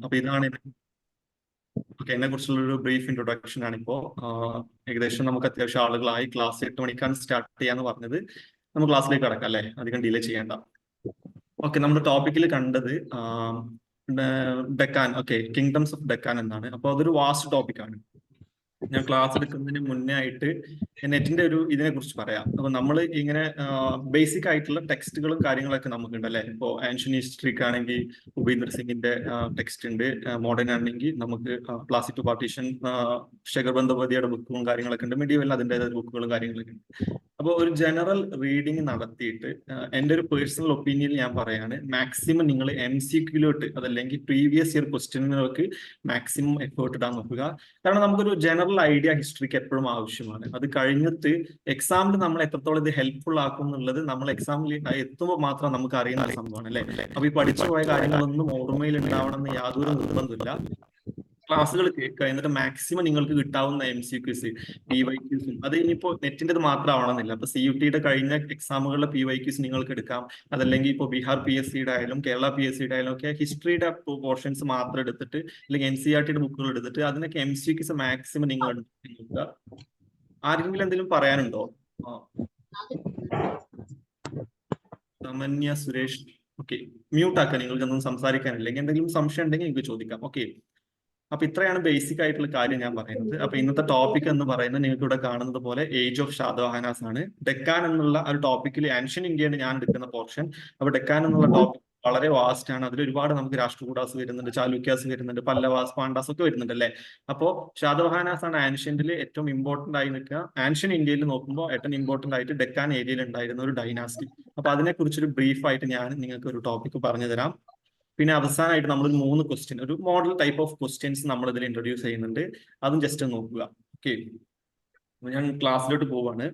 അപ്പൊ ഇതാണ് എന്നെ കുറിച്ചുള്ള ഒരു ബ്രീഫ് ഇൻട്രൊഡക്ഷൻ ആണിപ്പോ. ഏകദേശം നമുക്ക് അത്യാവശ്യം ആളുകളായി. ക്ലാസ് 8 മണിക്കാണ് സ്റ്റാർട്ട് ചെയ്യാന്ന് പറഞ്ഞത്. നമുക്ക് ക്ലാസ്സിലേക്ക് കടക്കാം അല്ലെ, അധികം ഡിലേ ചെയ്യേണ്ട. നമ്മുടെ ടോപ്പിക്കിൽ കണ്ടത് ഡെക്കാൻ, കിങ്ഡംസ് ഓഫ് ഡെക്കാൻ എന്നാണ്. അപ്പൊ അതൊരു വാസ്റ്റ് ടോപ്പിക്കാണ്. ഞാൻ ക്ലാസ് എടുക്കുന്നതിന് മുന്നേ ആയിട്ട് നെറ്റിന്റെ ഒരു ഇതിനെ കുറിച്ച് പറയാം. അപ്പൊ നമ്മൾ ഇങ്ങനെ ബേസിക് ആയിട്ടുള്ള ടെക്സ്റ്റുകളും കാര്യങ്ങളൊക്കെ നമുക്കുണ്ട് അല്ലെ. ഇപ്പോൾ ആൻഷ്യൻ ഹിസ്റ്ററിക്ക് ആണെങ്കിൽ ഉപേന്ദ്ര സിംഗിന്റെ ടെക്സ്റ്റ് ഉണ്ട്. മോഡേൺ ആണെങ്കിൽ നമുക്ക് പ്ലാസി ടു പാർട്ടീഷൻ, ശേഖർ ബന്ദോപാധ്യായുടെ ബുക്കും കാര്യങ്ങളൊക്കെ ഉണ്ട്. മീഡിയവെല്ലാം അതിൻ്റെതായ ബുക്കുകളും കാര്യങ്ങളൊക്കെ ഉണ്ട്. അപ്പോൾ ഒരു ജനറൽ റീഡിങ് നടത്തിയിട്ട് എൻ്റെ ഒരു പേഴ്സണൽ ഒപ്പീനിയൻ ഞാൻ പറയാണ്, മാക്സിമം നിങ്ങൾ MCQലോട്ട് അതല്ലെങ്കിൽ പ്രീവിയസ് ഇയർ ക്വസ്റ്റ്യനുകൾക്ക് മാക്സിമം എഫേർട്ട് ഇടാൻ നോക്കുക. കാരണം നമുക്കൊരു ജനറൽ ഐഡിയ ഹിസ്റ്ററിക്ക് എപ്പോഴും ആവശ്യമാണ്. അത് കഴിഞ്ഞിട്ട് എക്സാമിൽ നമ്മൾ എത്രത്തോളം ഇത് ഹെൽപ്ഫുൾ ആക്കും എന്നുള്ളത് നമ്മൾ എക്സാമിൽ എത്തുമ്പോൾ മാത്രം നമുക്ക് അറിയുന്ന ഒരു സംഭവമാണ് അല്ലെ. അപ്പൊ ഈ പഠിച്ചു പോയ കാര്യങ്ങളൊന്നും ഓർമ്മയിൽ ഉണ്ടാവണം എന്ന് യാതൊരു നിർബന്ധമില്ല. ക്ലാസ്സുകൾ കേൾക്കുക, എന്നിട്ട് മാക്സിമം നിങ്ങൾക്ക് കിട്ടാവുന്ന MCQs, PYQs, അത് ഇനിയിപ്പോ നെറ്റിൻ്റെത് മാത്രം ആവണമെന്നില്ല. അപ്പൊ CUTയുടെ കഴിഞ്ഞ എക്സാമുകളിലെ PYQs നിങ്ങൾക്ക് എടുക്കാം. അതല്ലെങ്കിൽ ഇപ്പോൾ ബീഹാർ PSCയുടെ ആയാലും കേരള PSCയുടെ ആയാലും ഒക്കെ ഹിസ്റ്ററിയുടെ പോർഷൻസ് മാത്രം എടുത്തിട്ട് അല്ലെങ്കിൽ NCERTയുടെ ബുക്കുകൾ എടുത്തിട്ട് അതിനൊക്കെ MCQs മാക്സിമം നിങ്ങൾ നോക്കുക. ആരെങ്കിലും എന്തെങ്കിലും പറയാനുണ്ടോ? സമന്യ സുരേഷ്, മ്യൂട്ട് ആക്കാൻ. നിങ്ങൾക്ക് ഒന്നും സംസാരിക്കാനില്ലെങ്കിൽ എന്തെങ്കിലും സംശയം ഉണ്ടെങ്കിൽ നിങ്ങൾക്ക് ചോദിക്കാം. അപ്പൊ ഇത്രയാണ് ബേസിക് ആയിട്ടുള്ള കാര്യം ഞാൻ പറയുന്നത്. അപ്പൊ ഇന്നത്തെ ടോപ്പിക് എന്ന് പറയുന്നത് നിങ്ങൾക്ക് ഇവിടെ കാണുന്നത് പോലെ ഏജ് ഓഫ് ശാതവാഹനാസ് ആണ്. ഡെക്കാൻ എന്നുള്ള ഒരു ടോപ്പിക്കിൽ ആൻഷ്യൻ ഇന്ത്യയാണ് ഞാൻ എടുക്കുന്ന പോർഷൻ. അപ്പൊ ഡെക്കാൻ എന്നുള്ള ടോപ്പിക് വളരെ വാസ്റ്റ് ആണ്. അതിൽ ഒരുപാട് നമുക്ക് രാഷ്ട്രകൂടാസ് വരുന്നുണ്ട്, ചാലുക്യാസ് വരുന്നുണ്ട്, പല്ലവാസ്, പാണ്ഡാസ് ഒക്കെ വരുന്നുണ്ട് അല്ലെ. അപ്പോൾ ശാതവാഹനാസ് ആണ് ആൻഷ്യന്റിൽ ഏറ്റവും ഇമ്പോർട്ടന്റ് ആയി നിൽക്കുക. ആൻഷ്യൻ ഇന്ത്യയിൽ നോക്കുമ്പോൾ ഏറ്റവും ഇമ്പോർട്ടന്റ് ആയിട്ട് ഡെക്കാൻ ഏരിയയിൽ ഉണ്ടായിരുന്ന ഒരു ഡൈനാസ്റ്റി. അപ്പൊ അതിനെ കുറിച്ചൊരു ബ്രീഫ് ആയിട്ട് ഞാൻ നിങ്ങൾക്ക് ഒരു ടോപ്പിക് പറഞ്ഞു തരാം. പിന്നെ അവസാനമായിട്ട് നമ്മൾ 3 ക്വസ്റ്റ്യൻ, ഒരു മോഡൽ ടൈപ്പ് ഓഫ് ക്വസ്റ്റ്യൻസ് നമ്മൾ ഇതിൽ ഇൻട്രൊഡ്യൂസ് ചെയ്യുന്നുണ്ട്. അതും ജസ്റ്റ് നോക്കുക. ഞാൻ ക്ലാസ്സിലോട്ട് പോവാണ്.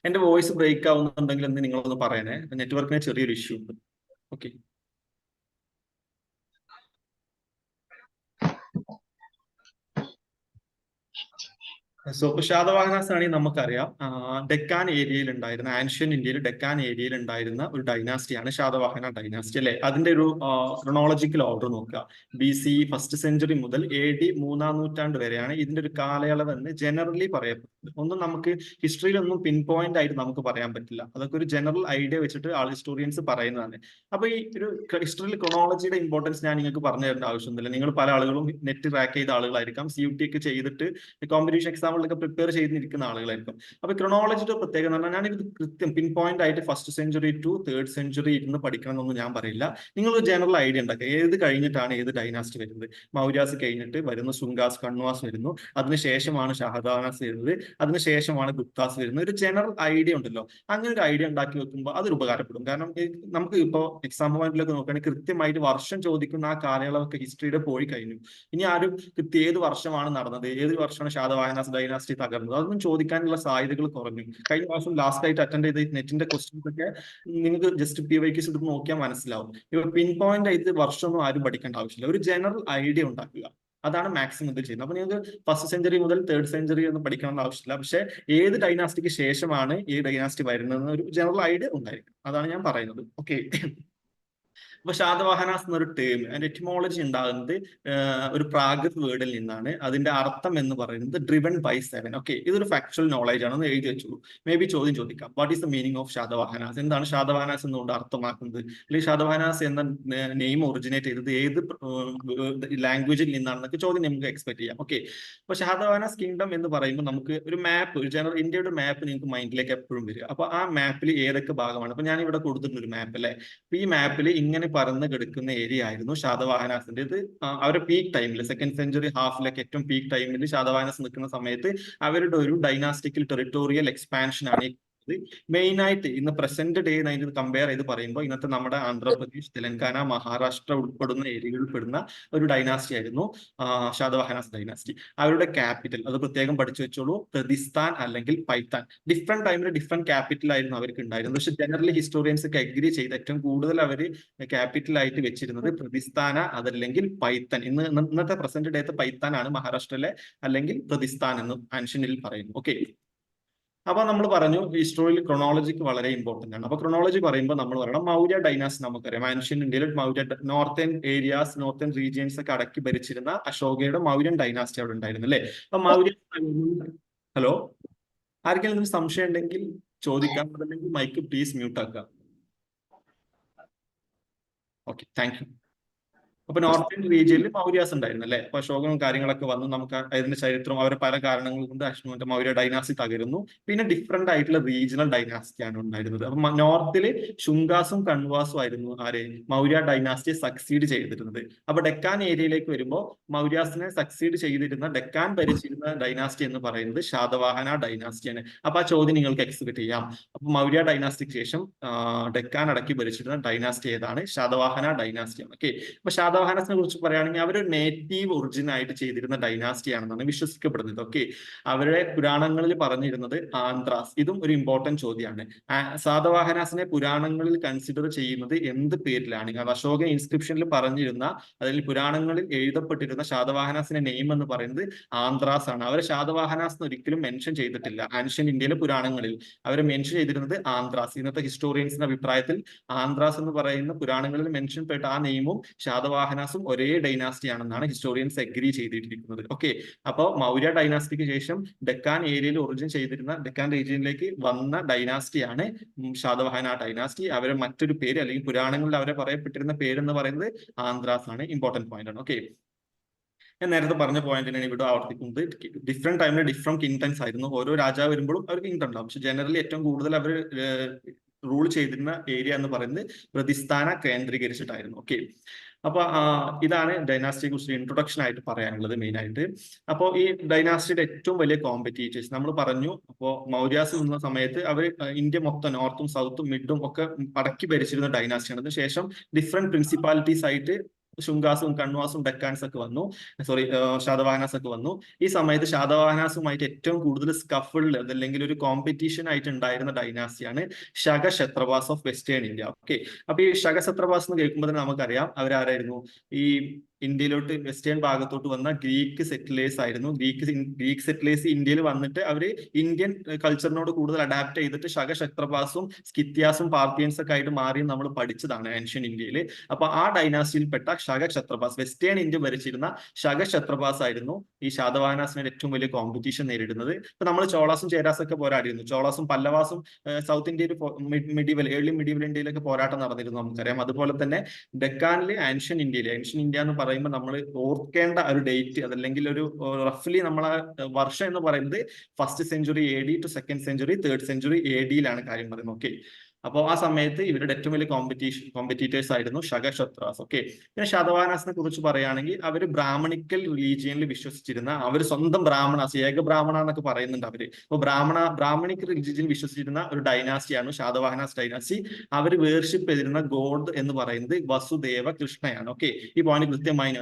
എന്റെ വോയിസ് ബ്രേക്ക് ആവുന്നുണ്ടെങ്കിൽ എന്ന് നിങ്ങളൊന്ന് പറയണേ. നെറ്റ്വർക്കിന് ചെറിയൊരു ഇഷ്യൂ ഉണ്ട്. ശാതവാഹനാസ് ആണെങ്കിൽ നമുക്കറിയാം ഡെക്കാൻ ഏരിയയിൽ ഉണ്ടായിരുന്ന, ആൻഷ്യൻ ഇന്ത്യയിൽ ഡെക്കാൻ ഏരിയയിൽ ഉണ്ടായിരുന്ന ഒരു ഡൈനാസ്റ്റിയാണ് ശാതവാഹന ഡൈനാസ്റ്റി അല്ലെ. അതിന്റെ ഒരു ക്രോണോളജിക്കൽ ഓർഡർ നോക്കുക. BC 1st സെഞ്ചുറി മുതൽ AD 3-ാം നൂറ്റാണ്ട് വരെയാണ് ഇതിന്റെ ഒരു കാലയളവ് എന്ന് ജനറലി പറയപ്പെടുന്നത്. ഒന്നും നമുക്ക് ഹിസ്റ്ററിയിലൊന്നും പിൻ പോയിന്റ് ആയിട്ട് നമുക്ക് പറയാൻ പറ്റില്ല. അതൊക്കെ ഒരു ജനറൽ ഐഡിയ വെച്ചിട്ട് ഹിസ്റ്റോറിയൻസ് പറയുന്നതാണ്. അപ്പൊ ഈ ഒരു ഹിസ്റ്ററിയിൽ ക്രോണോളജിയുടെ ഇമ്പോർട്ടൻസ് ഞാൻ നിങ്ങൾക്ക് പറഞ്ഞു തരേണ്ട ആവശ്യമൊന്നുമില്ല. നിങ്ങൾ പല ആളുകളും നെറ്റ് ട്രാക്ക് ചെയ്ത ആളുകളായിരിക്കാം, CUT ഒക്കെ ചെയ്തിട്ട് കോമ്പറ്റീഷൻ എക്സാമുകളൊക്കെ പ്രിപ്പയർ ചെയ്തിരിക്കുന്ന ആളുകളായിരിക്കും. അപ്പൊ ക്രോണോളജിയുടെ പ്രത്യേകത എന്ന് പറഞ്ഞാൽ ഞാനിത് കൃത്യം പിൻ പോയിന്റ് ആയിട്ട് 1st century to 3rd century ഇരുന്ന് പഠിക്കണം എന്നൊന്നും ഞാൻ പറയില്ല. നിങ്ങൾ ഒരു ജനറൽ ഐഡിയ ഉണ്ടാക്കുക, ഏത് കഴിഞ്ഞിട്ടാണ് ഏത് ഡൈനാസ്റ്റി വരുന്നത്. മൗര്യാസ് കഴിഞ്ഞിട്ട് വരുന്ന ശുംഗാസ്, കണ്വാസ് വരുന്നു. അതിനുശേഷമാണ് ഷാഹജഹാനാസ് വരുന്നത്. അതിനുശേഷമാണ് ഗുപ്താസ് വരുന്നത്. ഒരു ജനറൽ ഐഡിയ ഉണ്ടല്ലോ, അങ്ങനെ ഒരു ഐഡിയ ഉണ്ടാക്കി വെക്കുമ്പോൾ അതൊരു ഉപകാരപ്പെടും. കാരണം നമുക്ക് ഇപ്പോൾ എക്സാം പോയിന്റിലൊക്കെ നോക്കുകയാണെങ്കിൽ കൃത്യമായിട്ട് വർഷം ചോദിക്കുന്ന ആ കാലയളവൊക്കെ ഹിസ്റ്ററിയുടെ പോയി കഴിഞ്ഞു. ഇനി ആരും കൃത്യം ഏത് വർഷമാണ് നടന്നത്, ഏത് വർഷമാണ് ശാതവാഹനാസ് ഡൈനാസ്റ്റി തകർന്നത്, അതൊന്നും ചോദിക്കാനുള്ള സാധ്യതകൾ കുറഞ്ഞു. കഴിഞ്ഞ പ്രാവശ്യം ലാസ്റ്റ് ആയിട്ട് അറ്റൻഡ് ചെയ്ത നെറ്റിന്റെ ക്വസ്റ്റ്യൻസ് ഒക്കെ നിങ്ങൾക്ക് ജസ്റ്റ് PYQs എടുത്ത് നോക്കിയാൽ മനസ്സിലാവും. ഇപ്പൊ പിൻ പോയിന്റ് ആയിട്ട് വർഷമൊന്നും ആരും പഠിക്കേണ്ട ആവശ്യമില്ല. ഒരു ജനറൽ ഐഡിയ ഉണ്ടാക്കുക, അതാണ് മാക്സിമം ഇതിൽ ചെയ്യുന്നത്. അപ്പൊ നിങ്ങൾക്ക് 1st സെഞ്ചുറി മുതൽ 3rd സെഞ്ചുറി ഒന്നും പഠിക്കണമെന്ന് ആവശ്യമില്ല. പക്ഷെ ഏത് ഡൈനാസ്റ്റിക്ക് ശേഷമാണ് ഈ ഡൈനാസ്റ്റി വരുന്നത് ഒരു ജനറൽ ഐഡിയ ഉണ്ടായിരിക്കും. അതാണ് ഞാൻ പറയുന്നത്. അപ്പൊ ശാതവാഹനാസ് എന്നൊരു ടേം, അതിന്റെ എറ്റിമോളജി ഉണ്ടാകുന്നത് ഒരു പ്രാകൃത് വേർഡിൽ നിന്നാണ്. അതിന്റെ അർത്ഥം എന്ന് പറയുന്നത് ഡ്രിവൺ ബൈ 7. ഇതൊരു ഫാക്ച്വൽ നോളജ് ആണെന്ന് എഴുതി വെച്ചോളൂ. മേ ബി ചോദ്യം ചോദിക്കാം, what is the meaning of Satavahanas? എന്താണ് ശാതവാഹനാസ് എന്നുകൊണ്ട് അർത്ഥമാക്കുന്നത്? അല്ലെങ്കിൽ ശാതവാഹനാസ് എന്ന നെയിം ഒറിജിനേറ്റ് ചെയ്തത് ഏത് ലാംഗ്വേജിൽ നിന്നാണെന്നൊക്കെ ചോദ്യം നമുക്ക് എക്സ്പെക്ട് ചെയ്യാം. അപ്പൊ ശാതവാഹനാസ് കിങ്ഡം എന്ന് പറയുമ്പോൾ നമുക്ക് ഒരു മാപ്പ്, ഒരു ജനറൽ ഇന്ത്യയുടെ മാപ്പ് നിങ്ങൾക്ക് മൈൻഡിലേക്ക് എപ്പോഴും വരിക. അപ്പൊ ആ മാപ്പിൽ ഏതൊക്കെ ഭാഗമാണ്? അപ്പൊ ഞാൻ ഇവിടെ കൊടുത്തിട്ടുണ്ട് ഒരു മാപ്പ് അല്ലെ. അപ്പൊ ഈ മാപ്പിൽ ഇങ്ങനെ പറന്ന് കിടക്കുന്ന ഏരിയ ആയിരുന്നു ശാതവാഹനാസിന്റെ. ഇത് അവരുടെ പീക്ക് ടൈമിൽ 2nd സെഞ്ചുറി ഹാഫിലൊക്കെ ഏറ്റവും പീക്ക് ടൈമിൽ ശാതവാഹനാസ് നിൽക്കുന്ന സമയത്ത് അവരുടെ ഒരു ഡൈനാസ്റ്റിക്കൽ ടെറിട്ടോറിയൽ എക്സ്പാൻഷൻ ആണ് മെയിൻ ആയിട്ട് ഇന്ന് പ്രസന്റ് ഡേ ആയിട്ട് കമ്പയർ ചെയ്ത് പറയുമ്പോൾ ഇന്നത്തെ നമ്മുടെ ആന്ധ്രാപ്രദേശ്, തെലങ്കാന, മഹാരാഷ്ട്ര ഉൾപ്പെടുന്ന ഏരിയകളിൽ പെടുന്ന ഒരു ഡൈനാസ്റ്റി ആയിരുന്നു ശാതവാഹനാസ് ഡൈനാസ്റ്റി. അവരുടെ ക്യാപിറ്റൽ അത് പ്രത്യേകം പഠിച്ചു വെച്ചോളൂ, പ്രതിസ്ഥാൻ അല്ലെങ്കിൽ പൈത്താൻ. ഡിഫറെന്റ് ടൈമിൽ ഡിഫറെന്റ് ക്യാപിറ്റൽ ആയിരുന്നു അവർക്ക് ഉണ്ടായിരുന്നത്. പക്ഷെ ജനറലി ഹിസ്റ്റോറിയൻസ് ഒക്കെ അഗ്രി ചെയ്ത് ഏറ്റവും കൂടുതൽ അവർ ക്യാപിറ്റൽ ആയിട്ട് വെച്ചിരുന്നത് പ്രതിസ്ഥാന അതല്ലെങ്കിൽ പൈത്തൻ. ഇന്നത്തെ പ്രസന്റ് ഡേത്തെ പൈത്താൻ ആണ് മഹാരാഷ്ട്രയിലെ, അല്ലെങ്കിൽ പ്രതിസ്ഥാൻ എന്ന് ആൻഷ്യനിൽ പറയുന്നു. അപ്പൊ നമ്മൾ പറഞ്ഞു ഹിസ്റ്ററിയിൽ ക്രൊണോളജിക്ക് വളരെ ഇമ്പോർട്ടന്റ് ആണ്. അപ്പൊ ക്രൊണോളജി പറയുമ്പോൾ നമ്മൾ പറയണം മൗര്യ ഡൈനാസ്റ്റി നമുക്കറിയാം. ആൻഷ്യൻ ഇന്ത്യയിൽ Maurya northern areas, northern regions ഒക്കെ അടക്കി ഭരിച്ചിരുന്ന അശോകയുടെ മൗര്യൻ ഡൈനാസ്റ്റി അവിടെ ഉണ്ടായിരുന്നു അല്ലേ. അപ്പൊ മൗര്യ, ഹലോ, ആർക്കെങ്കിലും സംശയം ഉണ്ടെങ്കിൽ ചോദിക്കാം, അതല്ലെങ്കിൽ മൈക്ക് പ്ലീസ് മ്യൂട്ട് ആക്കുക. Okay, thank U. അപ്പൊ നോർത്ത് ഇന്ത്യൻ റീജിയനിൽ മൗര്യാസ് ഉണ്ടായിരുന്നു അല്ലെ. അപ്പൊ അശോകനും കാര്യങ്ങളൊക്കെ വന്നു. നമുക്ക് അതിന്റെ ചരിത്രം, അവരെ പല കാരണങ്ങൾ കൊണ്ട് അശ്വന്റെ മൗര്യ ഡൈനാസ്റ്റി തകരുന്നു. പിന്നെ ഡിഫറെന്റ് ആയിട്ടുള്ള റീജിയണൽ ഡൈനാസ്റ്റിയാണ് ഉണ്ടായിരുന്നത്. അപ്പൊ നോർത്തില് ശുങ്കാസും കൺവാസും ആയിരുന്നു ആര് മൗര്യ ഡൈനാസ്റ്റിയെ സക്സീഡ് ചെയ്തിരുന്നത്. അപ്പൊ ഡെക്കാൻ ഏരിയയിലേക്ക് വരുമ്പോൾ മൗര്യാസിനെ സക്സീഡ് ചെയ്തിരുന്ന, ഡെക്കാൻ ഭരിച്ചിരുന്ന ഡൈനാസ്റ്റി എന്ന് പറയുന്നത് ശാതവാഹന ഡൈനാസ്റ്റിയാണ്. അപ്പൊ ആ ചോദ്യം നിങ്ങൾക്ക് എക്സ്പെക്ട് ചെയ്യാം. അപ്പൊ മൗര്യ ഡൈനാസ്റ്റിക്ക് ശേഷം ഡെക്കാൻ അടക്കി ഭരിച്ചിരുന്ന ഡൈനാസ്റ്റി ഏതാണ്? ശാതവാഹന ഡൈനാസ്റ്റിയാണ്. ഓക്കെ, അപ്പൊ ശാതവാഹനസിനെ കുറിച്ച് പറയുകയാണെങ്കിൽ അവർ നേറ്റീവ് ഒറിജിൻ ആയിട്ട് ചെയ്തിരുന്ന ഡൈനാസ്റ്റി ആണെന്നാണ് വിശ്വസിക്കപ്പെടുന്നത്. ഓക്കെ, അവരുടെ പുരാണങ്ങളിൽ പറഞ്ഞിരുന്നത് ആന്ധ്രാസ്. ഇതും ഒരു ഇമ്പോർട്ടന്റ് ചോദ്യമാണ്. ശാതവാഹനാസിനെ പുരാണങ്ങളിൽ കൺസിഡർ ചെയ്യുന്നത് എന്ത് പേരിലാണ്? അത് അശോകൻ ഇൻസ്ക്രിപ്ഷനിൽ പറഞ്ഞിരുന്ന, അതിൽ പുരാണങ്ങളിൽ എഴുതപ്പെട്ടിരുന്ന ശാതവാഹനാസിന്റെ നെയിം എന്ന് പറയുന്നത് ആന്ധ്രാസ് ആണ്. അവരെ ശാതവാഹനാസ് ഒരിക്കലും മെൻഷൻ ചെയ്തിട്ടില്ല ആൻഷ്യൻ ഇന്ത്യയിലെ പുരാണങ്ങളിൽ. അവരെ മെൻഷൻ ചെയ്തിരുന്നത് ആന്ധ്രാസ്. ഇന്നത്തെ ഹിസ്റ്റോറിയൻസിന്റെ അഭിപ്രായത്തിൽ ആന്ധ്രാസ് എന്ന് പറയുന്ന പുരാണങ്ങളിൽ മെൻഷൻ പെട്ട ആ നെയിമും ശാതവാഹനാസും ഒരേ ഡൈനാസ്റ്റി ആണെന്നാണ് ഹിസ്റ്റോറിയൻസ് അഗ്രി ചെയ്തിട്ടിരിക്കുന്നത്. ഓക്കെ, അപ്പോൾ മൗര്യ ഡൈനാസ്റ്റിക്ക് ശേഷം ഡെക്കാൻ ഏരിയയിൽ ഒറിജിൻ ചെയ്തിരുന്ന, ഡെക്കാൻ റീജിയനിലേക്ക് വന്ന ഡൈനാസ്റ്റിയാണ് ശാതവാഹന ഡൈനാസ്റ്റി. അവരെ മറ്റൊരു പേര്, അല്ലെങ്കിൽ പുരാണങ്ങളിൽ അവരെ പറയപ്പെട്ടിരുന്ന പേര് എന്ന് പറയുന്നത് ആന്ധ്രാസ് ആണ്. ഇമ്പോർട്ടന്റ് പോയിന്റ് ആണ്. ഓക്കെ, ഞാൻ നേരത്തെ പറഞ്ഞ പോയിന്റിനാണ് ഇവിടെ ആവർത്തിക്കുന്നത്. ഡിഫറെന്റ് ടൈമിൽ ഡിഫറെന്റ് കിങ്ഡംസ് ആയിരുന്നു. ഓരോ രാജാവ് വരുമ്പോഴും അവർക്ക് കിങ്ഡം ഉണ്ടാവും. പക്ഷെ ജനറലി ഏറ്റവും കൂടുതൽ അവർ റൂൾ ചെയ്തിരുന്ന ഏരിയ എന്ന് പറയുന്നത് പ്രതിസ്ഥാന കേന്ദ്രീകരിച്ചിട്ടായിരുന്നു. ഓക്കെ, അപ്പൊ ഇതാണ് ഡൈനാസ്റ്റിയെ കുറിച്ച് ഇൻട്രൊഡക്ഷൻ ആയിട്ട് പറയാനുള്ളത് മെയിൻ ആയിട്ട്. അപ്പോൾ ഈ ഡൈനാസ്റ്റിയുടെ ഏറ്റവും വലിയ കോമ്പറ്റീറ്റേഴ്സ് നമ്മൾ പറഞ്ഞു. അപ്പോൾ മൗര്യാസ് നിന്ന സമയത്ത് അവർ ഇന്ത്യ മൊത്തം നോർത്തും സൗത്തും മിഡും ഒക്കെ അടക്കി ഭരിച്ചിരുന്ന ഡൈനാസ്റ്റിയാണ്. അതിനുശേഷം ഡിഫറെന്റ് പ്രിൻസിപ്പാലിറ്റീസ് ആയിട്ട് ശുങ്കാസും കൺവാസും ഡെക്കാൻസ് ഒക്കെ വന്നു, സോറി ശാതവാഹനാസ് ഒക്കെ വന്നു. ഈ സമയത്ത് ശാതവാഹനാസുമായിട്ട് ഏറ്റവും കൂടുതൽ സ്കഫിൾഡ്, അതല്ലെങ്കിൽ ഒരു കോമ്പറ്റീഷൻ ആയിട്ട് ഉണ്ടായിരുന്ന ഡൈനാസ്റ്റിയാണ് ശകശത്രവാസ് ഓഫ് വെസ്റ്റേൺ ഇന്ത്യ. ഓക്കെ, അപ്പൊ ഈ ശകശത്രവാസ് എന്ന് കേൾക്കുമ്പോൾ തന്നെ നമുക്കറിയാം അവരാരായിരുന്നു. ഈ ഇന്ത്യയിലോട്ട് വെസ്റ്റേൺ ഭാഗത്തോട്ട് വന്ന ഗ്രീക്ക് സെറ്റിലേഴ്സ് ആയിരുന്നു. ഗ്രീക്ക് സെറ്റിലേഴ്സ് ഇന്ത്യയിൽ വന്നിട്ട് അവര് ഇന്ത്യൻ കൾച്ചറിനോട് കൂടുതൽ അഡാപ്റ്റ് ചെയ്തിട്ട് ശകശത്രവാസും സ്കിത്യാസും പാർത്തിയൻസ് ഒക്കെ ആയിട്ട് മാറി നമ്മൾ പഠിച്ചതാണ് ഏൻഷ്യൻ ഇന്ത്യയിൽ. അപ്പൊ ആ ഡൈനാസ്റ്റിയിൽപ്പെട്ട ശകശത്രവാസ്, വെസ്റ്റേൺ ഇന്ത്യ ഭരിച്ചിരുന്ന ശകശത്രവാസ് ആയിരുന്നു ഈ ശാതവാഹനാസിന്റെ ഏറ്റവും വലിയ കോമ്പറ്റീഷൻ നേരിടുന്നത്. ഇപ്പൊ നമ്മൾ ചോളാസും ചേരാസും ഒക്കെ പോരാടിയിരുന്നു. ചോളാസും പല്ലവാസും സൗത്ത് ഇന്ത്യയിൽ ഏർലി മിഡീവൽ ഇന്ത്യയിലൊക്കെ പോരാട്ടം നടന്നിരുന്നു നമുക്കറിയാം. അതുപോലെ തന്നെ ഡെക്കാനിലെ ആൻഷ്യൻ ഇന്ത്യ എന്ന് പറയുമ്പോൾ നമ്മൾ ഓർക്കേണ്ട ഒരു ഡേറ്റ്, അതല്ലെങ്കിൽ ഒരു റഫ്ലി നമ്മളെ വർഷം എന്ന് പറയുന്നത് 1st century AD to 2nd century 3rd century ADയിലാണ് കാര്യം പറയുന്നത്. ഓക്കെ, അപ്പോൾ ആ സമയത്ത് ഇവരുടെ ഏറ്റവും വലിയ കോമ്പറ്റീറ്റേഴ്സ് ആയിരുന്നു ശകശത്രാസ്. ഓക്കെ, പിന്നെ ശതവാഹനാസിനെ കുറിച്ച് പറയുകയാണെങ്കിൽ അവർ ബ്രാഹ്മണിക്കൽ റിലീജിയനിൽ വിശ്വസിച്ചിരുന്ന, അവർ സ്വന്തം ബ്രാഹ്മണാസ്, ഏക ബ്രാഹ്മണ എന്നൊക്കെ പറയുന്നുണ്ട് അവര്. അപ്പോൾ ബ്രാഹ്മണിക്കൽ റിലീജിയൻ വിശ്വസിച്ചിരുന്ന ഒരു ഡൈനാസ്റ്റിയാണ് ശാതവാഹനാസ് ഡൈനാസ്റ്റി. അവർ വേർഷിപ്പ് ചെയ്തിരുന്ന ഗോഡ് എന്ന് പറയുന്നത് വസുദേവ കൃഷ്ണയാണ്. ഓക്കെ, ഈ പോയിന്റ് കൃത്യമായി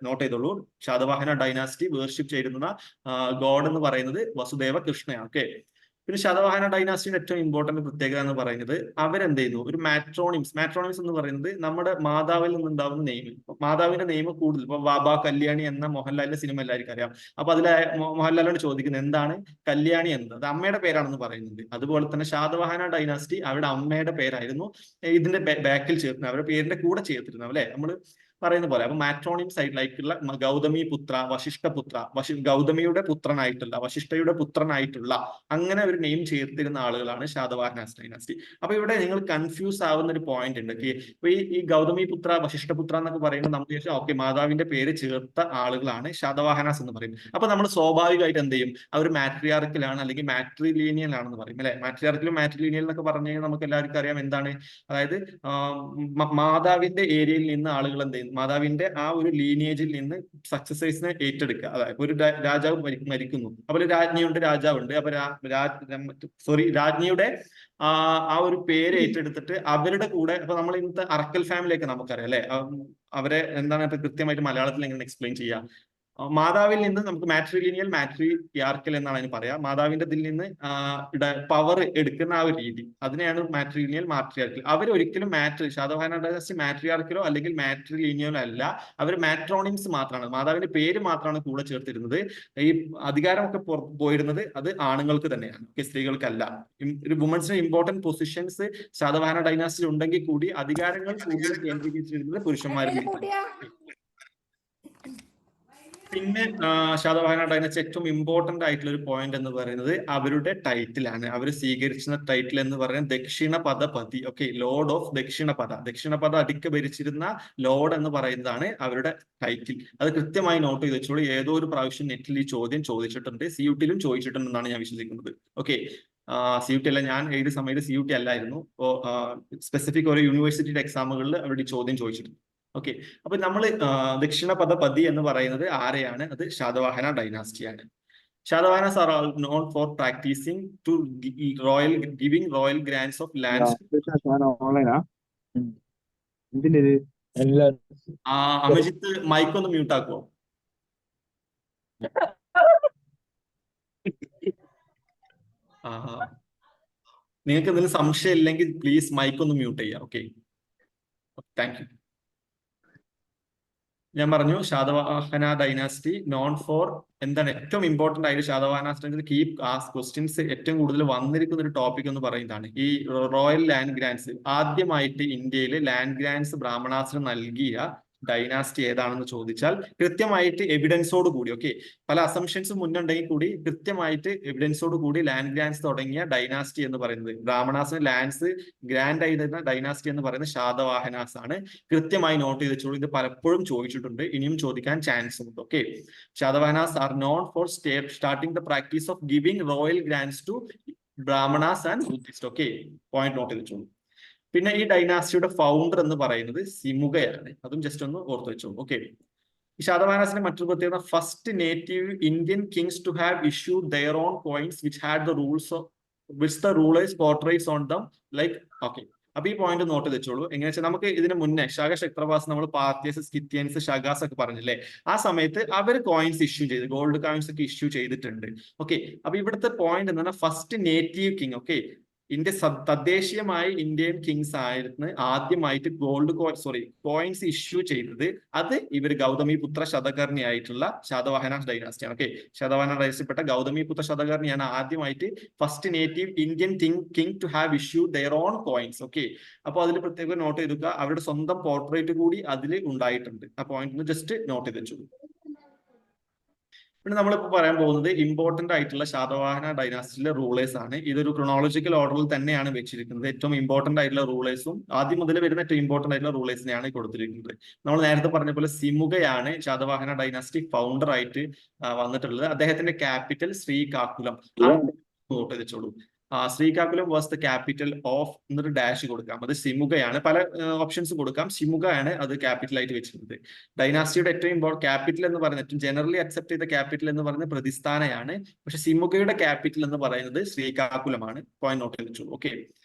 നോട്ട് ചെയ്തോളൂ. ശാതവാഹന ഡൈനാസ്റ്റി വേർഷിപ്പ് ചെയ്തിരുന്ന ഗോഡ് എന്ന് പറയുന്നത് വസുദേവ കൃഷ്ണയാണ്. ഓക്കെ, പിന്നെ ശതവാഹന ഡൈനാസ്റ്റിയുടെ ഏറ്റവും ഇമ്പോർട്ടന്റ് പ്രത്യേകത എന്ന് പറയുന്നത് അവരെന്ത് ചെയ്യുന്നു, ഒരു മാട്രോണിംസ് എന്ന് പറയുന്നത് നമ്മുടെ മാതാവിൽ നിന്നുണ്ടാവുന്ന നെയിം. മാതാവിന്റെ നെയിം കൂടുതൽ, ഇപ്പൊ വാബ കല്യാണി എന്ന മോഹൻലാലിന്റെ സിനിമ എല്ലാവർക്കും അറിയാം. അപ്പൊ അതിലെ മോഹൻലാലിനോട് ചോദിക്കുന്നത് എന്താണ് കല്യാണി എന്നത്, അത് അമ്മയുടെ പേരാണെന്ന് പറയുന്നുണ്ട്. അതുപോലെ തന്നെ ശാതവാഹന ഡൈനാസ്റ്റി അവരുടെ അമ്മയുടെ പേരായിരുന്നു ഇതിന്റെ ബാക്കിൽ ചേർക്കുന്നത്, അവരുടെ പേരിന്റെ കൂടെ ചേർത്തിരുന്നു അല്ലെ, നമ്മൾ പറയുന്ന പോലെ. അപ്പൊ മാട്രോണിയം സൈഡിലേക്കുള്ള ഗൗതമി പുത്ര, വശിഷ്ഠപുത്ര, ഗൗതമിയുടെ പുത്രനായിട്ടുള്ള, വശിഷ്ഠയുടെ പുത്രനായിട്ടുള്ള, അങ്ങനെ ഒരു നെയിം ചേർത്തിരുന്ന ആളുകളാണ് ശാതവാഹനാസ് ഡൈനാസ്റ്റി. അപ്പൊ ഇവിടെ നിങ്ങൾ കൺഫ്യൂസ് ആവുന്ന ഒരു പോയിന്റ് ഉണ്ട്. അപ്പൊ ഈ ഗൗതമി പുത്ര, വശിഷ്ഠപുത്ര എന്നൊക്കെ പറയുമ്പോൾ നമ്മൾ ചോദിച്ചാൽ ഓക്കെ, മാതാവിന്റെ പേര് ചേർത്ത ആളുകളാണ് ശാതവാഹനാസ് എന്ന് പറയും. അപ്പൊ നമ്മൾ സ്വാഭാവികമായിട്ട് എന്ത് ചെയ്യും, അവർ മാട്രിയാർക്കിലാണ് അല്ലെങ്കിൽ മാട്രിലീനിയൽ ആണെന്ന് പറയും അല്ലെ. മാട്രിയാർക്കിലും മാട്രിലീനിയൽ എന്നൊക്കെ പറഞ്ഞു കഴിഞ്ഞാൽ നമുക്ക് എല്ലാവർക്കും അറിയാം എന്താണ്, അതായത് മാതാവിന്റെ ഏരിയയിൽ നിന്ന് ആളുകൾ എന്ത് ചെയ്യും, മാതാവിന്റെ ആ ഒരു ലീനിയേജിൽ നിന്ന് സക്സസേഴ്സിനെ ഏറ്റെടുക്കുക. അതായത് ഒരു രാജാവ് മരിക്കുന്നു, അപ്പോൾ രാജ്ഞിയുണ്ട്, രാജാവുണ്ട്. അപ്പൊ രാജ്ഞിയുടെ ആ ഒരു പേര് ഏറ്റെടുത്തിട്ട് അവരുടെ കൂടെ, അപ്പൊ നമ്മൾ ഇന്നത്തെ അറക്കൽ ഫാമിലിയൊക്കെ നമുക്കറിയാം അല്ലെ, അവരെ എന്താണ് ഇപ്പൊ കൃത്യമായിട്ട് മലയാളത്തിൽ എങ്ങനെ എക്സ്പ്ലെയിൻ ചെയ്യാം, മാതാവിൽ നിന്ന് നമുക്ക് മാട്രിലിനിയൽ മാട്രിയാർക്കൽ എന്നാണ് അതിന് പറയാ. മാതാവിന്റെ ഇതിൽ നിന്ന് പവർ എടുക്കുന്ന ആ ഒരു രീതി, അതിനെയാണ് മാട്രിലിനിയൽ മാട്രിയാർക്കൽ. അവർ ഒരിക്കലും ശാതവാഹന ഡൈനാസ്റ്റി മാട്രിയാർക്കലോ അല്ലെങ്കിൽ മാട്രിലിനിയലോ അല്ല, അവർ മാട്രോണിംസ് മാത്രമാണ്. മാതാവിന്റെ പേര് മാത്രമാണ് കൂടെ ചേർത്തിരുന്നത്. ഈ അധികാരമൊക്കെ പോയിരുന്നത് അത് ആണുങ്ങൾക്ക് തന്നെയാണ്, സ്ത്രീകൾക്കല്ല. ഒരു വുമൻസിന് ഇമ്പോർട്ടന്റ് പൊസിഷൻസ് ശാതവാഹന ഡൈനാസ്റ്റിയിൽ ഉണ്ടെങ്കിൽ കൂടി അധികാരങ്ങൾ കൂടുതൽ കേന്ദ്രീകരിച്ചിരുന്നത് പുരുഷന്മാരിൽ. പിന്നെ ശാതവാഹന ഡൈനാസ്റ്റി ഏറ്റവും ഇമ്പോർട്ടന്റ് ആയിട്ടുള്ള ഒരു പോയിന്റ് എന്ന് പറയുന്നത് അവരുടെ ടൈറ്റിലാണ്. അവർ സ്വീകരിച്ചിരുന്ന ടൈറ്റിൽ എന്ന് പറയുന്നത് Dakshinapathapati. Okay, lord of Dakshinapatha. Dakshinapatha അടിക്ക് ഭരിച്ചിരുന്ന ലോർഡ് എന്ന് പറയുന്നതാണ് അവരുടെ ടൈറ്റിൽ. അത് കൃത്യമായി നോട്ട് ചെയ്ത് വെച്ചോളൂ. ഏതോ ഒരു പ്രാവശ്യം നെറ്റിൽ ഈ ചോദ്യം ചോദിച്ചിട്ടുണ്ട്, CUT-ലും ചോദിച്ചിട്ടുണ്ടെന്നാണ് ഞാൻ വിശ്വസിക്കുന്നത്. ഓക്കെ, CUT അല്ല, ഞാൻ ഏത് സമയത്ത് CUT അല്ലായിരുന്നു. സ്പെസിഫിക് ഓരോ യൂണിവേഴ്സിറ്റിയുടെ എക്സാമുകളിൽ അവരുടെ ചോദ്യം ചോദിച്ചിട്ടുണ്ട്. ഓക്കെ, അപ്പൊ നമ്മൾ ദക്ഷിണപദ പതി എന്ന് പറയുന്നത് ആരെയാണ്? അത് ശാതവാഹന ഡൈനാസ്റ്റിയാണ്. Satavahanas are known for practicing to giving royal grants of lands. Amajith mic ഒന്ന് മ്യൂട്ട് ആക്കുമോ? നിങ്ങൾക്ക് എന്തെങ്കിലും സംശയം ഇല്ലെങ്കിൽ പ്ലീസ് മൈക്ക് ഒന്ന് മ്യൂട്ട് ചെയ്യാം. Okay, thank you. ഞാൻ പറഞ്ഞു ശാതവാഹന ഡൈനാസ്റ്റി നോൺ ഫോർ എന്താണ് ഏറ്റവും ഇമ്പോർട്ടന്റ് ആയിട്ട് ശാതവാഹന കീപ് ആസ്ക് ക്വസ്റ്റ്യൻസ് ഏറ്റവും കൂടുതൽ വന്നിരിക്കുന്ന ഒരു ടോപ്പിക് എന്ന് പറയുന്നതാണ് ഈ റോയൽ ലാൻഡ് ഗ്രാൻഡ്സ്. ആദ്യമായിട്ട് ഇന്ത്യയിൽ ലാൻഡ് ഗ്രാൻഡ്സ് ബ്രാഹ്മണാസിന് നൽകിയ ഡൈനാസ്റ്റി ഏതാണെന്ന് ചോദിച്ചാൽ കൃത്യമായിട്ട് എവിഡൻസോട് കൂടി, ഓക്കെ, പല അസംഷൻസും മുന്നുണ്ടെങ്കിൽ കൂടി കൃത്യമായിട്ട് എവിഡൻസോട് കൂടി ലാൻഡ് ഗ്രാൻഡ്സ് തുടങ്ങിയ ഡൈനാസ്റ്റി എന്ന് പറയുന്നത്, ബ്രാഹ്മണാസിന് ലാൻഡ്സ് ഗ്രാൻഡ് ആയിരുന്ന ഡൈനാസ്റ്റി എന്ന് പറയുന്നത് ശാതവാഹനാസ് ആണ്. കൃത്യമായി നോട്ട് ചെയ്ത് വെച്ചോളൂ. ഇത് പലപ്പോഴും ചോദിച്ചിട്ടുണ്ട്, ഇനിയും ചോദിക്കാൻ ചാൻസ് ഉണ്ട്. Okay, Satavahanas are known for starting the practice of giving royal grants to Brahmanas and Buddhist. Okay, point note ചെയ്ത് വെച്ചോളൂ. പിന്നെ ഈ ഡൈനാസ്റ്റിയുടെ ഫൗണ്ടർ എന്ന് പറയുന്നത് സിമുഖയാണ്. അതും ജസ്റ്റ് ഒന്ന് ഓർത്ത് വെച്ചോളൂ. ഓക്കെ, ഈ ശാതവാഹനാസിന്റെ മറ്റൊരു പ്രത്യേകത, first native Indian kings to have issued their own coins which had the rules of which the rulers portraits on them like. Okay, അപ്പൊ ഈ പോയിന്റ് നോട്ട് ചെയ്ത് വെച്ചോളൂ. എങ്ങനെ വെച്ചാൽ നമുക്ക് ഇതിന് മുന്നേ ശാഖാശക്രവാസ് നമ്മൾ പാർത്യസ്, സ്കിത്യൻസ്, ഷഗാസ് ഒക്കെ പറഞ്ഞില്ലേ, ആ സമയത്ത് അവർ കോയിൻസ് ഇഷ്യൂ ചെയ്ത് ഗോൾഡ് കോയിൻസ് ഒക്കെ ഇഷ്യൂ ചെയ്തിട്ടുണ്ട്. ഓക്കെ, അപ്പൊ ഇവിടുത്തെ പോയിന്റ് എന്ന് പറഞ്ഞാൽ ഫസ്റ്റ് നേറ്റീവ് കിങ്, ഓക്കെ, തദ്ദേശീയമായി ഇന്ത്യൻ കിങ്സ് ആയിരുന്നു ആദ്യമായിട്ട് കോയിൻസ് ഇഷ്യൂ ചെയ്തത്. അത് ഇവർ ഗൗതമിപുത്ര ശതകർണി ആയിട്ടുള്ള ശാതവാഹന ഡൈനാസ്റ്റിയാണ്. ഓക്കെ, ശാതവാഹന ഡൈനാസ്റ്റിപ്പെട്ട ഗൗതമിപുത്ര ശതകർണിയാണ് ആദ്യമായിട്ട് first native Indian king to have issue their own coins. Okay, അപ്പോൾ അതിൽ പ്രത്യേകം നോട്ട് ചെയ്തുക, അവരുടെ സ്വന്തം പോർട്രേറ്റ് കൂടി അതിൽ ഉണ്ടായിട്ടുണ്ട്. ആ പോയിന്റ് ജസ്റ്റ് നോട്ട് ചെയ്ത് വെച്ചു. പിന്നെ നമ്മളിപ്പോൾ പറയാൻ പോകുന്നത് ഇമ്പോർട്ടന്റ് ആയിട്ടുള്ള ശാതവാഹന ഡൈനാസ്റ്റിയിലെ റൂളേഴ്സ് ആണ്. ഇതൊരു ക്രോണോളജിക്കൽ ഓർഡറിൽ തന്നെയാണ് വെച്ചിരിക്കുന്നത്. ഏറ്റവും ഇമ്പോർട്ടന്റ് ആയിട്ടുള്ള റൂളേഴ്സും ആദ്യം മുതൽ വരുന്ന ഏറ്റവും ഇമ്പോർട്ടന്റ് ആയിട്ടുള്ള റൂളേഴ്സിനെയാണ് കൊടുത്തിരിക്കുന്നത്. നമ്മൾ നേരത്തെ പറഞ്ഞ പോലെ സിമുഖയാണ് ശാതവാഹന ഡൈനാസ്റ്റി ഫൗണ്ടർ ആയിട്ട് വന്നിട്ടുള്ളത്. അദ്ദേഹത്തിന്റെ ക്യാപിറ്റൽ ശ്രീകാകുലം. നോട്ട് വെച്ചോളൂ. ശ്രീകാകുലം വാസ് ദ ക്യാപിറ്റൽ ഓഫ് എന്നൊരു ഡാഷ് കൊടുക്കാം. അത് സിമുഖയാണ്. പല ഓപ്ഷൻസ് കൊടുക്കാം. സിമുഖയാണ് അത് ക്യാപിറ്റൽ ആയിട്ട് വെച്ചിരുന്നത്. ഡൈനാസ്റ്റിയുടെ ഏറ്റവും ക്യാപിറ്റൽ എന്ന് പറയുന്നത്, ഏറ്റവും ജനറലി അക്സെപ്റ്റ് ചെയ്ത ക്യാപിറ്റൽ എന്ന് പറയുന്നത് പ്രതിസ്ഥാനയാണ്. പക്ഷെ സിമുഖയുടെ ക്യാപിറ്റൽ എന്ന് പറയുന്നത് ശ്രീകാകുലമാണ്. പോയിന്റ് നോട്ട് ചെയ്തിട്ടുള്ളൂ. ഓക്കെ,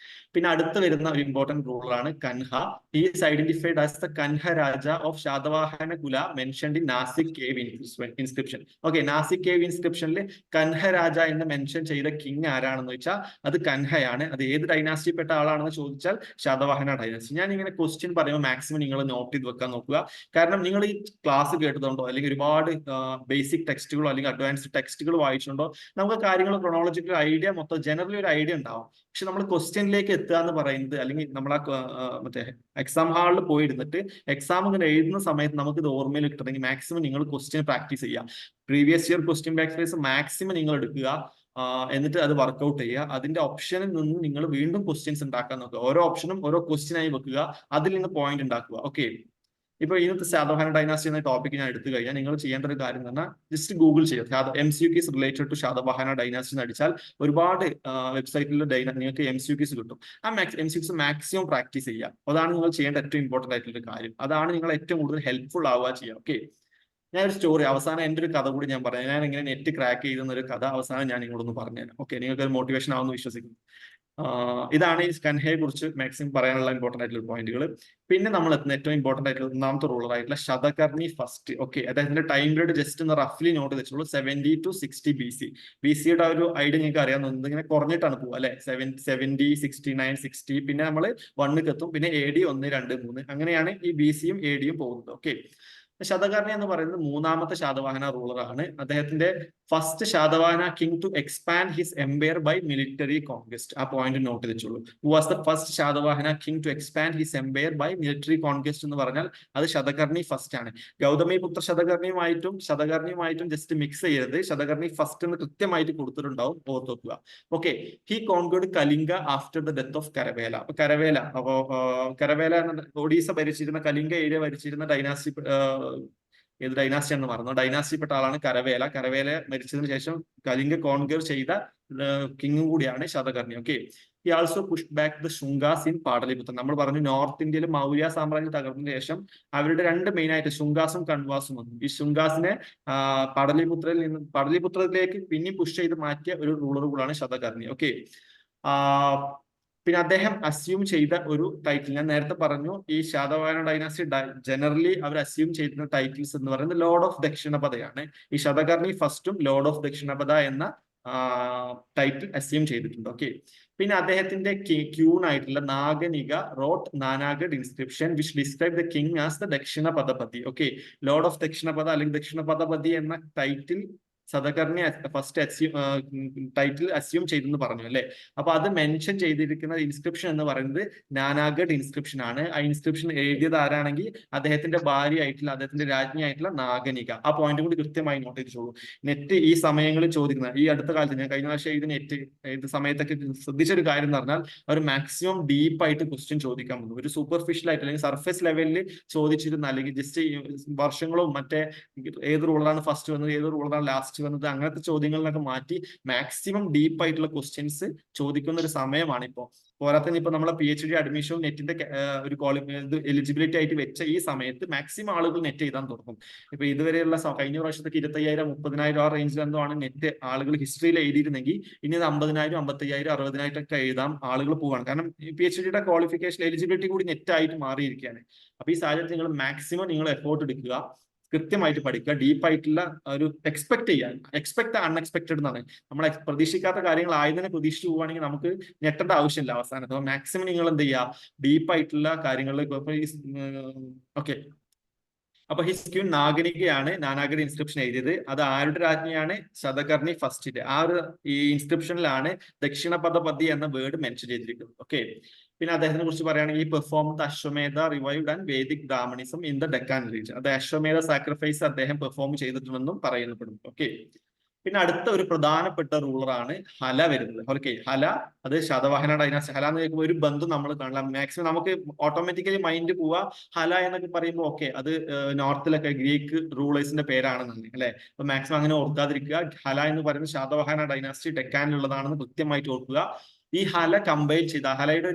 പിന്നെ അടുത്ത് വരുന്ന ഒരു ഇമ്പോർട്ടന്റ് റൂളറാണ് Kanha. He is identified as the Kanha Raja of Satavahana kula mentioned in Nasik cave inscription. Okay, Nasik cave ഇൻസ്ക്രിപ്ഷനിൽ കൻഹ രാജ എന്ന് മെൻഷൻ ചെയ്ത കിങ് ആരാണെന്ന് വെച്ചാൽ അത് കൻഹയാണ്. അത് ഏത് ഡൈനാസ്റ്റിപ്പെട്ട ആളാണെന്ന് ചോദിച്ചാൽ ശാതവാഹന ഡൈനാസ്റ്റി. ഞാൻ ഇങ്ങനെ ക്വസ്റ്റ്യൻ പറയുമ്പോൾ മാക്സിമം നിങ്ങൾ നോട്ട് ചെയ്ത് വെക്കാൻ നോക്കുക. കാരണം നിങ്ങൾ ഈ ക്ലാസ് കേട്ടതുകൊണ്ടോ അല്ലെങ്കിൽ ഒരുപാട് ബേസിക് ടെക്സ്റ്റുകളോ അല്ലെങ്കിൽ അഡ്വാൻസ്ഡ് ടെക്സ്റ്റുകൾ വായിച്ചുകൊണ്ടോ നമുക്ക് കാര്യങ്ങൾ ക്രോണോളജിക്കൽ ഐഡിയ മൊത്തം ജനറലി ഒരു ഐഡിയ ഉണ്ടാവും. പക്ഷെ നമ്മൾ ക്വസ്റ്റ്യനിലേക്ക് എത്തുക എന്ന് പറയുന്നത്, അല്ലെങ്കിൽ നമ്മൾ മറ്റേ എക്സാം ഹാളിൽ പോയിരുന്നിട്ട് എക്സാം ഇങ്ങനെ എഴുതുന്ന സമയത്ത് നമുക്ക് ഇത് ഓർമ്മയിൽ കിട്ടണമെങ്കിൽ മാക്സിമം നിങ്ങൾ ക്വസ്റ്റ്യൻ പ്രാക്ടീസ് ചെയ്യുക. Previous year question practice maximum നിങ്ങൾ എടുക്കുക. എന്നിട്ട് അത് വർക്ക്ഔട്ട് ചെയ്യുക. അതിന്റെ ഓപ്ഷനിൽ നിന്ന് നിങ്ങൾ വീണ്ടും ക്വസ്റ്റ്യൻസ് ഉണ്ടാക്കാൻ നോക്കുക. ഓരോ ഓപ്ഷനും ഓരോ ക്വസ്റ്റ്യൻ ആയി വെക്കുക. അതിൽ നിന്ന് പോയിന്റ് ഉണ്ടാക്കുക. ഓക്കെ, ഇപ്പൊ ഇന്നത്തെ ശാതവാഹന ഡൈനാസ്റ്റി എന്ന ടോപ്പിക് ഞാൻ എടുത്തു കഴിഞ്ഞാൽ നിങ്ങൾ ചെയ്യേണ്ട ഒരു കാര്യം എന്ന് പറഞ്ഞാൽ ജസ്റ്റ് ഗൂഗിൾ ചെയ്യുക. MCQs related to Satavahana dynasty എന്ന് അടിച്ചാൽ ഒരുപാട് വെബ്സൈറ്റിൽ നിങ്ങൾക്ക് MCQs കിട്ടും. ആ MCQs മാക്സിമം പ്രാക്ടീസ് ചെയ്യുക. അതാണ് നിങ്ങൾ ചെയ്യേണ്ട ഏറ്റവും ഇമ്പോർട്ടന്റ് ആയിട്ടുള്ള ഒരു കാര്യം. അതാണ് നിങ്ങൾ ഏറ്റവും കൂടുതൽ ഹെൽപ്ഫുൾ ആവുക ചെയ്യുക. ഓക്കെ, ഞാനൊരു സ്റ്റോറി അവസാനം എൻ്റെ ഒരു കഥ കൂടി ഞാൻ പറയാം. ഞാൻ ഇങ്ങനെ നെറ്റ് ക്രാക്ക് ചെയ്തെന്ന ഒരു കഥ അവസാനം ഞാൻ നിങ്ങളൊന്ന് പറഞ്ഞുതരാം. ഓക്കെ, നിങ്ങൾക്ക് ഒരു മോട്ടിവേഷൻ ആവുമെന്ന് വിശ്വസിക്കുന്നു. ഇതാണ് ഈ കൻഹയെ കുറിച്ച് മാക്സിമം പറയാനുള്ള ഇമ്പോർട്ടന്റ് ആയിട്ടുള്ള പോയിന്റുകൾ. പിന്നെ നമ്മൾ എത്തുന്ന ഏറ്റവും ഇമ്പോർട്ടന്റ് ആയിട്ടുള്ള ഒന്നാമത്തെ റൂളർ ആയിട്ടുള്ള ശതകർണി ഫസ്റ്റ്. ഓക്കെ, അദ്ദേഹത്തിന്റെ ടൈം പീരീഡ് ജസ്റ്റ് ഒന്ന് റഫ്ലി നോട്ട് വെച്ചോളൂ. 70 to 60 BC. BC-യുടെ ഒരു ഐഡിയ നിങ്ങൾക്ക് അറിയാവുന്നത് ഇങ്ങനെ കുറഞ്ഞിട്ടാണ് പോകുക അല്ലെ. 70, 69, 60, പിന്നെ നമ്മൾ 1 എത്തും, പിന്നെ AD 1, 2, 3, അങ്ങനെയാണ് ഈ BC-യും AD-യും പോകുന്നത്. ഓക്കെ, ശതകർണി എന്ന് പറയുന്നത് മൂന്നാമത്തെ ശാതവാഹന റൂളറാണ്. അദ്ദേഹത്തിന്റെ first Satavahana king to expand his empire by military conquest. ആ പോയിന്റ് നോട്ട് ചെയ്തോളൂ. Who was the first Satavahana king to expand his empire by military conquest എന്ന് പറഞ്ഞാൽ അത് ശതകർണി ഫസ്റ്റ് ആണ്. ഗൗതമിപുത്ര ശതകർണിയുമായിട്ടും ജസ്റ്റ് മിക്സ് ചെയ്യരുത്. ശതകർണി ഫസ്റ്റ് എന്ന് കൃത്യമായിട്ട് കൊടുത്തിട്ടുണ്ടാവും, ഓർത്ത് വെക്കുക. Okay, he conquered Kalinga after the death of Kharavela. അപ്പൊ കരവേല ഒഡീസ ഭരിച്ചിരുന്ന, കലിംഗ ഏരിയ ഭരിച്ചിരുന്ന ഡൈനാസ്റ്റി, ഏത് ഡൈനാസ്റ്റി എന്ന് പറഞ്ഞു, ഡൈനാസ്റ്റിപ്പെട്ട ആളാണ് കരവേല. കരവേല മരിച്ചതിന് ശേഷം കലിംഗ കോൺക്വർ ചെയ്ത കിങ്ങും കൂടിയാണ് Satakarni. Okay, he also push back the Shungas in Pataliputra. നമ്മൾ പറഞ്ഞു നോർത്ത് ഇന്ത്യയിൽ മൗര്യ സാമ്രാജ്യം തകർന്നതിന് ശേഷം അവരുടെ രണ്ട് മെയിൻ ആയിട്ട് ശുങ്കാസും കൺവാസും വന്നു. ഈ ശുങ്കാസിനെ പാടലിപുത്രത്തിലേക്ക് പിന്നെ പുഷ് ചെയ്ത് മാറ്റിയ ഒരു റൂളർ കൂടാണ് ശതകർണി. ഓക്കെ, പിന്നെ അദ്ദേഹം അസ്യൂം ചെയ്ത ഒരു ടൈറ്റിൽ ഞാൻ നേരത്തെ പറഞ്ഞു. ഈ ശാതവാഹന ഡൈനാസ്റ്റി ജനറലി അവർ അസ്യൂം ചെയ്യുന്ന ടൈറ്റിൽസ് എന്ന് പറയുന്നത് ലോർഡ് ഓഫ് ദക്ഷിണപഥയാണ്. ഈ ശതകർണി ഫസ്റ്റും ലോർഡ് ഓഫ് ദക്ഷിണപഥ എന്ന ടൈറ്റിൽ അസ്യൂം ചെയ്തിട്ടുണ്ട്. ഓക്കെ, പിന്നെ അദ്ദേഹത്തിന്റെ ക്യൂൺ ആയിട്ടുള്ള Naganika wrote Nanaghat inscription which describe the king as the Dakshinapathapati. Okay, lord of Dakshinapatha അല്ലെങ്കിൽ ദക്ഷിണപഥപതി എന്ന title Satakarni first title assume ചെയ്തെന്ന് പറഞ്ഞു അല്ലെ. അപ്പൊ അത് മെൻഷൻ ചെയ്തിരിക്കുന്ന ഇൻസ്ക്രിപ്ഷൻ എന്ന് പറയുന്നത് നാനാഗഡ് ഇൻസ്ക്രിപ്ഷൻ ആണ്. ആ ഇൻസ്ക്രിപ്ഷൻ എഴുതിയത് ആരാണെങ്കിൽ അദ്ദേഹത്തിന്റെ ഭാര്യയായിട്ടുള്ള, അദ്ദേഹത്തിന്റെ രാജ്ഞിയായിട്ടുള്ള നാഗനിക. ആ പോയിന്റ് കൂടി കൃത്യമായി നോട്ട് ചെയ്തോളൂ. നെറ്റ് ഈ സമയങ്ങളിൽ ചോദിക്കുന്ന, ഈ അടുത്ത കാലത്ത് ഞാൻ കഴിഞ്ഞ പ്രാവശ്യം എഴുതി നെറ്റ് ഏത് സമയത്തൊക്കെ ശ്രദ്ധിച്ചൊരു കാര്യം എന്ന് പറഞ്ഞാൽ അവർ മാക്സിമം ഡീപ്പായിട്ട് ക്വസ്റ്റ്യൻ ചോദിക്കാൻ പോകുന്നു. ഒരു സൂപ്പർഫിഷ്യൽ ആയിട്ട് അല്ലെങ്കിൽ സർഫേസ് ലെവലിൽ ചോദിച്ചിരുന്ന, അല്ലെങ്കിൽ ജസ്റ്റ് വർഷങ്ങളും മറ്റേ ഏത് റൂളറാണ് ഫസ്റ്റ് വന്നത്, ഏത് റൂളറാണ് ലാസ്റ്റ് വന്നത്, അങ്ങനത്തെ ചോദ്യങ്ങളിലൊക്കെ മാറ്റി മാക്സിമം ഡീപ്പ് ആയിട്ടുള്ള ക്വസ്റ്റ്യൻസ് ചോദിക്കുന്ന ഒരു സമയമാണ് ഇപ്പോൾ. പോരാത്തതിന് ഇപ്പൊ നമ്മളെ PhD അഡ്മിഷൻ നെറ്റിന്റെ ഒരു എലിജിബിലിറ്റി ആയിട്ട് വെച്ച ഈ സമയത്ത് മാക്സിമം ആളുകൾ നെറ്റ് എഴുതാൻ തുടങ്ങും. ഇപ്പൊ ഇതുവരെയുള്ള കഴിഞ്ഞ പ്രാവശ്യത്തൊക്കെ 25,000, 30,000 ആ റേഞ്ചിൽ എന്തോ ആണ് നെറ്റ് ആളുകൾ ഹിസ്റ്ററിയിൽ എഴുതിയിരുന്നെങ്കിൽ ഇനി അത് 50,000, 55,000, 60,000 ഒക്കെ എഴുതാൻ ആളുകൾ പോവാണ്. കാരണം PhD ക്വാളിഫിക്കേഷൻ എലിജിബിലിറ്റി കൂടി നെറ്റ് ആയിട്ട് മാറിയിരിക്കുകയാണ്. അപ്പൊ ഈ സാഹചര്യത്തിൽ നിങ്ങൾ മാക്സിമം നിങ്ങൾ എഫോർട്ട് എടുക്കുക, കൃത്യമായിട്ട് പഠിക്കുക, ഡീപ്പായിട്ടുള്ള ഒരു എക്സ്പെക്ട് അൺഎക്സ്പെക്ടഡ് എന്നാണ്. നമ്മൾ പ്രതീക്ഷിക്കാത്ത കാര്യങ്ങൾ ആയതിനെ പ്രതീക്ഷിച്ചു പോവുകയാണെങ്കിൽ നമുക്ക് ഞെട്ടേണ്ട ആവശ്യമില്ല അവസാനത്ത്. അപ്പൊ മാക്സിമം നിങ്ങൾ എന്ത് ചെയ്യുക, ഡീപ്പായിട്ടുള്ള കാര്യങ്ങളിലേക്ക്. ഓക്കെ, അപ്പൊ ഹിസ് ക്യൂൻ നാഗനികയാണ് നാനാഗഡ് ഇൻസ്ക്രിപ്ഷൻ എഴുതിയത്. അത് ആരുടെ രാജ്ഞിയാണ്? ശതകർണി ഫസ്റ്റിന്റെ. ആ ഒരു ഈ ഇൻസ്ക്രിപ്ഷനിലാണ് ദക്ഷിണപഥപതി എന്ന വേർഡ് മെൻഷൻ ചെയ്തിരിക്കുന്നത്. ഓക്കെ, പിന്നെ അദ്ദേഹത്തിനെ കുറിച്ച് പറയുകയാണെങ്കിൽ perform the Ashwamedha revived and Vedic Brahmanism in the Deccan region. അത് അശ്വമേധ സാക്രിഫൈസ് അദ്ദേഹം പെർഫോം ചെയ്തിട്ടുണ്ടെന്നും പറയപ്പെടുന്നു. ഓക്കെ, പിന്നെ അടുത്ത ഒരു പ്രധാനപ്പെട്ട റൂളറാണ് ഹല വരുന്നത്. ഓക്കെ, ഹല അത് ശതവാഹന ഡൈനാസ്റ്റി. ഹല എന്ന് കേൾക്കുമ്പോൾ ഒരു ബന്ധം നമ്മൾ കാണാം. മാക്സിമം നമുക്ക് ഓട്ടോമാറ്റിക്കലി മൈൻഡ് പോവുക ഹല എന്നൊക്കെ പറയുമ്പോൾ ഓക്കെ അത് നോർത്തിലൊക്കെ ഗ്രീക്ക് റൂളേഴ്സിന്റെ പേരാണെന്നാണ് അല്ലെ. അപ്പൊ മാക്സിമം അങ്ങനെ ഓർക്കാതിരിക്കുക. ഹല എന്ന് പറയുന്നത് ശാതവാഹന ഡൈനാസ്റ്റി ഡെക്കാനിലുള്ളതാണെന്ന് കൃത്യമായിട്ട് ഓർക്കുക. ഈ ഹല കമ്പൈൽ ചെയ്ത ഹലയുടെ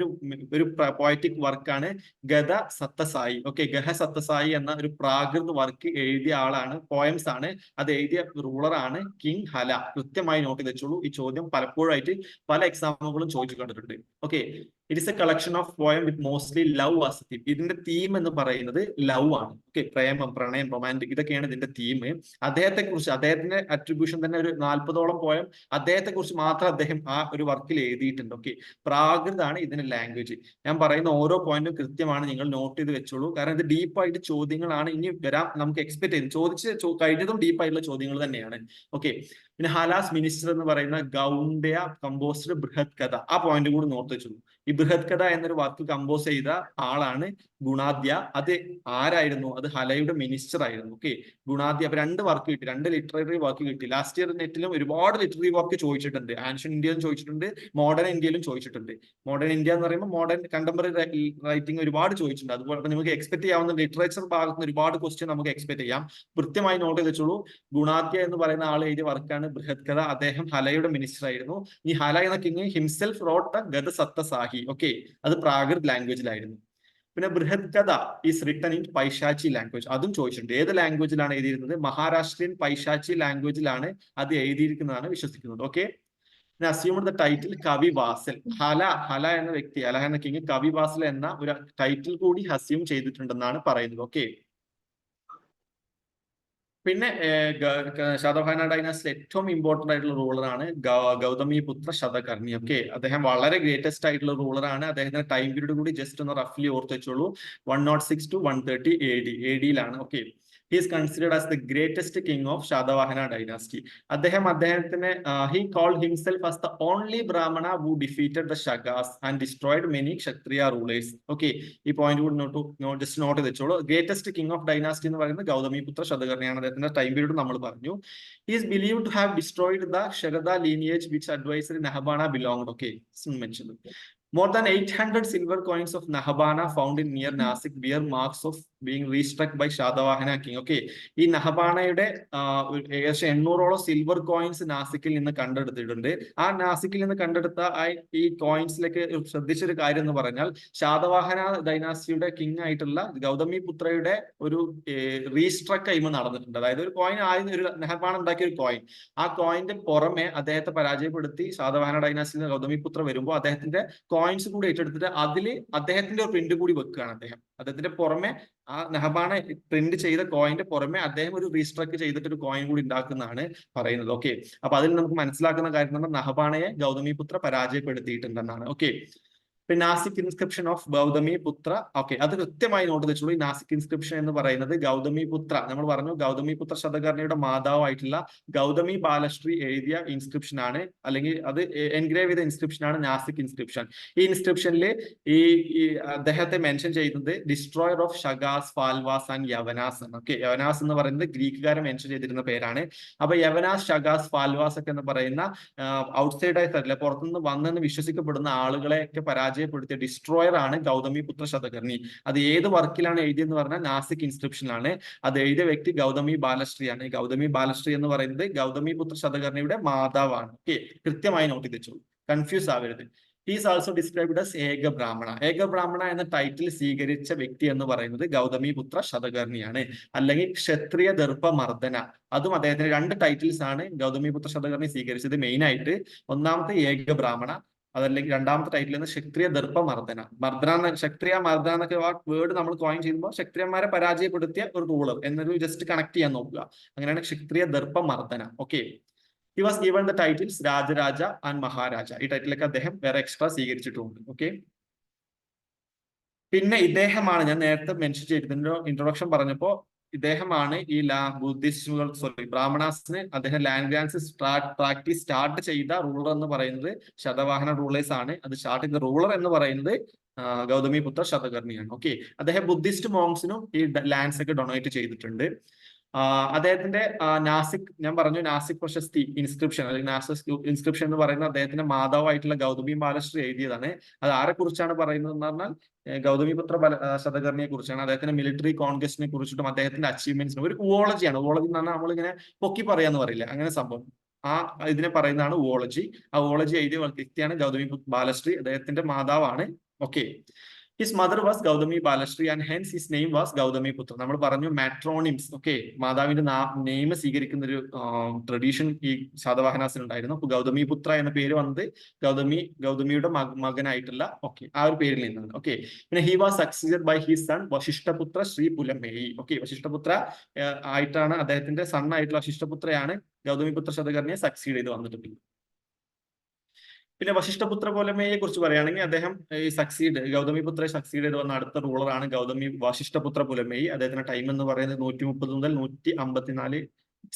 ഒരു പോയറ്റിക് വർക്കാണ് ഗദ സത്തസായി. ഓക്കെ, ഗഹ സത്തസായി എന്ന ഒരു പ്രാകൃത വർക്ക് എഴുതിയ ആളാണ്, പോയംസ് ആണ്. അത് എഴുതിയ റൂളറാണ് കിങ് ഹല. കൃത്യമായി നോട്ട് ചെയ്ത് വെച്ചോളൂ. ഈ ചോദ്യം പലപ്പോഴായിട്ട് പല എക്സാമുകളും ചോദിച്ചു കണ്ടിട്ടുണ്ട്. Okay, it is A collection of poem with mostly love as theme. ഇതിന്റെ തീം എന്ന് പറയുന്നത് ലവ് ആണ്. ഓക്കെ, പ്രേമം, പ്രണയം, റൊമാൻറ്റിക്, ഇതൊക്കെയാണ് ഇതിന്റെ തീം. അദ്ദേഹത്തെ കുറിച്ച്, അദ്ദേഹത്തിന്റെ അട്രിബ്യൂഷൻ തന്നെ ഒരു 40ഓളം പോയം അദ്ദേഹത്തെ കുറിച്ച് മാത്രം അദ്ദേഹം ആ ഒരു വർക്കിൽ എഴുതിയിട്ടുണ്ട്. ഓക്കെ, പ്രാകൃതാണ് ഇതിന്റെ ലാംഗ്വേജ്. ഞാൻ പറയുന്ന ഓരോ പോയിന്റും കൃത്യമാണ്, നിങ്ങൾ നോട്ട് ചെയ്ത് വെച്ചോളൂ. കാരണം ഇത് ഡീപ്പായിട്ട് ചോദ്യങ്ങളാണ് ഇനി വരാം. നമുക്ക് എക്സ്പെക്ട് ചെയ്ത് കഴിഞ്ഞതും ഡീപ്പായിട്ടുള്ള ചോദ്യങ്ങൾ തന്നെയാണ്. ഓക്കെ, പിന്നെ ഹലാസ് മിനിസ്റ്റർ എന്ന് പറയുന്ന ഗൗണ്ഡ്യ കമ്പോസ്ഡ് ബൃഹത് കഥ. ആ പോയിന്റ് കൂടി നോട്ട് വെച്ചോളൂ. ഈ ബൃഹത് കഥ എന്നൊരു വാക്ക് കമ്പോസ് ചെയ്ത ആളാണ് ഗുണാദ്യ. അത് ആരായിരുന്നു? അത് ഹലയുടെ മിനിസ്റ്റർ ആയിരുന്നു. ഓക്കെ, ഗുണാദ്യ. അപ്പൊ 2 വർക്ക് കിട്ടി, 2 ലിറ്റററി വർക്ക് കിട്ടി. ലാസ്റ്റ് ഇയർ നെറ്റിലും ഒരുപാട് ലിറ്റററി വർക്ക് ചോദിച്ചിട്ടുണ്ട്. ആൻഷ്യൻ ഇന്ത്യയിലും ചോദിച്ചിട്ടുണ്ട്, മോഡേൺ ഇന്ത്യയിലും ചോദിച്ചിട്ടുണ്ട്. മോഡേൺ ഇന്ത്യ എന്ന് പറയുമ്പോൾ മോഡേൺ കണ്ടംപററി റൈറ്റിംഗ് ഒരുപാട് ചോദിച്ചിട്ടുണ്ട്. അതുപോലെ നിങ്ങൾക്ക് എക്സ്പെക്ട് ചെയ്യാവുന്ന ലിറ്ററേച്ചർ ഭാഗത്ത് നിന്ന് ഒരുപാട് ക്വസ്റ്റ്യൻ നമുക്ക് എക്സ്പെക്ട് ചെയ്യാം. കൃത്യമായി നോട്ട് ചെയ്ത് വെച്ചോളൂ. ഗുണാദ്യ എന്ന് പറയുന്ന ആൾ എഴുതിയ വർക്കാണ് ബൃഹത് കഥ. അദ്ദേഹം ഹലയുടെ മിനിസ്റ്റർ ആയിരുന്നു. ഈ ഹല എന്ന king himself wrote the Gatha Sattasai. Okay, അത് പ്രാകൃത് ലാംഗ്വേജിലായിരുന്നു. പിന്നെ Brihat Katha is written in Paishachi language. അതും ചോദിച്ചിട്ടുണ്ട്. ഏത് ലാംഗ്വേജിലാണ് എഴുതിയിരുന്നത്? മഹാരാഷ്ട്രീയൻ പൈശാച്ചി ലാംഗ്വേജിലാണ് അത് എഴുതിയിരിക്കുന്നതാണ് വിശ്വസിക്കുന്നത്. ഓക്കെ, assumed the title കവി വാസൽ. ഹല എന്ന വ്യക്തി, ഹല എന്ന കിങ് കവി വാസൽ എന്ന ഒരു ടൈറ്റിൽ കൂടി അസ്യൂം ചെയ്തിട്ടുണ്ടെന്നാണ് പറയുന്നത്. ഓക്കെ. പിന്നെ ശതവാഹന ഡൈനാസ്റ്റിയിൽ ഏറ്റവും ഇമ്പോർട്ടന്റ് ആയിട്ടുള്ള റൂളറാണ് ഗൗതമിപുത്ര ശതകർണി. ഓക്കെ, അദ്ദേഹം വളരെ ഗ്രേറ്റസ്റ്റ് ആയിട്ടുള്ള റൂളറാണ്. അദ്ദേഹത്തിന്റെ ടൈം പീരീഡ് കൂടി ജസ്റ്റ് ഒന്ന് റഫ്ലി ഓർത്ത് വെച്ചോളൂ. 106 to 130 AD-ലാണ്. Okay, he is considered as the greatest king of Shatavahana dynasty. അദ്ദേഹത്തിന് he called himself as the only Brahmana who defeated the Shagas and destroyed many Kshatriya rulers. Okay, ഈ point കൂടി just not ചെയ്തോളൂ. Greatest king of dynasty എന്ന് പറയുന്നത് ഗൗതമിപുത്ര ശതകർണിയാണ്. അദ്ദേഹത്തിന്റെ time period നമ്മൾ പറഞ്ഞു. He is believed to have destroyed the Sharada lineage which advisor Nahabana belonged. Okay, mentioned. More than 800 silver coins of Nahabana found in near Nasik bear marks of being restruck by Shatavahana king. Okay, ഈ നഹബാണയുടെ ഏകദേശം 800ഓളം silver coins നാസിക്കിൽ നിന്ന് കണ്ടെടുത്തിട്ടുണ്ട്. ആ നാസിക്കിൽ നിന്ന് കണ്ടെടുത്ത ഈ കോയിൻസിലേക്ക് ശ്രദ്ധിച്ചൊരു കാര്യം എന്ന് പറഞ്ഞാൽ ശാതവാഹന ഡൈനാസ്റ്റിയുടെ കിങ് ആയിട്ടുള്ള ഗൗതമിപുത്രയുടെ ഒരു റീസ്ട്രക്ക് അയിമ നടന്നിട്ടുണ്ട്. അതായത് ഒരു കോയിൻ ആയിരുന്നു, ഒരു നഹബാണ ഉണ്ടാക്കിയ ഒരു കോയിൻ. ആ കോയിന്റെ പുറമെ അദ്ദേഹത്തെ പരാജയപ്പെടുത്തി ശാതവാഹന ഡൈനാസ്റ്റിയിൽ നിന്ന് ഗൗതമിപുത്ര വരുമ്പോൾ അദ്ദേഹത്തിന്റെ കോയിൻസ് കൂടി ഏറ്റെടുത്തിട്ട് അതിൽ അദ്ദേഹത്തിന്റെ ഒരു പ്രിന്റ് കൂടി വെക്കുകയാണ്. അദ്ദേഹത്തിന്റെ പുറമെ ആ നഹബാണ പ്രിന്റ് ചെയ്ത കോയിന്റെ പുറമെ അദ്ദേഹം ഒരു റീസ്ട്രക്ക് ചെയ്തിട്ട് ഒരു കോയിൻ കൂടി ഉണ്ടാക്കുന്നതാണ് പറയുന്നത്. ഓക്കെ, അപ്പൊ അതിൽ നമുക്ക് മനസ്സിലാക്കുന്ന കാര്യം നഹബാണയെ ഗൗതമിപുത്ര പരാജയപ്പെടുത്തിയിട്ടുണ്ടെന്നാണ്. ഓക്കെ, പിന്നെ Nashik inscription of Gautamiputra. Okay, അത് കൃത്യമായി നോട്ട് വെച്ചോളൂ. ഈ നാസിക് ഇൻസ്ക്രിപ്ഷൻ എന്ന് പറയുന്നത് ഗൗതമിപുത്ര, നമ്മൾ പറഞ്ഞു ഗൗതമിപുത്ര ശതകർണിയുടെ മാതാവായിട്ടുള്ള ഗൗതമി ബാലശ്രീ എഴുതിയ ഇൻസ്ക്രിപ്ഷൻ ആണ്, അല്ലെങ്കിൽ അത് എൻഗ്രേവ് ചെയ്ത ഇൻസ്ക്രിപ്ഷൻ ആണ് നാസിക് ഇൻസ്ക്രിപ്ഷൻ. ഈ ഇൻസ്ക്രിപ്ഷനിൽ ഈ അദ്ദേഹത്തെ മെൻഷൻ ചെയ്യുന്നത് ഡിസ്ട്രോയർ ഓഫ് ഷഗാസ്, ഫാൽവാസ് ആൻഡ് യവനാസ് ആണ്. ഓക്കെ, യവനാസ് എന്ന് പറയുന്നത് ഗ്രീക്കുകാരെ മെൻഷൻ ചെയ്തിരുന്ന പേരാണ്. അപ്പൊ യവനാസ്, ഷഗാസ്, ഫാൽവാസ് ഒക്കെ എന്ന് പറയുന്ന ഔട്ട്സൈഡേഴ്സ് അല്ലെ, പുറത്തുനിന്ന് വന്നെന്ന് വിശ്വസിക്കപ്പെടുന്ന ആളുകളെയൊക്കെ പരാജയപ്പെടുത്തിയ ഡിസ്ട്രോയർ ആണ് ഗൗതമിപുത്ര ശതകർണി. അത് ഏത് വർക്കിലാണ് എഴുതിയെന്ന് പറഞ്ഞാൽ നാസിക് ഇൻസ്ക്രിപ്ഷനിലാണ്. അത് എഴുതിയ വ്യക്തി ഗൗതമി ബാലശ്രീയാണ്. ഗൗതമി ബാലശ്രീ എന്ന് പറയുന്നത് ഗൗതമിപുത്ര ശതകർണിയുടെ മാതാവാണ്. ഓക്കെ, കൃത്യമായി നോട്ട് ചെയ്ത് വെച്ചോളൂ, കൺഫ്യൂസ് ആവരുത്. He is also described as ഏക ബ്രാഹ്മണ. ഏക ബ്രാഹ്മണ എന്ന ടൈറ്റിൽ സ്വീകരിച്ച വ്യക്തി എന്ന് പറയുന്നത് ഗൗതമിപുത്ര ശതകർണിയാണ്, അല്ലെങ്കിൽ ക്ഷത്രിയ ദർഭ മർദ്ദന. അതും അദ്ദേഹത്തിന് 2 ടൈറ്റിൽസ് ആണ് ഗൗതമിപുത്ര ശതകർണി സ്വീകരിച്ചത്. മെയിൻ ആയിട്ട് ഒന്നാമത്തെ ഏക ബ്രാഹ്മണ, അതല്ലെങ്കിൽ രണ്ടാമത്തെ ടൈറ്റിൽ നിന്ന് ക്ഷത്രിയ ദർഭ മർദ്ദന. ക്ഷത്രിയ മർദ്ദന എന്നൊക്കെ വേർഡ് നമ്മൾ കോയിൻ ചെയ്യുമ്പോൾ ക്ഷത്രിയന്മാരെ പരാജയപ്പെടുത്തിയ ഒരു റൂളർ എന്നൊരു ജസ്റ്റ് കണക്ട് ചെയ്യാൻ നോക്കുക. അങ്ങനെയാണ് Kshatriya Darpa Mardana. Okay, he was given the titles Rajaraja and Maharaja. ഈ ടൈറ്റിലൊക്കെ അദ്ദേഹം വേറെ എക്സ്ട്രാ സ്വീകരിച്ചിട്ടുണ്ട്. ഓക്കെ, പിന്നെ ഇദ്ദേഹമാണ് ഞാൻ നേരത്തെ മെൻഷൻ ചെയ്തതിന്റെ ഇൻട്രൊഡക്ഷൻ പറഞ്ഞപ്പോ ഇദ്ദേഹമാണ് ഈ ബുദ്ധിസ്റ്റുകൾ ബ്രാഹ്മണാസിന് അദ്ദേഹം ലാൻഡ് ഗ്രാൻസ് പ്രാക്ടീസ് സ്റ്റാർട്ട് ചെയ്ത റൂളർ എന്ന് പറയുന്നത് ശതവാഹന റൂളേഴ്സ് ആണ്. അത് സ്റ്റാർട്ട് ചെയ്ത റൂളർ എന്ന് പറയുന്നത് ഗൗതമിപുത്ര ശതകർണിയാണ്. ഓക്കെ, അദ്ദേഹം ബുദ്ധിസ്റ്റ് മോങ്സിനും ഈ ലാൻഡ്സ് ഒക്കെ ഡൊണേറ്റ് ചെയ്തിട്ടുണ്ട്. അദ്ദേഹത്തിന്റെ നാസിക്, ഞാൻ പറഞ്ഞു നാസിക് പ്രശസ്തി ഇൻസ്ക്രിപ്ഷൻ അല്ലെങ്കിൽ നാസിക് ഇൻസ്ക്രിപ്ഷൻ എന്ന് പറയുന്നത് അദ്ദേഹത്തിന്റെ മാതാവായിട്ടുള്ള ഗൗതമി ബാലശ്രീ എഴുതിയതാണ്. അത് ആരെ കുറിച്ചാണ് പറയുന്നത് എന്ന് പറഞ്ഞാൽ ഗൗതമിപുത്ര ശതകർണിയെ കുറിച്ചാണ്. അദ്ദേഹത്തിന്റെ മിലിറ്ററി കോൺക്വസ്റ്റിനെ കുറിച്ചിട്ടും അദ്ദേഹത്തിന്റെ അച്ചീവ്മെന്റ്സിനും ഒരു ഉവോളജിയാണ്. ഉവോളജി എന്ന് പറഞ്ഞാൽ നമ്മളിങ്ങനെ പൊക്കി പറയാന്ന് പറയില്ല, അങ്ങനെ സംഭവം. ഇതിനെ പറയുന്നതാണ് ഉവോളജി. ആ ഉവോളജി എഴുതിയ വ്യക്തിയാണ് ഗൗതമി ബാലശ്രീ, അദ്ദേഹത്തിന്റെ മാതാവാണ്. Okay, his mother was Gautami Balashri and hence his name was Gautamiputra. നമ്മൾ പറഞ്ഞു മാട്രോണിംസ്. ഓക്കെ, മാതാവിന്റെ നെയിം സ്വീകരിക്കുന്ന ഒരു ട്രഡീഷൻ ഈ ശാതവാഹനാസിന് ഉണ്ടായിരുന്നു. അപ്പൊ ഗൗതമിപുത്ര എന്ന പേര് വന്നത് ഗൗതമിയുടെ മകനായിട്ടുള്ള ആ ഒരു പേരിൽ നിന്നാണ്. ഓക്കെ, പിന്നെ he was succeeded by his son Vashishthaputra Shri Pulamayi. Okay, Vashishthaputra ആയിട്ടാണ് അദ്ദേഹത്തിന്റെ സൺ ആയിട്ടുള്ള വശിഷ്ഠപുത്രയാണ് ഗൗതമിപുത്ര ശതകർണിയെ സക്സീഡ് ചെയ്ത് വന്നിട്ടുണ്ട്. പിന്നെ വശിഷ്ഠപുത്ര പുലമയെ കുറിച്ച് പറയുകയാണെങ്കിൽ അദ്ദേഹം ഈ ഗൗതമിപുത്രയെ സക്സീഡ് ചെയ്ത് വന്ന അടുത്ത റൂളറാണ് വശിഷ്ഠപുത്ര പുലമേയി. അദ്ദേഹത്തിന്റെ ടൈം എന്ന് പറയുന്നത് 130 മുതൽ 154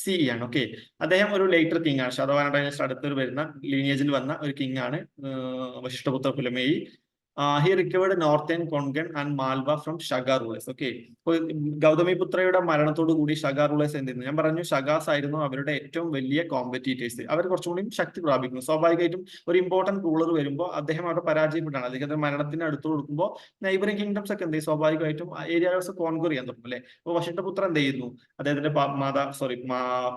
CE ആണ്. ഓക്കെ, അദ്ദേഹം ഒരു ലേറ്റർ കിങ് ആണ്. ശതവാഹന ഡൈനാസ്റ്റി അടുത്തൊരു വരുന്ന ലീനിയേജിൽ വന്ന ഒരു കിങ് ആണ് Vashishthaputra Pulamayi. he recovered northern Konkan and Malwa from Shaga rulers. Okay, ഗൗതമിപുത്രയുടെ മരണത്തോടു കൂടി ഷഗ റൂളേഴ്സ് എന്തിരുന്നു, ഞാൻ പറഞ്ഞു ഷഗാസ് ആയിരുന്നു അവരുടെ ഏറ്റവും വലിയ കോമ്പറ്റീറ്റേഴ്സ്. അവർ കുറച്ചുകൂടി ശക്തി പ്രാപിക്കുന്നു. സ്വാഭാവികമായിട്ടും ഒരു ഇമ്പോർട്ടന്റ് റൂളർ വരുമ്പോൾ അദ്ദേഹം അവിടെ പരാജയപ്പെട്ടാണ്. അദ്ദേഹത്തിന്റെ മരണത്തിന് അടുത്ത് കൊടുക്കുമ്പോൾ നൈബറിംഗ് കിങ്ഡംസ് ഒക്കെ എന്ത് ചെയ്യും, സ്വാഭാവികമായിട്ടും ഏരിയാസ് കോൺക്വർ ചെയ്യാൻ തുടങ്ങും അല്ലെ. അപ്പോൾ വശിഷ്ഠപുത്ര എന്ത് ചെയ്യുന്നു, അദ്ദേഹത്തിന്റെ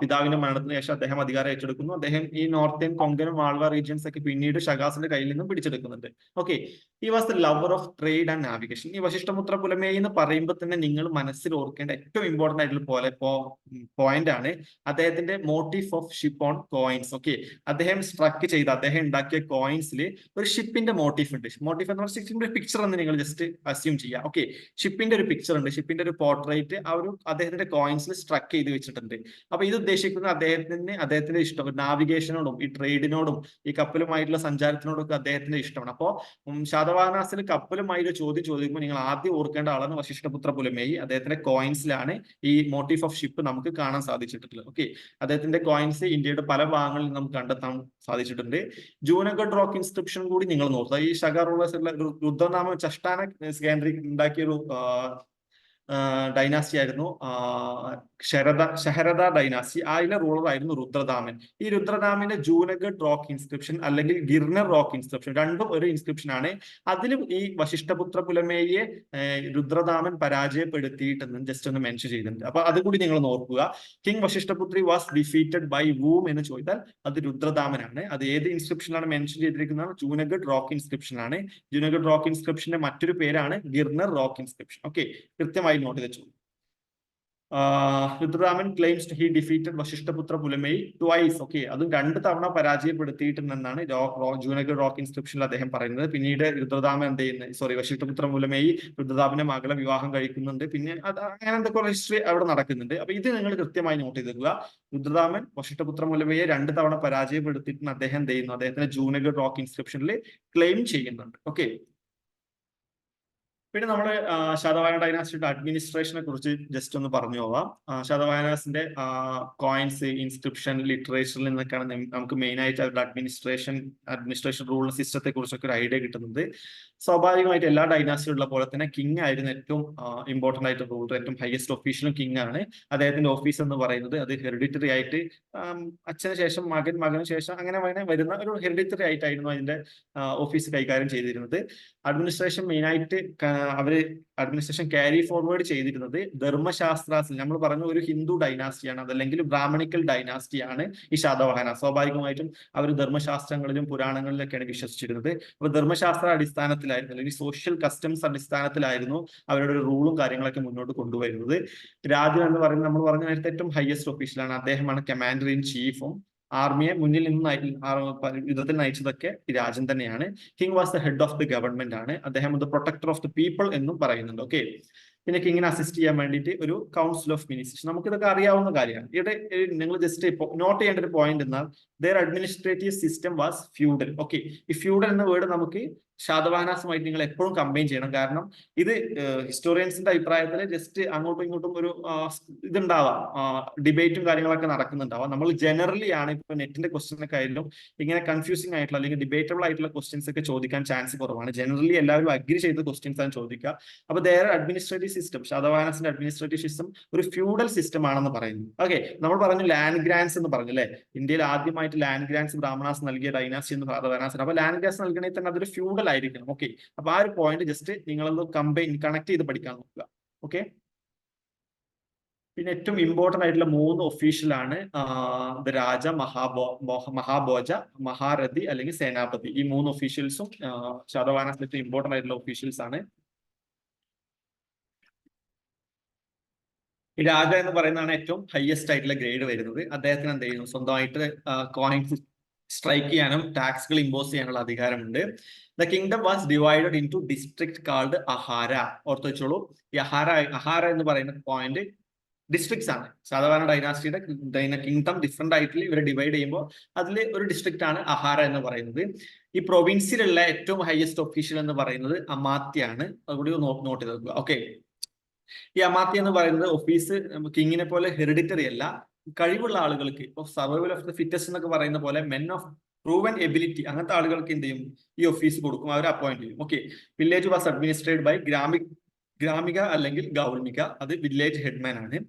പിതാവിന്റെ മരണത്തിന് ശേഷം അദ്ദേഹം അധികാരം ഏറ്റെടുക്കുന്നു. അദ്ദേഹം ഈ നോർത്തേൺ കൊങ്കനും മാൾവ റീജിയൻസ് ഒക്കെ പിന്നീട് ഷഗാസിന്റെ കയ്യിൽ നിന്നും പിടിച്ചെടുക്കുന്നുണ്ട്. ഓക്കെ, ഈ he was the lover of trade and navigation. ഈ വശിഷ്ഠപുത്ര പുലമേയി എന്ന് പറയുമ്പോൾ തന്നെ നിങ്ങൾ മനസ്സിൽ ഓർക്കേണ്ട ഏറ്റവും ഇമ്പോർട്ടന്റ് ആയിട്ടുള്ള പോയിന്റ് ആണ് അദ്ദേഹത്തിന്റെ motif of ship on coins. Okay, അദ്ദേഹം സ്ട്രക്ക് ചെയ്ത, അദ്ദേഹം ഉണ്ടാക്കിയ കോയിൻസിൽ ഒരു ഷിപ്പിന്റെ മോട്ടീഫ് ഉണ്ട്. മോട്ടീഫ് എന്ന് പറഞ്ഞാൽ ഷിപ്പിന്റെ പിക്ചർ എന്ന് നിങ്ങൾ ജസ്റ്റ് അസ്യൂം ചെയ്യുക. ഓക്കെ, ഷിപ്പിന്റെ ഒരു പിക്ചർ ഉണ്ട്, ഷിപ്പിന്റെ ഒരു പോർട്രേറ്റ് ആ ഒരു അദ്ദേഹത്തിന്റെ കോയിൻസിൽ സ്ട്രക്ക് ചെയ്ത് വെച്ചിട്ടുണ്ട്. അപ്പൊ ഇത് ഉദ്ദേശിക്കുന്നത് അദ്ദേഹത്തിന്റെ ഇഷ്ടം നാവിഗേഷനോടും ഈ ട്രേഡിനോടും ഈ കപ്പലുമായിട്ടുള്ള സഞ്ചാരത്തിനോടും ഒക്കെ അദ്ദേഹത്തിന്റെ ഇഷ്ടമാണ്. അപ്പോൾ ശാതവാഹനാസിൽ കപ്പലുമായി ഒരു ചോദ്യം ചോദിക്കുമ്പോൾ നിങ്ങൾ ആദ്യം ഓർക്കേണ്ട ആളാണ് വശിഷ്ഠപുത്ര പുലമേയി. അദ്ദേഹത്തിന്റെ കോയിൻസിലാണ് ഈ മോട്ടീഫ് ഓഫ് ഷിപ്പ് നമുക്ക് കാണാൻ സാധിച്ചിട്ടുള്ളത്. ഓക്കെ, അദ്ദേഹത്തിന്റെ കോയിൻസ് ഇന്ത്യയുടെ പല ഭാഗങ്ങളിൽ നമുക്ക് കണ്ടെത്താൻ സാധിച്ചിട്ടുണ്ട്. ജൂനഗഡ് റോക്ക് ഇൻസ്ക്രിപ്ഷൻ കൂടി നിങ്ങൾ നോക്കുക. ഈ ഷഗ റൂളേഴ്സ് രുദ്രനാമ ചഷ്ടാന കേന്ദ്രീകരിച്ച് ഒരു ഡൈനാസ്റ്റി ആയിരുന്നു ഷഹരദ ഡൈനാസ്റ്റി. അതിലെ റൂളർ ആയിരുന്നു രുദ്രദാമൻ. ഈ രുദ്രദാമന്റെ ജൂനഗഡ് റോക്ക് ഇൻസ്ക്രിപ്ഷൻ അല്ലെങ്കിൽ ഗിർനർ റോക്ക് ഇൻസ്ക്രിപ്ഷൻ രണ്ടും ഒരു ഇൻസ്ക്രിപ്ഷൻ ആണ്. അതിലും ഈ വശിഷ്ഠപുത്ര പുലമേയെ രുദ്രദാമൻ പരാജയപ്പെടുത്തിയിട്ടെന്ന് ജസ്റ്റ് ഒന്ന് മെൻഷൻ ചെയ്തിട്ടുണ്ട്. അപ്പൊ അതുകൂടി നിങ്ങൾ നോക്കുക. King Vashishthaputri was defeated by whom എന്ന് ചോദിച്ചാൽ അത് രുദ്രദാമനാണ്. അത് ഏത് ഇൻസ്ക്രിപ്ഷനിലാണ് മെൻഷൻ ചെയ്തിരിക്കുന്നത്? ജൂനഗഡ് റോക്ക് ഇൻസ്ക്രിപ്ഷൻ ആണ്. ജൂനഗഡ് റോക്ക് ഇൻസ്ക്രിപ്ഷന്റെ മറ്റൊരു പേരാണ് ഗിർനർ റോക്ക് ഇൻസ്ക്രിപ്ഷൻ. ഓക്കെ, കൃത്യമായി നോട്ട് വെച്ചു. Rudradaman claims he defeated Vashishthaputra Pulamayi twice. Okay, അതും 2 തവണ പരാജയപ്പെടുത്തിയിട്ടുണ്ടെന്നാണ് ജൂനഗഡ് റോക്ക് ഇൻസ്ക്രിപ്ഷനിൽ അദ്ദേഹം പറയുന്നത്. പിന്നീട് രുദ്രദാമൻ എന്ത് ചെയ്യുന്നത്, വശിഷ്ഠപുത്ര പുലമേയി രുദ്രദാമന്റെ മകളെ വിവാഹം കഴിക്കുന്നുണ്ട്. പിന്നെ അത് അങ്ങനെ എന്തൊക്കെ ഹിസ്റ്ററി അവിടെ നടക്കുന്നുണ്ട്. അപ്പൊ ഇത് നിങ്ങൾ കൃത്യമായി നോട്ട് ചെയ്തിരിക്കുക. രുദ്രദാമൻ വശിഷ്ഠപുത്ര പുലമേയെ 2 തവണ പരാജയപ്പെടുത്തിയിട്ട് അദ്ദേഹം എന്ത് ചെയ്യുന്നു, അദ്ദേഹത്തിന്റെ ജൂനഗഡ് റോക്ക് ഇൻസ്ക്രിപ്ഷനിൽ ക്ലെയിം ചെയ്യുന്നുണ്ട്. ഓക്കെ, പിന്നെ നമ്മൾ ശാതവാഹന ഡൈനാസ്റ്റിയുടെ അഡ്മിനിസ്ട്രേഷനെ കുറിച്ച് ജസ്റ്റ് ഒന്ന് പറഞ്ഞു പോവാം. ശാതവാഹനാസിന്റെ കോയിൻസ്, ഇൻസ്ക്രിപ്ഷൻ, ലിറ്ററേച്ചറിൽ നിന്നൊക്കെയാണ് നമുക്ക് മെയിൻ ആയിട്ട് അവരുടെ അഡ്മിനിസ്ട്രേഷൻ റൂൾ സിസ്റ്റത്തെ കുറിച്ചൊക്കെ ഒരു ഐഡിയ കിട്ടുന്നത്. സ്വാഭാവികമായിട്ട് എല്ലാ ഡൈനാസ്റ്റിയുള്ള പോലെ തന്നെ കിങ് ആയിരുന്നു ഏറ്റവും ഇമ്പോർട്ടന്റ് ആയിട്ട് റൂളർ. ഏറ്റവും ഹയസ്റ്റ് ഒഫീഷ്യലും കിങ് ആണ്. അദ്ദേഹത്തിന്റെ ഓഫീസ് എന്ന് പറയുന്നത് അത് ഹെറിഡിറ്ററി ആയിട്ട് അച്ഛന് ശേഷം മകന് ശേഷം അങ്ങനെ വരുന്ന ഒരു ഹെറിഡിറ്ററി ആയിട്ടായിരുന്നു അതിന്റെ ഓഫീസ് കൈകാര്യം ചെയ്തിരുന്നത്. അഡ്മിനിസ്ട്രേഷൻ മെയിൻ ആയിട്ട് അഡ്മിനിസ്ട്രേഷൻ ക്യാരി ഫോർവേഡ് ചെയ്തിരുന്നത് ധർമ്മശാസ്ത്രാസിൽ. നമ്മൾ പറഞ്ഞ ഒരു ഹിന്ദു ഡൈനാസ്റ്റിയാണ്, അതല്ലെങ്കിൽ ബ്രാഹ്മണിക്കൽ ഡൈനാസ്റ്റിയാണ് ഈ ശാതവാഹന. സ്വാഭാവികമായിട്ടും അവർ ധർമ്മശാസ്ത്രങ്ങളിലും പുരാണങ്ങളിലൊക്കെയാണ് വിശ്വസിച്ചിരുന്നത്. അപ്പൊ ധർമ്മശാസ്ത്ര അടിസ്ഥാനത്തിലായിരുന്നു, അല്ലെങ്കിൽ സോഷ്യൽ കസ്റ്റംസ് അടിസ്ഥാനത്തിലായിരുന്നു അവരുടെ ഒരു റൂളും കാര്യങ്ങളൊക്കെ മുന്നോട്ട് കൊണ്ടുവരുന്നത്. രാജു എന്ന് പറയുന്നത് നമ്മൾ പറഞ്ഞ നേരത്തെ ഏറ്റവും ഹയസ്റ്റ് ഒഫീഷ്യലാണ്. അദ്ദേഹമാണ് കമാൻഡർ ഇൻ ചീഫും ആർമിയെ മുന്നിൽ നിന്ന് യുദ്ധത്തിൽ നയിച്ചതൊക്കെ രാജൻ തന്നെയാണ്. King was the head of the government ആണ്. അദ്ദേഹം the protector of the people എന്നും പറയുന്നുണ്ട്. ഓക്കെ, പിന്നെ കിങ്ങിനെ അസിസ്റ്റ് ചെയ്യാൻ വേണ്ടിയിട്ട് ഒരു കൗൺസിൽ ഓഫ് മിനിസ്റ്റേഴ്സ്. നമുക്കിതൊക്കെ അറിയാവുന്ന കാര്യമാണ്. ഇവിടെ നിങ്ങൾ ജസ്റ്റ് നോട്ട് ചെയ്യേണ്ട ഒരു പോയിന്റ് എന്നാൽ their administrative system was feudal. Okay, ഈ ഫ്യൂഡൽ എന്ന വേർഡ് നമുക്ക് ശാതവാഹനാസുമായിട്ട് നിങ്ങൾ എപ്പോഴും കമ്പൈൻ ചെയ്യണം. കാരണം ഇത് ഹിസ്റ്റോറിയൻസിന്റെ അഭിപ്രായത്തിൽ ജസ്റ്റ് അങ്ങോട്ടും ഇങ്ങോട്ടും ഒരു ഇതുണ്ടാവാം, ഡിബേറ്റും കാര്യങ്ങളൊക്കെ നടക്കുന്നുണ്ടാവാം. നമ്മൾ ജനറലി ആണ് ഇപ്പൊ നെറ്റിന്റെ ക്വസ്റ്റ്യനൊക്കെ ആയാലും ഇങ്ങനെ കൺഫ്യൂസിംഗ് ആയിട്ടുള്ള അല്ലെങ്കിൽ ഡിബേറ്റബിൾ ആയിട്ടുള്ള ക്വസ്റ്റ്യൻസ് ഒക്കെ ചോദിക്കാൻ ചാൻസ് കുറവാണ്. ജനറലി എല്ലാവരും അഗ്രി ചെയ്ത ക്വസ്റ്റ്യൻസ് ആണ് ചോദിക്കുക. അപ്പൊ their administrative system, ശാതവാഹനാസിന്റെ അഡ്മിനിസ്ട്രേറ്റീവ് സിസ്റ്റം ഒരു ഫ്യൂഡൽ സിസ്റ്റം ആണെന്ന് പറയുന്നു. ഓക്കെ, നമ്മൾ പറഞ്ഞു ലാൻഡ് ഗ്രാൻസ് എന്ന് പറഞ്ഞു അല്ലെ. ഇന്ത്യയിൽ ആദ്യമായിട്ട് ലാൻഡ് ഗ്രാൻസ് ബ്രാഹ്മണാസ് നൽകിയ ഡൈനാസ്റ്റി എന്ന് ശാതവാഹനാസിന്. അപ്പൊ ലാൻഡ് ഗ്രാൻസ് നൽകണമെങ്കിൽ തന്നെ അതൊരു ഫ്യൂഡൽ ആയിരിക്കണം. ഓക്കെ, അപ്പൊ ആ ഒരു പോയിന്റ് ജസ്റ്റ് നിങ്ങളൊന്ന് കണക്ട് ചെയ്ത് പഠിക്കാൻ നോക്കുക. ഓക്കെ, പിന്നെ ഏറ്റവും ഇമ്പോർട്ടന്റ് ആയിട്ടുള്ള 3 ഒഫീഷ്യലാണ് രാജ, മഹാഭോജ, മഹാരഥി അല്ലെങ്കിൽ സേനാപതി. ഈ 3 ഒഫീഷ്യൽസും ശാതവാഹനാസിൽ ഏറ്റവും ഇമ്പോർട്ടന്റ് ആയിട്ടുള്ള ഒഫീഷ്യൽസ് ആണ്. ഈ രാജ എന്ന് പറയുന്നതാണ് ഏറ്റവും ഹയസ്റ്റ് ആയിട്ടുള്ള ഗ്രേഡ് വരുന്നത്. അദ്ദേഹത്തിന് എന്ത് ചെയ്യുന്നു, സ്വന്തമായിട്ട് കോയിൻസ് സ്ട്രൈക്ക് ചെയ്യാനും ടാക്സുകൾ ഇമ്പോസ് ചെയ്യാനുള്ള അധികാരമുണ്ട്. The kingdom was divided into district called ahara. ഓർത്ത് വെച്ചോളൂ, ഈ അഹാര എന്ന് പറയുന്ന പോയിന്റ് ഡിസ്ട്രിക്ട്സ് ആണ്. ശാതവാഹന ഡൈനാസ്റ്റിയുടെ കിങ്ഡം ഡിഫറെന്റ് ആയിട്ട് ഇവരെ ഡിവൈഡ് ചെയ്യുമ്പോൾ അതിൽ ഒരു ഡിസ്ട്രിക്ട് ആണ് അഹാര എന്ന് പറയുന്നത്. ഈ പ്രൊവിൻസിലുള്ള ഏറ്റവും ഹയസ്റ്റ് ഒഫീഷ്യൽ എന്ന് പറയുന്നത് അമാത്യാണ്. അതുകൂടി നോട്ട് ചെയ്ത് വെക്കുക. ഓക്കെ, ഈ അമാത്യ എന്ന് പറയുന്നത് ഓഫീസ് കിങ്ങിനെ പോലെ ഹെറിഡിറ്ററി അല്ല. കഴിവുള്ള ആളുകൾക്ക്, ഇപ്പൊ സർവൈവൽ ഓഫ് ദ ഫിറ്റസ്റ്റ് എന്നൊക്കെ പറയുന്ന പോലെ മെൻ ഓഫ് പ്രൂവൻ എബിലിറ്റി, അങ്ങനത്തെ ആളുകൾക്ക് എന്ത് ചെയ്യും, ഈ ഓഫീസ് കൊടുക്കും, അവർ അപ്പോയിന്റ് ചെയ്യും. Okay, village was administrate by ഗ്രാമിക അല്ലെങ്കിൽ ഗൗർമിക, അത് വില്ലേജ് ഹെഡ്മാൻ ആണ്.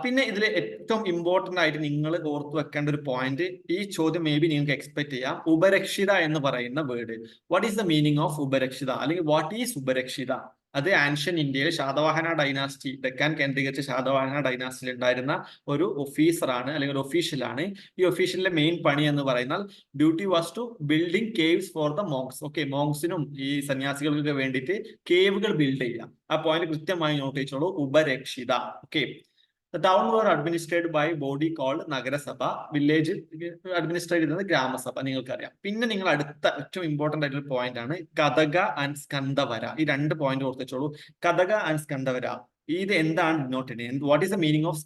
പിന്നെ ഇതിൽ ഏറ്റവും ഇമ്പോർട്ടന്റ് ആയിട്ട് നിങ്ങൾ ഓർത്തു വെക്കേണ്ട ഒരു പോയിന്റ്, ഈ ചോദ്യം മേ ബി നിങ്ങൾക്ക് എക്സ്പെക്ട് ചെയ്യാം. ഉപരക്ഷിത എന്ന് പറയുന്ന word, what is the meaning of uparakshita അല്ലെങ്കിൽ വാട്ട് ഈസ് ഉപരക്ഷിത? അത് ആൻഷ്യൻ ഇന്ത്യയിൽ ശാതവാഹന ഡൈനാസ്റ്റി, ഡെക്കാൻ കേന്ദ്രീകരിച്ച് ശാതവാഹന ഡൈനാസ്റ്റിയിൽ ഉണ്ടായിരുന്ന ഒരു ഓഫീസറാണ്, അല്ലെങ്കിൽ ഒരു ഒഫീഷ്യലാണ്. ഈ ഒഫീഷ്യലിന്റെ മെയിൻ പണി എന്ന് പറയുന്നത് duty was to building caves for the monks. Okay, മോങ്സിനും ഈ സന്യാസികൾക്ക് വേണ്ടിയിട്ട് കേവുകൾ ബിൽഡ് ചെയ്യാം. ആ പോയിന്റ് കൃത്യമായി നോട്ട് ചെയ്തോളൂ. Uparakshita. Okay, The town were administered by body called nagarasabha. Village administrate ചെയ്യുന്നത് ഗ്രാമസഭ. നിങ്ങൾക്കറിയാം. പിന്നെ നിങ്ങൾ അടുത്ത ഏറ്റവും ഇമ്പോർട്ടന്റ് ആയിട്ടുള്ള പോയിന്റ് ആണ് കഥക ആൻഡ് സ്കന്ദവര. ഈ രണ്ട് പോയിന്റ് ഓർത്തിച്ചോളൂ. കഥക ആൻഡ് സ്കന്ദവര ഇത് എന്താണ് ഡിനോട്ട് ചെയ്യുന്നത്? What is the meaning of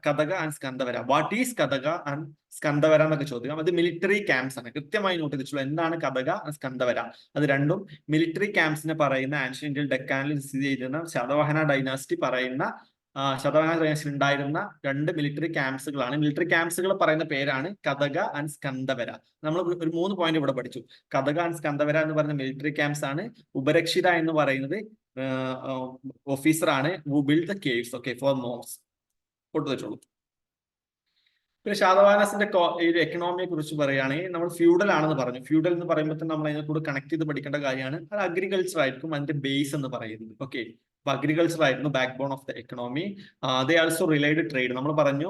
kataka and skandhavara? What is kataka and skandhavara എന്നൊക്കെ ചോദിക്കാം. അത് മിലിറ്ററി ക്യാമ്പ്സ് ആണ്. കൃത്യമായി നോട്ട് ചെയ്തിട്ടുള്ളൂ. എന്താണ് കഥക സ്കന്ദവര? അത് രണ്ടും മിലിറ്ററി ക്യാമ്പ്സിനെ പറയുന്ന, ആൻഷ്യൻ ഇന്ത്യയിൽ ഡെക്കാനിൽ സ്ഥിതി ചെയ്യുന്ന ശതവാഹന ഡൈനാസ്റ്റി പറയുന്ന ശതവാഹന ഡൈനാസ്റ്റിയിൽ ഉണ്ടായിരുന്ന രണ്ട് മിലിറ്ററി ക്യാമ്പ്സുകളാണ്. മിലിറ്ററി ക്യാമ്പ്സുകൾ പറയുന്ന പേരാണ് കഥക ആൻഡ് സ്കന്ദവര. നമ്മൾ ഒരു 3 പോയിന്റ് ഇവിടെ പഠിച്ചു. കഥക ആൻഡ് സ്കന്ദവര എന്ന് പറയുന്ന മിലിറ്ററി ക്യാമ്പ്സ് ആണ്. ഉപരക്ഷിത എന്ന് പറയുന്നത് ഓഫീസറാണ് who build the caves, okay, for monks. കൊടുത്തു വെച്ചോളൂ. പിന്നെ ശാതവാഹനസിന്റെ ഈ ഒരു എക്കണോമിയെ കുറിച്ച് പറയുകയാണെങ്കിൽ നമ്മൾ ഫ്യൂഡൽ ആണെന്ന് പറഞ്ഞു. ഫ്യൂഡൽ എന്ന് പറയുമ്പോൾ നമ്മൾ അതിനെ കൂടെ കണക്ട് ചെയ്ത് പഠിക്കേണ്ട കാര്യമാണ്. അത് അഗ്രികൾച്ചർ ആയിരിക്കും അതിന്റെ ബേസ് എന്ന് പറയുന്നത്. ഓക്കെ, അപ്പൊ അഗ്രികൾച്ചർ ആയിരുന്നു backbone of the economy. They also related trade. നമ്മൾ പറഞ്ഞു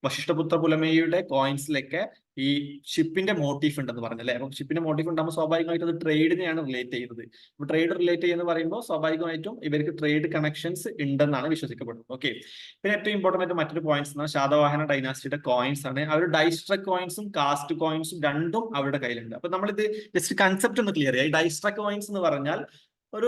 വശിഷ്ഠപുത്ര പുലമേയുടെ കോയിൻസിലൊക്കെ ഈ ഷിപ്പിന്റെ മോട്ടീഫ് ഉണ്ടെന്ന് പറഞ്ഞല്ലേ. അപ്പം ഷിപ്പിന്റെ മോട്ടീഫ് ഉണ്ടാകുമ്പോൾ സ്വാഭാവികമായിട്ടും അത് ട്രേഡിനെയാണ് റിലേറ്റ് ചെയ്യുന്നത്. അപ്പൊ ട്രേഡ് റിലേറ്റ് ചെയ്യുന്ന പറയുമ്പോൾ സ്വാഭാവികമായിട്ടും ഇവർക്ക് ട്രേഡ് കണക്ഷൻസ് ഉണ്ടെന്നാണ് വിശ്വസിക്കപ്പെടുന്നത്. ഓക്കെ, പിന്നെ ഏറ്റവും ഇമ്പോർട്ടന്റ് ആയിട്ട് മറ്റൊരു പോയിന്റ്സ് ശാതവാഹന ഡൈനാസ്റ്റിയുടെ കോയിൻസ് ആണ്. അവർ ഡൈസ്ട്രക് കോയിൻസും കാസ്റ്റ് കോയിൻസും രണ്ടും അവരുടെ കയ്യിലുണ്ട്. അപ്പൊ നമ്മളിത് ജസ്റ്റ് കൺസെപ്റ്റ് ഒന്ന് ക്ലിയർ ചെയ്യാം. ഈ ഡൈസ്ട്രക് കോയിൻസ് എന്ന് പറഞ്ഞാൽ ഒരു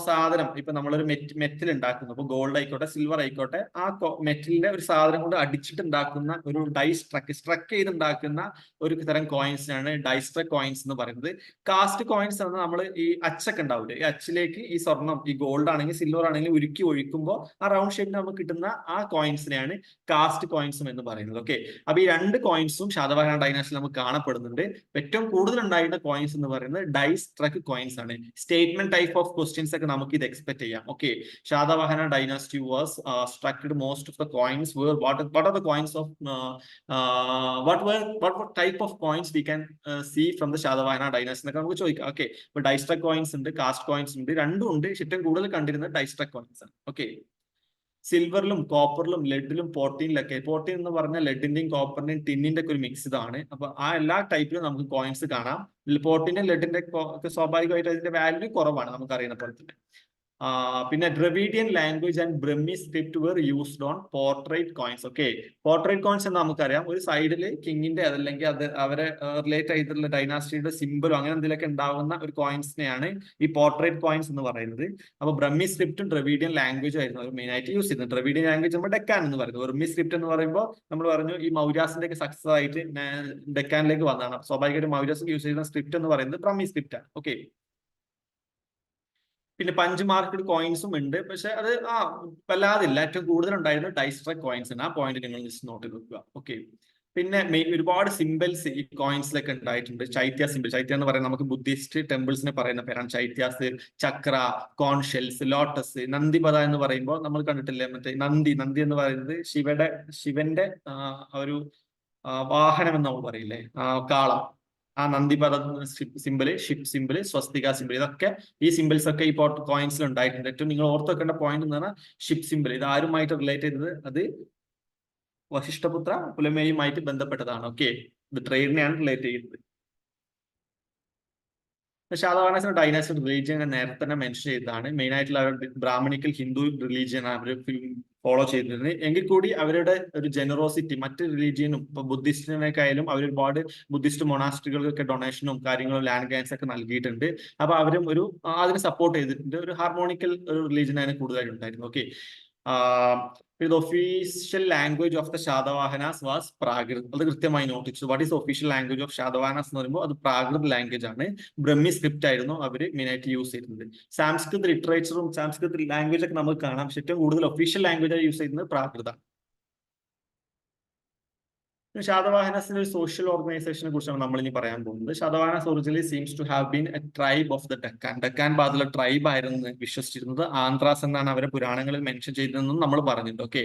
സാധനം, ഇപ്പൊ നമ്മളൊരു മെറ്റൽ ഉണ്ടാക്കുന്നു. അപ്പൊ ഗോൾഡ് ആയിക്കോട്ടെ സിൽവർ ആയിക്കോട്ടെ, ആ മെറ്റലിന്റെ ഒരു സാധനം കൊണ്ട് അടിച്ചിട്ട് ഉണ്ടാക്കുന്ന ഒരു സ്ട്രക്ക് ചെയ്തുണ്ടാക്കുന്ന ഒരു തരം കോയിൻസിനാണ് ഡൈസ്ട്രക് കോയിൻസ് എന്ന് പറയുന്നത്. കാസ്റ്റ് കോയിൻസ് എന്ന് നമ്മൾ ഈ അച്ചൊക്കെ ഉണ്ടാവില്ലേ, ഈ അച്ചിലേക്ക് ഈ സ്വർണം, ഈ ഗോൾഡ് ആണെങ്കിൽ സിൽവർ ആണെങ്കിലും ഉരുക്കി ഒഴിക്കുമ്പോൾ ആ റൗണ്ട് ഷേപ്പിൽ നമുക്ക് കിട്ടുന്ന ആ കോയിൻസിനെയാണ് കാസ്റ്റ് കോയിൻസും എന്ന് പറയുന്നത്. ഓക്കെ, അപ്പൊ ഈ രണ്ട് കോയിൻസും ശാതവാഹന ഡൈനാസ്റ്റിയിൽ നമുക്ക് കാണപ്പെടുന്നുണ്ട്. ഏറ്റവും കൂടുതൽ ഉണ്ടായിരുന്ന കോയിൻസ് എന്ന് പറയുന്നത് ഡൈസ്ട്രക് കോയിൻസ് ആണ്. സ്റ്റേറ്റ്മെന്റ് ടൈപ്പ് ഓഫ് ക്വസ്റ്റ്യൻസ് ഒക്കെ നമുക്ക് ഇത് എക്സ്പെക്ട് ചെയ്യാം. Okay, Satavahana dynasty was structured most of the coins where what are the coins of what type of coins we can see from the Satavahana dynasty എന്നൊക്കെ നമുക്ക് ചോദിക്കാം. Okay, ഇപ്പൊ die struck coins ഉണ്ട്, cast coins ഉണ്ട്, രണ്ടും ഉണ്ട്. ഏറ്റവും കൂടുതൽ കണ്ടിരുന്നത് ഡൈസ്ട്രക് കോയിൻസ് ആണ്. ഓക്കെ, സിൽവറിലും കോപ്പറിലും ലെഡിലും പോർട്ടീനിലൊക്കെ, പോർട്ടീൻ എന്ന് പറഞ്ഞാൽ ലെഡിന്റെയും കോപ്പറിന്റെയും ടിന്നിന്റെ ഒക്കെ ഒരു മിക്സ്ഡ് ആണ്. അപ്പൊ ആ എല്ലാ ടൈപ്പിലും നമുക്ക് കോയിൻസ് കാണാം. പോർട്ടിന്റെ ലെഡിന്റെ ഒക്കെ സ്വാഭാവികമായിട്ട് അതിന്റെ വാല്യൂ കുറവാണ്, നമുക്ക് അറിയുന്ന പോലെ തന്നെ. പിന്നെ Dravidian language and Brahmi script were used on portrait coins. Okay, portrait coins എന്ന് നമുക്കറിയാം, ഒരു സൈഡിൽ കിങ്ങിന്റെ അതല്ലെങ്കിൽ അത് അവരെ റിലേറ്റ് ചെയ്തിട്ടുള്ള ഡൈനാസ്റ്റിയുടെ സിമ്പിളോ അങ്ങനെ എന്തെങ്കിലുമൊക്കെ ഉണ്ടാവുന്ന ഒരു കോയിൻസിനെയാണ് ഈ പോർട്രേറ്റ് കോയിൻസ് എന്ന് പറയുന്നത്. അപ്പൊ ബ്രഹ്മി സ്ക്രിപ്റ്റും ദ്രവീഡിയൻ ലാംഗ്വേജും ആയിരുന്നു അവർ മെയിൻ ആയിട്ട് യൂസ് ചെയ്യുന്നത്. ദ്രവീഡിയൻ ലാംഗ്വേജ് നമ്മൾ ഡെക്കാൻ എന്ന് പറയുന്നത്. ബ്രഹ്മി സ്ക്രിപ്റ്റ് എന്ന് പറയുമ്പോൾ നമ്മൾ പറഞ്ഞു ഈ മൗര്യാസിന്റെ ഒക്കെ സക്സസ് ആയിട്ട് ഡെക്കാനിലേക്ക് വന്നതാണ്. സ്വാഭാവികമായിട്ടും മൗര്യാസ് യൂസ് ചെയ്യുന്ന സ്ക്രിപ്റ്റ് എന്ന് പറയുന്നത് ബ്രഹ്മി സ്ക്രിപ്റ്റ് ആണ്. ഓക്കെ, പിന്നെ 5 മാർക്കഡ് കോയിൻസും ഉണ്ട്, പക്ഷെ അത് വല്ലാതില്ല. ഏറ്റവും കൂടുതൽ ഉണ്ടായിരുന്നത് ഡൈസ്ട്രക് കോയിൻസ് ആണ്. ആ പോയിന്റ് നിങ്ങൾ ജസ്റ്റ് നോട്ട് ചെയ്ത് വെക്കുക. ഓക്കെ, പിന്നെ ഒരുപാട് സിംബൽസ് ഈ കോയിൻസിലൊക്കെ ഉണ്ടായിട്ടുണ്ട്. ചൈത്യ സിംബൽ, ചൈത്യ എന്ന് പറയുന്നത് നമുക്ക് ബുദ്ധിസ്റ്റ് ടെമ്പിൾസിനെ പറയുന്ന പേരാണ്. ചൈത്യാസ്, ചക്ര, കോൺഷെൽസ്, ലോട്ടസ്, നന്ദിപത എന്ന് പറയുമ്പോൾ നമ്മൾ കണ്ടിട്ടില്ലേ മറ്റേ നന്ദി എന്ന് പറയുന്നത് ശിവന്റെ ഒരു വാഹനം എന്ന് നമ്മൾ പറയില്ലേ, കാളം. ആ നന്ദിപദ സിമ്പിള്, ഷിപ്പ് സിമ്പിള്, സ്വസ്തിക സിമ്പിൾ, ഇതൊക്കെ ഈ സിമ്പിൾസ് ഒക്കെ ഈ കോയിൻസിൽ ഉണ്ടായിട്ടുണ്ട്. ഏറ്റവും നിങ്ങൾ ഓർത്ത് വെക്കേണ്ട പോയിന്റ് എന്ന് പറഞ്ഞാൽ ഷിപ്പ് സിമ്പിൾ. ഇത് ആരുമായിട്ട് റിലേറ്റ് ചെയ്തത്? അത് വശിഷ്ഠപുത്ര പുലമേയുമായിട്ട് ബന്ധപ്പെട്ടതാണ്. ഓക്കെ, ഇത് ട്രേഡിനെയാണ് റിലേറ്റ് ചെയ്യുന്നത്. ശാതവാഹന ഡൈനാസ്റ്റി റിലീജിയൻ നേരത്തെ തന്നെ മെൻഷൻ ചെയ്തതാണ്. മെയിൻ ആയിട്ടുള്ള ബ്രാഹ്മണിക്കൽ ഹിന്ദു റിലീജിയൻ അവർ ഫോളോ ചെയ്തിരുന്നത്. എങ്കിൽ കൂടി അവരുടെ ഒരു ജനറോസിറ്റി മറ്റ് റിലീജിയനും ഇപ്പൊ ബുദ്ധിസ്റ്റിനേക്കായാലും അവർ ഒരുപാട് ബുദ്ധിസ്റ്റ് മൊണാസ്ട്രികൾക്കൊക്കെ ഡൊണേഷനും കാര്യങ്ങളും ലാൻഡ് ഗ്രാൻസ് ഒക്കെ നൽകിയിട്ടുണ്ട്. അപ്പൊ അവരും അതിനെ സപ്പോർട്ട് ചെയ്തിട്ടുണ്ട്. ഒരു ഹാർമോണിക്കൽ ഒരു റിലീജിയൻ ആണ് കൂടുതലായിട്ട് ഉണ്ടായിരുന്നു. Okay, the official language of the Shadavahanas was Prakrit. അത് കൃത്യമായി നോട്ടിച്ചു. What is official language of Satavahanas എന്ന് പറയുമ്പോൾ അത് പ്രാകൃത് ലാംഗ്വേജ് ആണ്. ബ്രഹ്മി സ്ക്രിപ്റ്റ് ആയിരുന്നു അവര് മെയിൻ ആയിട്ട് യൂസ് ചെയ്തിരുന്നത്. സാംസ്കൃത് ലിറ്ററേച്ചറും സാംസ്കൃത് ലാംഗ്വേജ് ഒക്കെ നമുക്ക് കാണാം. പക്ഷെ ഏറ്റവും കൂടുതൽ ഒഫീഷ്യൽ ലാംഗ്വേജ് യൂസ് ചെയ്യുന്നത് പ്രാകൃതമാണ്. ശാതവാഹനസിന്റെ ഒരു സോഷ്യൽ ഓർഗനൈസേഷനെ കുറിച്ചാണ് നമ്മൾ ഇനി പറയാൻ പോകുന്നത്. Satavahanas originally seems to have been a tribe of the Deccan. Deccan ഭാഗത്തുള്ള ട്രൈബ് ആയിരുന്നു വിശ്വസിച്ചിരുന്നത്. ആന്ധ്രാസ് എന്നാണ് അവരെ പുരാണങ്ങളിൽ മെൻഷൻ ചെയ്തതെന്നും നമ്മൾ പറഞ്ഞിട്ടുണ്ട്. ഓക്കെ,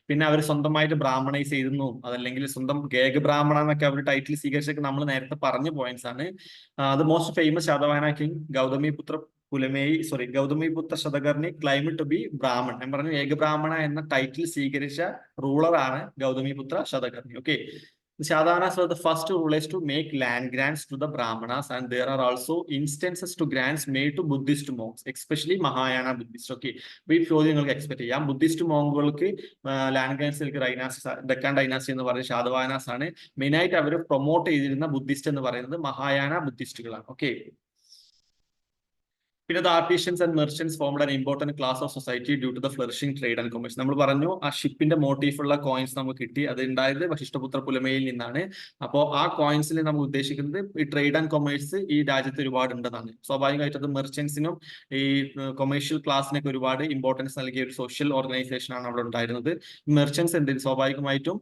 പിന്നെ അവർ സ്വന്തമായിട്ട് ബ്രാഹ്മണൈസ് ചെയ്തിരുന്നു, അതല്ലെങ്കിൽ സ്വന്തം ഗേഗ ബ്രാഹ്മണ എന്നൊക്കെ അവർ ടൈറ്റിൽ സ്വീകരിച്ചൊക്കെ നമ്മൾ നേരത്തെ പറഞ്ഞ പോയിന്റ്സ് ആണ്. The most famous Satavahana king Gautami putra Gautamiputra Satakarni claimed to be Brahman. ഞാൻ പറഞ്ഞു ഏകബ്രാഹ്മണ എന്ന ടൈറ്റിൽ സ്വീകരിച്ച റൂളറാണ് Gautamiputra Satakarni. Okay, Shadanas were the first rulers to make land grants to the Brahmanas, and there are also instances to grants made to Buddhist monks, especially Mahayana Buddhist. Okay, ഈ ചോദ്യം നിങ്ങൾക്ക് expect ചെയ്യാം. Buddhist മോങ്കുകൾക്ക് land ഗ്രാൻസിലേക്ക് Deccan dynasty എന്ന് പറയുന്നത് ശാതവാഹനാസ് ആണ്. മെയിനായിട്ട് അവർ promote ചെയ്തിരുന്ന Buddhist എന്ന് പറയുന്നത് മഹായാന ബുദ്ധിസ്റ്റുകളാണ്. ഓക്കെ, പിന്നെ the artisans and merchants formed an important class of society due to the flourishing trade and commerce. നമ്മൾ പറഞ്ഞു ആ ഷിപ്പിന്റെ മോട്ടീഫുള്ള കോയിൻസ് നമുക്ക് കിട്ടി, അത് ഉണ്ടായത് വശിഷ്ഠപുത്ര പുലമയിൽ നിന്നാണ്. അപ്പോൾ ആ കോയിൻസിൽ നമ്മൾ ഉദ്ദേശിക്കുന്നത് ഈ ട്രേഡ് ആൻഡ് കൊമേഴ്സ് ഈ രാജ്യത്ത് ഒരുപാട് ഉണ്ടെന്നാണ്. സ്വാഭാവികമായിട്ട് അത് മെർച്ചൻസിനും ഈ കൊമേഴ്ഷ്യൽ ക്ലാസ്സിനൊക്കെ ഒരുപാട് ഇമ്പോർട്ടൻസ് നൽകിയ ഒരു സോഷ്യൽ ഓർഗനൈസേഷൻ ആണ് അവിടെ ഉണ്ടായിരുന്നത്. മെർച്ചൻസ് എന്ത് സ്വാഭാവികമായിട്ടും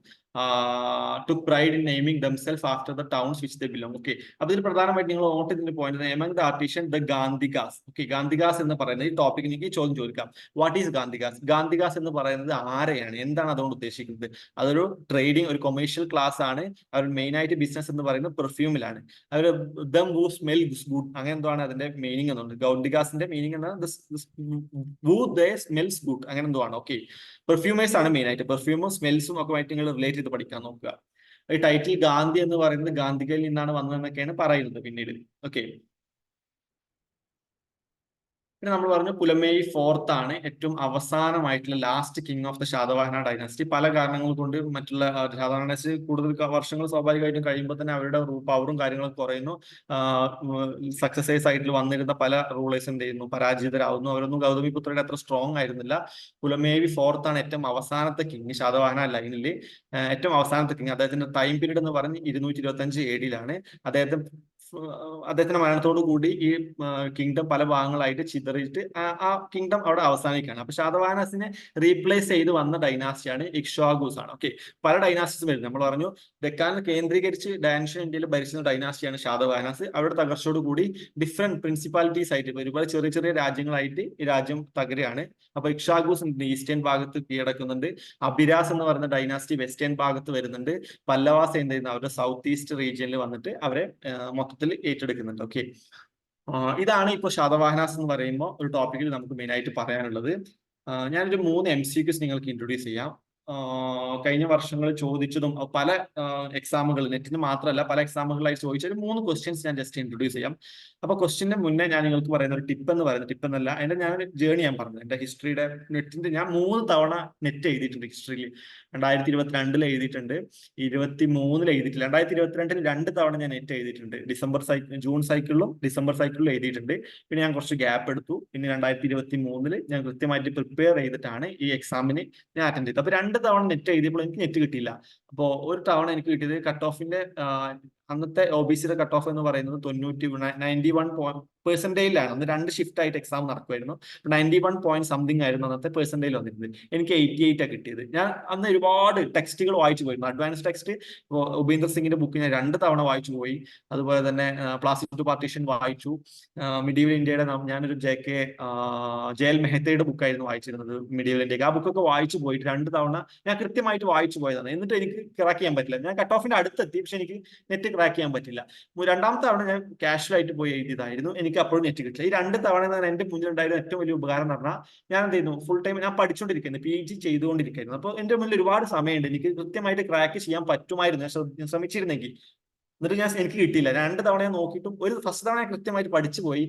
took pride in naming themselves after the towns which they belong. Okay, അപ്പൊ ഇതിൽ പ്രധാനമായിട്ട് നിങ്ങൾ നോട്ട് ചെയ്തിന്റെ point among the artisans the Gandhigas. Okay, Gandhigas എന്ന് പറയുന്നത് ഈ ടോപ്പിക് എനിക്ക് ചോദ്യം ചോദിക്കാം. What is ഗാന്ധിഗാസ്? ഗാന്ധിഗാസ് എന്ന് പറയുന്നത് ആരെയാണ്, എന്താണ് അതുകൊണ്ട് ഉദ്ദേശിക്കുന്നത്? അതൊരു ട്രേഡിംഗ്, ഒരു കൊമേഴ്ഷ്യൽ ക്ലാസ് ആണ്. അവർ മെയിൻ ആയിട്ട് ബിസിനസ് എന്ന് പറയുന്നത് പെർഫ്യൂമിലാണ്. അവർ ദം വൂ സ്മെൽ ഗുഡ്, അങ്ങനെ എന്താണ് അതിന്റെ മീനിങ് എന്നുണ്ട്. ഗാന്ധിഗാസിന്റെ മീനിങ് എന്താണ്? വൂ ദേ സ്മെൽസ് ഗുഡ്, അങ്ങനെ എന്തോ ആണ്. ഓക്കെ, പെർഫ്യൂമേഴ്സ് ആണ് മെയിൻ ആയിട്ട്. പെർഫ്യൂമും സ്മെൽസും ഒക്കെ ആയിട്ട് നിങ്ങൾ റിലേറ്റ് ചെയ്ത് പഠിക്കാൻ നോക്കുക. ഈ ടൈറ്റിൽ ഗാന്ധി എന്ന് പറയുന്നത് ഗാന്ധികയിൽ നിന്നാണ് വന്നതെന്നൊക്കെയാണ് പറയുന്നത് പിന്നീട്. ഓക്കെ, പിന്നെ നമ്മൾ പറഞ്ഞു പുലമേയി ഫോർത്ത് ആണ് ഏറ്റവും അവസാനമായിട്ടുള്ള last king of the Satavahana dynasty. പല കാരണങ്ങൾ കൊണ്ട് മറ്റുള്ള ശാതവാഹന ഡൈനാസ്റ്റി കൂടുതൽ വർഷങ്ങൾ സ്വാഭാവികമായിട്ടും കഴിയുമ്പോൾ തന്നെ അവരുടെ പവറും കാര്യങ്ങളൊക്കെ കുറയുന്നു. സക്സസേഴ്സ് ആയിട്ട് വന്നിരുന്ന പല റൂളേഴ്സ് എന്ത് ചെയ്യുന്നു, പരാജിതരാകുന്നു. അവരൊന്നും ഗൗതമിപുത്രയുടെ അത്ര സ്ട്രോങ് ആയിരുന്നില്ല. പുലമേവി ഫോർത്ത് ആണ് ഏറ്റവും അവസാനത്തെ കിങ് ശാതവാഹന ലൈനിൽ, ഏറ്റവും അവസാനത്തെ കിങ്. അദ്ദേഹത്തിന്റെ ടൈം പീരീഡ് എന്ന് പറഞ്ഞ് 225 AD-ലാണ്. അദ്ദേഹത്തിന്റെ മരണത്തോടു കൂടി ഈ കിങ്ഡം പല ഭാഗങ്ങളായിട്ട് ചിതറിയിട്ട് ആ കിങ്ഡം അവിടെ അവസാനിക്കുകയാണ്. അപ്പൊ ശാതവാഹനാസിനെ റീപ്ലേസ് ചെയ്ത് വന്ന ഡൈനാസ്റ്റിയാണ് ഇക്ഷ്വാകുസ് ആണ്. ഓക്കെ, പല ഡൈനാസ്റ്റീസ് വരുന്നത് നമ്മൾ പറഞ്ഞു. ഡെക്കാൻ കേന്ദ്രീകരിച്ച് ഏൻഷ്യൻ ഇന്ത്യയിൽ ഭരിച്ചിരുന്ന ഡൈനാസ്റ്റിയാണ് ശാതവാഹനാസ്. അവരുടെ തകർച്ചയോട് കൂടി ഡിഫറെന്റ് പ്രിൻസിപ്പാലിറ്റീസ് ആയിട്ട് ഒരുപാട് ചെറിയ ചെറിയ രാജ്യങ്ങളായിട്ട് ഈ രാജ്യം തകരുകയാണ്. അപ്പൊ ഇക്ഷ്വാകുസ് ഈസ്റ്റേൺ ഭാഗത്ത് കീഴടക്കുന്നുണ്ട്. അഭിരാസ് എന്ന് പറയുന്ന ഡൈനാസ്റ്റി വെസ്റ്റേൺ ഭാഗത്ത് വരുന്നുണ്ട്. പല്ലവാസ് എന്ത് ചെയ്യുന്ന അവരുടെ സൗത്ത് ഈസ്റ്റ് റീജിയനിൽ വന്നിട്ട് അവരെ മൊത്തത്തിൽ ഏറ്റെടുക്കുന്നുണ്ട്. ഓക്കെ, ഇതാണ് ഇപ്പോൾ ശാതവാഹനാസ് എന്ന് പറയുമ്പോൾ ഒരു ടോപ്പിക്കിൽ നമുക്ക് മെയിൻ ആയിട്ട് പറയാനുള്ളത്. ഞാനൊരു 3 MCQs നിങ്ങൾക്ക് ഇൻട്രൊഡ്യൂസ് ചെയ്യാം. കഴിഞ്ഞ വർഷങ്ങളിൽ ചോദിച്ചതും പല എക്സാമുകൾ, നെറ്റിന് മാത്രമല്ല പല എക്സാമുകളായി ചോദിച്ച ഒരു 3 ക്വസ്റ്റ്യൻസ് ഞാൻ ജസ്റ്റ് ഇൻട്രൊഡ്യൂസ് ചെയ്യാം. അപ്പൊ ക്വസ്റ്റ്യന്റെ മുന്നേ ഞാൻ നിങ്ങൾക്ക് പറയുന്ന ഒരു ടിപ്പ് എന്ന് പറയുന്നത്, ടിപ്പ് എന്നല്ല, അതിന്റെ ഞാനൊരു ജേണി ഞാൻ പറഞ്ഞു. എന്റെ ഹിസ്റ്ററിയുടെ നെറ്റിന്റെ ഞാൻ 3 തവണ നെറ്റ് എഴുതിയിട്ടുണ്ട് ഹിസ്റ്ററിയിൽ. 2022 എഴുതിയിട്ടുണ്ട്, 2023 എഴുതിയിട്ടില്ല. 2022 2 തവണ ഞാൻ നെറ്റ് എഴുതിയിട്ടുണ്ട്. ജൂൺ സൈക്കിളിലും ഡിസംബർ സൈക്കിളിലും എഴുതിയിട്ടുണ്ട്. പിന്നെ ഞാൻ കുറച്ച് ഗ്യാപ്പ് എടുത്തു. പിന്നെ 2023 ഞാൻ കൃത്യമായിട്ട് പ്രിപ്പയർ ചെയ്തിട്ടാണ് ഈ എക്സാമിന് ഞാൻ അറ്റൻഡ് ചെയ്തത്. അപ്പൊ 2 തവണ നെറ്റ് എഴുതിയപ്പോൾ എനിക്ക് നെറ്റ് കിട്ടിയില്ല. അപ്പോൾ ഒരു തവണ എനിക്ക് കിട്ടിയത് കട്ട് ഓഫിന്റെ അന്നത്തെ OBCയുടെ കട്ട് ഓഫ് എന്ന് പറയുന്നത് 91% അന്ന് 2 ഷിഫ്റ്റ് ആയിട്ട് എക്സാം നടക്കുമായിരുന്നു. 91 പോയിന്റ് സംതിങ് ആയിരുന്നു അന്നത്തെ പെർസെന്റേജിൽ വന്നിരുന്നത്. എനിക്ക് 88 കിട്ടിയത്. ഞാൻ അന്ന് ഒരുപാട് ടെക്സ്റ്റുകൾ വായിച്ചു പോയിരുന്നു. അഡ്വാൻസ് ടെക്സ്റ്റ് ഉപേന്ദ്ര സിംഗിന്റെ ബുക്ക് ഞാൻ 2 തവണ വായിച്ചു പോയി. അതുപോലെ തന്നെ പ്ലാസ്റ്റിക് ടു പാർട്ടീഷൻ വായിച്ചു. മിഡീവൽ ഇന്ത്യയുടെ ഞാനൊരു ജയൽ മെഹത്തയുടെ ബുക്കായിരുന്നു വായിച്ചിരുന്നത് മിഡീവൽ ഇന്ത്യക്ക്. ആ ബുക്കൊക്കെ വായിച്ചു പോയിട്ട് 2 തവണ ഞാൻ കൃത്യമായിട്ട് വായിച്ചു പോയതാണ്. എന്നിട്ട് എനിക്ക് ക്രാക്ക് ചെയ്യാൻ പറ്റില്ല. ഞാൻ കട്ട് ഓഫിന്റെ അടുത്തെത്തി, പക്ഷെ എനിക്ക് നെറ്റ് ക്രാക്ക് ചെയ്യാൻ പറ്റില്ല. 2ാമത്തെ തവണ ഞാൻ കാഷ്വൽ ആയിട്ട് പോയി എഴുതിയതായിരുന്നു. എനിക്ക് അപ്പോഴും നെറ്റ് കിട്ടില്ല. ഈ 2 തവണ എന്റെ മുന്നിൽ ഉണ്ടായിരുന്ന ഏറ്റവും വലിയ ഉപകാരം എന്ന് പറഞ്ഞാൽ ഞാൻ എന്ത് ചെയ്യുന്നു, ഫുൾ ടൈം ഞാൻ പഠിച്ചുകൊണ്ടിരിക്കുന്നു, PG ചെയ്തുകൊണ്ടിരിക്കുന്നു. അപ്പോൾ എന്റെ മുന്നിൽ ഒരുപാട് സമയമുണ്ട്. എനിക്ക് കൃത്യമായിട്ട് ക്രാക്ക് ചെയ്യാൻ പറ്റുമായിരുന്നു ഞാൻ ശ്രമിച്ചിരുന്നെങ്കിൽ. എന്നിട്ട് എനിക്ക് കിട്ടിയില്ല. 2 തവണ ഞാൻ നോക്കിയിട്ടും ഫസ്റ്റ് തവണ ഞാൻ കൃത്യമായിട്ട് പഠിച്ചു പോയി.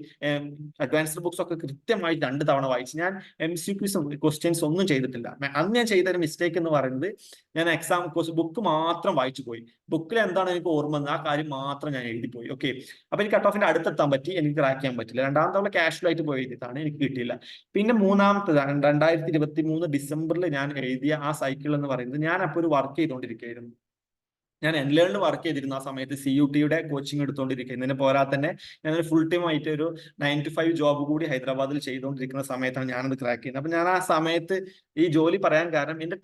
അഡ്വാൻസ്ഡ് ബുക്സ് ഒക്കെ കൃത്യമായിട്ട് 2 തവണ വായിച്ചു. ഞാൻ MCQs ക്വസ്റ്റ്യൻസ് ഒന്നും ചെയ്തിട്ടില്ല. അന്ന് ഞാൻ ചെയ്ത ഒരു മിസ്റ്റേക്ക് എന്ന് പറയുന്നത്, ഞാൻ എക്സാം ബുക്ക് മാത്രം വായിച്ചു പോയി. ബുക്കിൽ എന്താണ് എനിക്ക് ഓർമ്മ, ആ കാര്യം മാത്രം ഞാൻ എഴുതിപ്പോയി. ഓക്കെ, അപ്പൊ എനിക്ക് കട്ട് ഓഫിന്റെ അടുത്തെത്താൻ പറ്റി, എനിക്ക് ക്രാക്ക് ചെയ്യാൻ പറ്റില്ല. 2ാമത്തെ തവണ കാഷ്വൽ ആയിട്ട് പോയി എഴുതിയതാണ്, എനിക്ക് കിട്ടിയില്ല. പിന്നെ 3ാമത്തേതാണ് 2023 ഡിസംബറിൽ ഞാൻ എഴുതിയ ആ സൈക്കിൾ എന്ന് പറയുന്നത്, ഞാൻ അപ്പോൾ ഒരു വർക്ക് ചെയ്തുകൊണ്ടിരിക്കുകയായിരുന്നു. ഞാൻ എൻലേണിൽ വർക്ക് ചെയ്തിരുന്നു ആ സമയത്ത്. CUT-യുടെ കോച്ചിങ് എടുത്തുകൊണ്ടിരിക്കുന്നത്. ഇതിന് പോരാതെ തന്നെ ഞാനൊരു ഫുൾ ടൈം ആയിട്ട് ഒരു 9 to 5 ജോബ് കൂടി ഹൈദരാബാദിൽ ചെയ്തുകൊണ്ടിരിക്കുന്ന സമയത്താണ് ഞാനത് ക്രാക്ക് ചെയ്യുന്നത്. അപ്പൊ ഞാൻ ആ സമയത്ത് ഈ ജോലി പറയാൻ കാരണം എന്റെ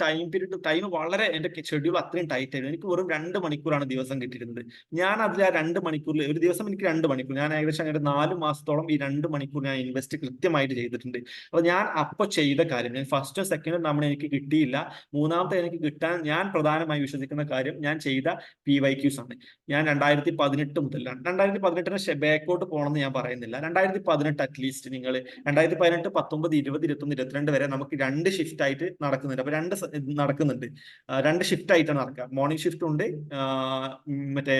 ടൈം വളരെ, എന്റെ ഷെഡ്യൂൾ അത്രയും ടൈറ്റ് ആയിരുന്നു. എനിക്ക് വെറും 2 മണിക്കൂറാണ് ദിവസം കിട്ടിയിരുന്നത്. ഞാൻ അതിൽ ആ 2 മണിക്കൂറിൽ ഒരു ദിവസം എനിക്ക് 2 മണിക്കൂർ, ഞാൻ ഏകദേശം അങ്ങനെ 4 മാസത്തോളം ഈ 2 മണിക്കൂർ ഞാൻ ഇൻവെസ്റ്റ് കൃത്യമായിട്ട് ചെയ്തിട്ടുണ്ട്. അപ്പൊ ഞാൻ അപ്പൊ ചെയ്ത കാര്യം, ഞാൻ ഫസ്റ്റും സെക്കൻഡും തവണ എനിക്ക് കിട്ടിയില്ല. 3ാമത്തെ എനിക്ക് കിട്ടാൻ ഞാൻ പ്രധാനമായി വിശ്വസിക്കുന്ന കാര്യം, ഞാൻ ചെയ്ത ചെയ്ത PYQs ആണ്. ഞാൻ 2018 മുതൽ 2018 ബാക്കോട്ട് പോകണമെന്ന് ഞാൻ പറയുന്നില്ല. 2018 അറ്റ്ലീസ്റ്റ് നിങ്ങൾ 2018, 19, 20, 21, 22 വരെ നമുക്ക് 2 ഷിഫ്റ്റ് ആയിട്ട് നടക്കുന്നുണ്ട്. അപ്പൊ നടക്കുന്നുണ്ട്. 2 ഷിഫ്റ്റ് ആയിട്ടാണ് നടക്കുക. മോർണിംഗ് ഷിഫ്റ്റ് ഉണ്ട്, മറ്റേ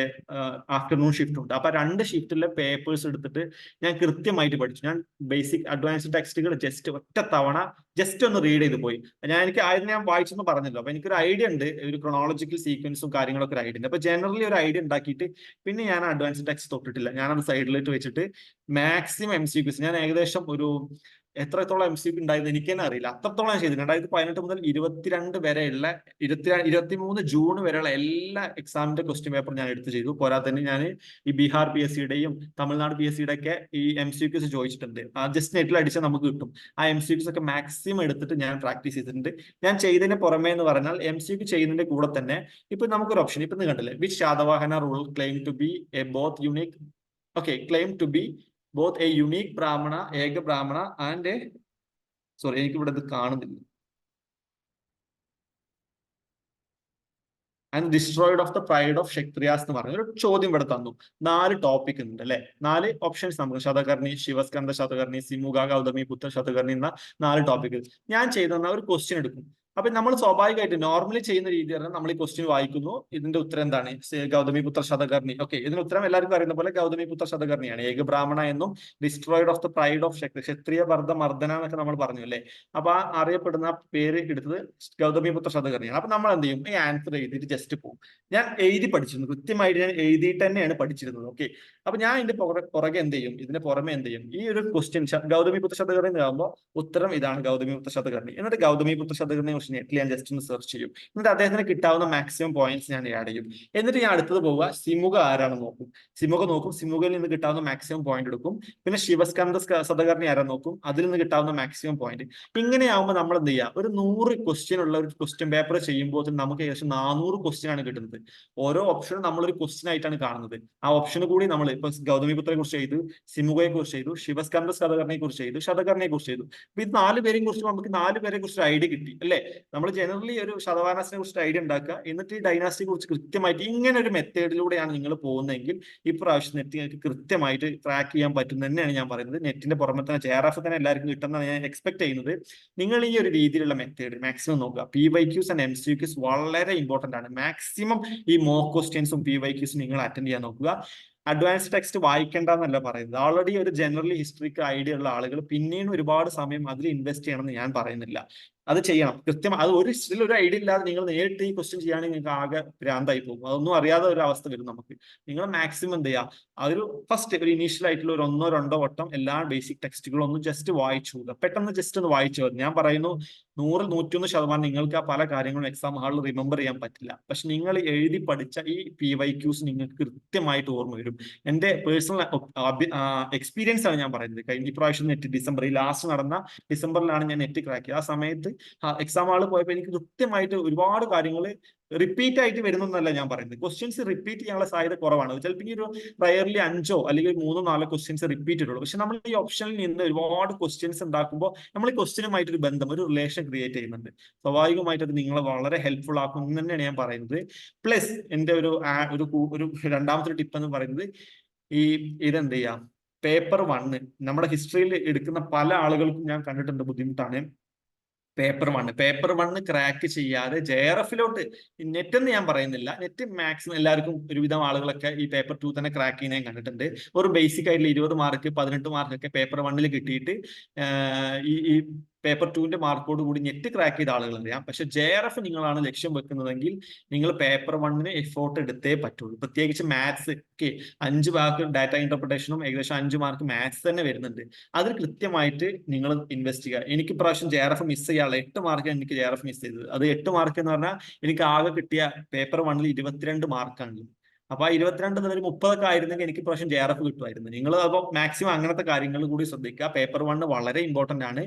ആഫ്റ്റർനൂൺ ഷിഫ്റ്റ് ഉണ്ട്. അപ്പൊ 2 ഷിഫ്റ്റിലെ പേപ്പേഴ്സ് എടുത്തിട്ട് ഞാൻ കൃത്യമായിട്ട് പഠിച്ചു. ഞാൻ ബേസിക് അഡ്വാൻസ്ഡ് ടെക്സ്റ്റുകൾ ജസ്റ്റ് ഒറ്റ തവണ ജസ്റ്റ് ഒന്ന് റീഡ് ചെയ്ത് പോയി. എനിക്ക് ആദ്യം ഞാൻ വായിച്ചെന്ന് പറഞ്ഞല്ലോ. അപ്പൊ എനിക്കൊരു ഐഡിയ ഉണ്ട്, ഒരു ക്രോണോളജിക്കൽ സീക്വൻസും കാര്യങ്ങളൊക്കെ ഒരു ഐഡിയ ഉണ്ട്. അപ്പൊ ജനറലി ഒരു ഐഡിയ ഉണ്ടാക്കിയിട്ട് പിന്നെ ഞാൻ അഡ്വാൻസ്ഡ് ടെക്സ്റ്റ് തൊട്ടിട്ടില്ല. ഞാനത് സൈഡിലേക്ക് വെച്ചിട്ട് മാക്സിമം MCQs ഞാൻ ഏകദേശം ഒരു എത്രത്തോളം MCQ ഉണ്ടായിരുന്നു എനിക്ക് തന്നെ അറിയില്ല, അത്രത്തോളം ഞാൻ ചെയ്തു. 2018 മുതൽ 22 വരെയുള്ള 23 ജൂൺ വരെയുള്ള എല്ലാ എക്സാമിന്റെ ക്വസ്റ്റ്യൻ പേപ്പർ ഞാൻ എടുത്ത് ചെയ്തു. പോരാതെ തന്നെ ഞാൻ ഈ ബീഹാർ PSCയുടെയും തമിഴ്നാട് PSCയുടെ ഒക്കെ ഈ MCQs ചോദിച്ചിട്ടുണ്ട്. ജസ്റ്റ് നെറ്റിൽ അടിച്ചാൽ നമുക്ക് കിട്ടും. ആ MCQs ഒക്കെ മാക്സിമം എടുത്തിട്ട് ഞാൻ പ്രാക്ടീസ് ചെയ്തിട്ടുണ്ട്. ഞാൻ ചെയ്തതിന് പുറമേ എന്ന് പറഞ്ഞാൽ MCQ ചെയ്യുന്നതിന്റെ കൂടെ തന്നെ ഇപ്പൊ നമുക്കൊരു ഓപ്ഷൻ ഇപ്പൊ നിങ്ങൾ കണ്ടില്ലേ, which Satavahana rule claim to be a both unique claim to be both a unique Brahmana, Ega Brahmana and a sorry, എനിക്ക് ഇവിടെ ഇത് കാണുന്നില്ല. And destroyed of the pride of Kshatriyas എന്ന് പറഞ്ഞ ഒരു ചോദ്യം ഇവിടെ തന്നു. 4 ടോപ്പിക് ഉണ്ട് അല്ലെ, 4 ഓപ്ഷൻസ് നമുക്ക് ശതകർണി, ശിവസ്കന്ധ ശതകർണി, സിമുഖ, ഗൗതമി പുത്ര ശതകർണി എന്ന 4 ടോപ്പിക്. ഞാൻ ചെയ്തെന്ന ഒരു ക്വസ്റ്റ്യൻ എടുക്കും. അപ്പൊ നമ്മൾ സ്വാഭാവികമായിട്ട് നോർമലി ചെയ്യുന്ന രീതി പറഞ്ഞാൽ നമ്മൾ ഈ ക്വസ്റ്റ്യൻ വായിക്കുന്നു, ഇതിന്റെ ഉത്തരം എന്താണ്, ഗൗതമി പുത്ര ശതകർണി. ഇതിന്റെ ഉത്തരം എല്ലാവർക്കും അറിയുന്ന പോലെ ഗൗതമി പുത്ര ശതകർണിയാണ്. ഏക ബ്രാഹ്മണ എന്നും destroyed of the pride of Kshatriya Vardha Mardana എന്നൊക്കെ നമ്മൾ പറഞ്ഞു അല്ലേ. അപ്പൊ ആ അറിയപ്പെടുന്ന പേര് എടുത്തത് ഗൗതമി പുത്ര ശതകർണിയാണ്. അപ്പൊ നമ്മൾ എന്ത് ചെയ്യും, ഈ ആൻസർ എഴുതിയിട്ട് ജസ്റ്റ് പോകും. ഞാൻ എഴുതി പഠിച്ചിരുന്നു, കൃത്യമായിട്ട് ഞാൻ എഴുതിയിട്ട് തന്നെയാണ് പഠിച്ചിരുന്നത്. അപ്പൊ ഞാൻ ഇതിന്റെ പുറകെ എന്ത് ചെയ്യും, ഇതിന്റെ പുറമെ എന്ത് ചെയ്യും, ഈ ഒരു ക്വസ്റ്റ്യൻ ഗൗതമി പുത്ര ശതകർണി ആകുമ്പോൾ ഉത്തരം ഇതാണ് ഗൗതമി പുത്ര ശതകർണി. എന്നിട്ട് ഗൗതമി പുത്ര ശതകർണിയെ കുറിച്ച് നെറ്റിൽ ഞാൻ ജസ്റ്റ് ഒന്ന് സെർച്ച് ചെയ്യും. എന്നിട്ട് അദ്ദേഹത്തിന് കിട്ടാവുന്ന മാക്സിമം പോയിന്റ്സ് ഞാൻ ആഡ് ചെയ്യും. എന്നിട്ട് ഞാൻ അടുത്തത് പോവുക, സിമുഖ ആരാണ് നോക്കും. സിമുഖ നോക്കും, സിമുഖയിൽ നിന്ന് കിട്ടാവുന്ന മാക്സിമം പോയിന്റ് എടുക്കും. പിന്നെ ശിവസ്കന്ധ ശതകർണി ആരാ നോക്കും, അതിൽ നിന്ന് കിട്ടാവുന്ന മാക്സിമം പോയിന്റ്. ഇങ്ങനെയാവുമ്പോൾ നമ്മൾ എന്ത് ചെയ്യുക, ഒരു 100 ക്വസ്റ്റ്യൻ ഉള്ള ഒരു ക്വസ്റ്റ്യൻ പേപ്പർ ചെയ്യുമ്പോൾ നമുക്ക് ഏകദേശം 400 ക്വസ്റ്റ്യൻ ആണ് കിട്ടുന്നത്. ഓരോ ഓപ്ഷനും നമ്മളൊരു ക്വസ്റ്റ്യൻ ആയിട്ടാണ് കാണുന്നത്. ആ ഓപ്ഷന് കൂടി നമ്മൾ ഇപ്പൊ ഗൗതമിപുത്രയെ കുറിച്ച് ചെയ്തു, സിമുഖയെ കുറിച്ച് ചെയ്തു, ശിവസ്കന്ധ ശതകർണിയെ കുറിച്ച് ചെയ്തു, ശതകർണിയെ കുറിച്ച് ചെയ്തു. അപ്പൊ ഇത് 4 പേരെയും കുറിച്ച് നമുക്ക് 4 പേരെ കുറിച്ച് ഐഡിയ കിട്ടി അല്ലെ. നമ്മൾ ജനറലി ഒരു ശതവാഹനസിനെ കുറിച്ച് ഐഡിയ ഉണ്ടാക്കുക, എന്നിട്ട് ഈ ഡൈനാസ്റ്റിയെ കുറിച്ച് കൃത്യമായിട്ട് ഇങ്ങനെ ഒരു മെത്തേഡിലൂടെയാണ് നിങ്ങൾ പോകുന്നതെങ്കിൽ ഇപ്രാവശ്യം നെറ്റ് നിങ്ങൾക്ക് കൃത്യമായിട്ട് ട്രാക്ക് ചെയ്യാൻ പറ്റും തന്നെയാണ് ഞാൻ പറയുന്നത്. നെറ്റിന്റെ പുറമെ തന്നെ JRF തന്നെ എല്ലാവർക്കും കിട്ടുന്നതാണ് ഞാൻ എക്സ്പെക്ട് ചെയ്യുന്നത്. നിങ്ങൾ ഈ ഒരു രീതിയിലുള്ള മെത്തേഡ് മാക്സിമം നോക്കുക. PYQs ആൻഡ് MCQs വളരെ ഇമ്പോർട്ടന്റ് ആണ്. മാക്സിമം ഈ മോക്ക് ക്വസ്റ്റ്യൻസും PYQs നിങ്ങൾ അറ്റൻഡ് ചെയ്യാൻ നോക്കുക. അഡ്വാൻസ് ടെക്സ്റ്റ് വായിക്കേണ്ടെന്നല്ല പറയുന്നത്. ഓൾറെഡി ഒരു ജനറലി ഹിസ്റ്ററിക്ക് ഐഡിയ ഉള്ള ആളുകൾ പിന്നെയും ഒരുപാട് സമയം അതിൽ ഇൻവെസ്റ്റ് ചെയ്യണമെന്ന് ഞാൻ പറയുന്നില്ല. അത് ചെയ്യണം കൃത്യം. അത് ഒരു ഐഡിയ ഇല്ലാതെ നിങ്ങൾ നേരിട്ട് ഈ ക്വസ്റ്റ്യൻ ചെയ്യുകയാണെങ്കിൽ നിങ്ങൾക്ക് ആകെ ഭ്രാന്തായി പോകും. അതൊന്നും അറിയാതെ ഒരു അവസ്ഥ വരും നമുക്ക്. നിങ്ങൾ മാക്സിമം എന്ത് ചെയ്യുക, ഒരു ഫസ്റ്റ് ഒരു ഇനീഷ്യൽ ആയിട്ടുള്ള ഒരു 1-2 വട്ടം എല്ലാ ബേസിക് ടെക്സ്റ്റുകളും ഒന്ന് ജസ്റ്റ് വായിച്ചു പോകുക. പെട്ടെന്ന് ജസ്റ്റ് ഒന്ന് വായിച്ചു പോകുക. ഞാൻ പറയുന്നു 100-101% നിങ്ങൾക്ക് ആ പല കാര്യങ്ങളും എക്സാം ഹാളിൽ റിമെമ്പർ ചെയ്യാൻ പറ്റില്ല. പക്ഷെ നിങ്ങൾ എഴുതി പഠിച്ച ഈ PYQs നിങ്ങൾക്ക് കൃത്യമായിട്ട് ഓർമ്മ വരും. എന്റെ പേഴ്സണൽ എക്സ്പീരിയൻസ് ആണ് ഞാൻ പറയുന്നത്. കഴിഞ്ഞ പ്രാവശ്യം ഡിസംബറിൽ ലാസ്റ്റ് നടന്ന ഡിസംബറിലാണ് ഞാൻ നെറ്റ് ക്രാക്ക് ചെയ്തത്. ആ സമയത്ത് എക്സാം ഹാളിൽ പോയപ്പോൾ എനിക്ക് കൃത്യമായിട്ട് ഒരുപാട് കാര്യങ്ങൾ റിപ്പീറ്റ് ആയിട്ട് വരുന്നല്ല ഞാൻ പറയുന്നത്. ക്വസ്റ്റ്യൻസ് റിപ്പീറ്റ് ചെയ്യാനുള്ള സാധ്യത കുറവാണ്. ചിലപ്പോൾ ഒരു റയർലി 5 അല്ലെങ്കിൽ 3-4 ക്വസ്റ്റ്യൻസ് റിപ്പീറ്റ് ഉള്ളൂ. പക്ഷെ നമ്മൾ ഈ ഓപ്ഷനിൽ നിന്ന് ഒരുപാട് ക്വസ്റ്റ്യൻസ് ഉണ്ടാക്കുമ്പോൾ നമ്മൾ ഈ ക്വസ്റ്റ്യനുമായിട്ട് ഒരു ബന്ധം, ഒരു റിലേഷൻ ക്രിയേറ്റ് ചെയ്യുന്നുണ്ട്. സ്വാഭാവികമായിട്ട് അത് നിങ്ങളെ വളരെ ഹെൽപ്ഫുൾ ആക്കും എന്ന് തന്നെയാണ് ഞാൻ പറയുന്നത്. പ്ലസ് എന്റെ ഒരു രണ്ടാമത്തെ ടിപ്പ് എന്ന് പറയുന്നത്, ഇതെന്ത് ചെയ്യാം, പേപ്പർ 1 നമ്മുടെ ഹിസ്റ്ററിയിൽ എടുക്കുന്ന പല ആളുകൾക്കും ഞാൻ കണ്ടിട്ടുണ്ട് ബുദ്ധിമുട്ടാണ്. പേപ്പർ 1 ക്രാക്ക് ചെയ്യാതെ JRFലോട്ട് നെറ്റ് എന്ന് ഞാൻ പറയുന്നില്ല, നെറ്റ് മാക്സിമം എല്ലാവർക്കും ഒരുവിധം ആളുകളൊക്കെ ഈ പേപ്പർ 2 തന്നെ ക്രാക്ക് ചെയ്യുന്നതും കണ്ടിട്ടുണ്ട്. ഒരു ബേസിക് ആയിട്ടുള്ള 20 മാർക്ക് 18 മാർക്കൊക്കെ പേപ്പർ 1 കിട്ടിയിട്ട് ഈ പേപ്പർ 2ന്റെ മാർക്കോട് കൂടി നെറ്റ് ക്രാക്ക് ചെയ്ത ആളുകൾ അറിയാം. പക്ഷെ JRF നിങ്ങളാണ് ലക്ഷ്യം വെക്കുന്നതെങ്കിൽ നിങ്ങൾ പേപ്പർ 1 എഫോർട്ട് എടുത്തേ പറ്റുള്ളൂ. പ്രത്യേകിച്ച് മാത്സ് 5 മാർക്ക് ഡാറ്റ ഇന്റർപ്രിട്ടേഷനും ഏകദേശം 5 മാർക്ക് മാത്സ് തന്നെ വരുന്നുണ്ട്. അതിൽ കൃത്യമായിട്ട് നിങ്ങൾ ഇൻവെസ്റ്റ് ചെയ്യുക. എനിക്ക് പ്രാവശ്യം JRF മിസ് ചെയ്യാനുള്ള 8 മാർക്ക് എനിക്ക് JRF മിസ് ചെയ്തത്. അത് 8 മാർക്ക് എന്ന് പറഞ്ഞാൽ എനിക്ക് ആകെ കിട്ടിയ പേപ്പർ 1 22 മാർക്കാണ്. അപ്പൊ ആ 22 മുതൽ 30 ആയിരുന്നെങ്കിൽ എനിക്ക് പ്രാവശ്യം JRF കിട്ടുമായിരുന്നു. നിങ്ങൾ അപ്പോൾ മാക്സിമം അങ്ങനത്തെ കാര്യങ്ങൾ കൂടി ശ്രദ്ധിക്കുക. പേപ്പർ 1 വളരെ ഇമ്പോർട്ടന്റ് ആണ്.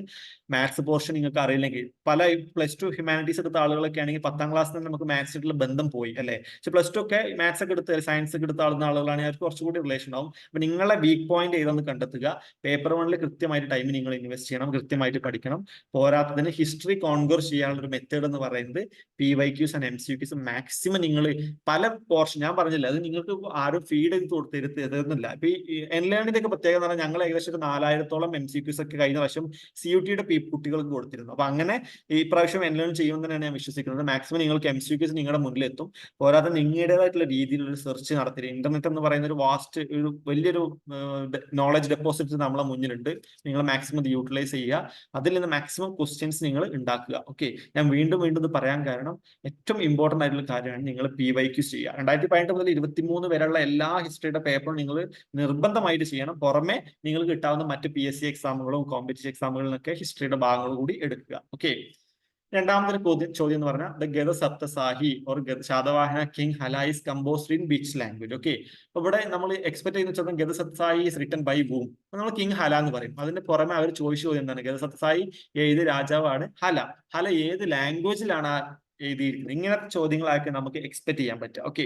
മാത്സ് പോർഷൻ നിങ്ങൾക്ക് അറിയില്ലെങ്കിൽ പല +2 ഹ്യൂമാനിറ്റീസ് എടുത്ത ആളുകളൊക്കെ ആണെങ്കിൽ 10ാം ക്ലാസ്സിൽ നിന്ന് നമുക്ക് മാത്സിലുള്ള ബന്ധം പോയി അല്ലേ. പക്ഷെ +2 ഒക്കെ മാത്സ് ഒക്കെ എടുത്ത് സയൻസ് ഒക്കെ എടുത്ത ആളുകളാണെങ്കിൽ അവർക്ക് കുറച്ചുകൂടി റിലേഷൻ ഉണ്ടാവും. അപ്പൊ നിങ്ങളെ വീക്ക് പോയിന്റ് ഏതെന്ന് കണ്ടെത്തുക. പേപ്പർ 1 കൃത്യമായിട്ട് ടൈം നിങ്ങൾ ഇൻവെസ്റ്റ് ചെയ്യണം, കൃത്യമായിട്ട് പഠിക്കണം. പോരാത്തതിന് ഹിസ്റ്ററി കോൺകർ ചെയ്യാനുള്ള ഒരു മെത്തേഡ് എന്ന് പറയുന്നത് PYQs ആൻഡ് MCQs മാക്സിമം നിങ്ങൾ പല പോർഷൻ ഞാൻ പറഞ്ഞില്ല, അത് നിങ്ങൾക്ക് ആരും ഫീഡ് ചെയ്ത് തരുന്നില്ല. ഇപ്പൊ ഈ എൻലേണിന്റെ ഒക്കെ പ്രത്യേകത എന്ന് പറഞ്ഞാൽ ഞങ്ങൾ ഏകദേശം ഒരു 4000-ഓളം MCQs ഒക്കെ കഴിഞ്ഞ വർഷം CUT-യുടെ കുട്ടികൾക്ക് കൊടുത്തിരുന്നു. അപ്പൊ അങ്ങനെ ഈ പ്രാവശ്യം എൻലേൺ ചെയ്യുമെന്ന് തന്നെയാണ് ഞാൻ വിശ്വസിക്കുന്നത്. മാക്സിമം നിങ്ങൾക്ക് MCQs നിങ്ങളുടെ മുന്നിലെത്തും. പോരാതെ നിങ്ങളുടേതായിട്ടുള്ള രീതിയിലുള്ള സെർച്ച് നടത്തി. ഇന്റർനെറ്റ് എന്ന് പറയുന്ന ഒരു വാസ്റ്റ് ഒരു വലിയൊരു നോളജ് ഡെപ്പോസിറ്റ് നമ്മളെ മുന്നിലുണ്ട്. നിങ്ങൾ മാക്സിമം ഇത് യൂട്ടിലൈസ് ചെയ്യുക. അതിൽ നിന്ന് മാക്സിമം ക്വസ്റ്റ്യൻസ് നിങ്ങൾ ഉണ്ടാക്കുക. ഓക്കെ, ഞാൻ വീണ്ടും വീണ്ടും ഇത് പറയാൻ കാരണം ഏറ്റവും ഇമ്പോർട്ടന്റ് ആയിട്ടുള്ള കാര്യമാണ് നിങ്ങൾ PYQs ചെയ്യുക. 2018 മുതൽ 23 വരെയുള്ള എല്ലാ ഹിസ്റ്ററിയുടെ പേപ്പറും നിങ്ങൾ നിർബന്ധമായിട്ട് ചെയ്യണം. പുറമെ നിങ്ങൾ കിട്ടാവുന്ന മറ്റ് PSC എക്സാമുകളും കോമ്പറ്റീവ് എക്സാമുകളിലൊക്കെ ഹിസ്റ്ററിയുടെ ഭാഗങ്ങൾ കൂടി എടുക്കുക. ഓക്കെ, രണ്ടാമത്തെ ചോദ്യം എന്ന് പറഞ്ഞാൽ the Gatha Saptashati or Satavahana king Hala is composed in which language. Okay, അപ്പൊ ഇവിടെ നമ്മൾ എക്സ്പെക്ട് ചെയ്യുന്ന വെച്ചാൽ Gatha Saptashati is written by whom, നമ്മൾ കിങ് ഹല എന്ന് പറയും. അതിന്റെ പുറമെ അവർ ചോദിച്ച ചോദ്യം എന്താണ്? ഗദ സപ്തസാഹി ഏത് രാജാവാണ്? ഹല. ഹല ഏത് ലാംഗ്വേജിലാണ് എഴുതിയിരിക്കുന്നത്? ഇങ്ങനത്തെ ചോദ്യങ്ങളായിരിക്കും നമുക്ക് എക്സ്പെക്ട് ചെയ്യാൻ പറ്റുക. ഓക്കെ,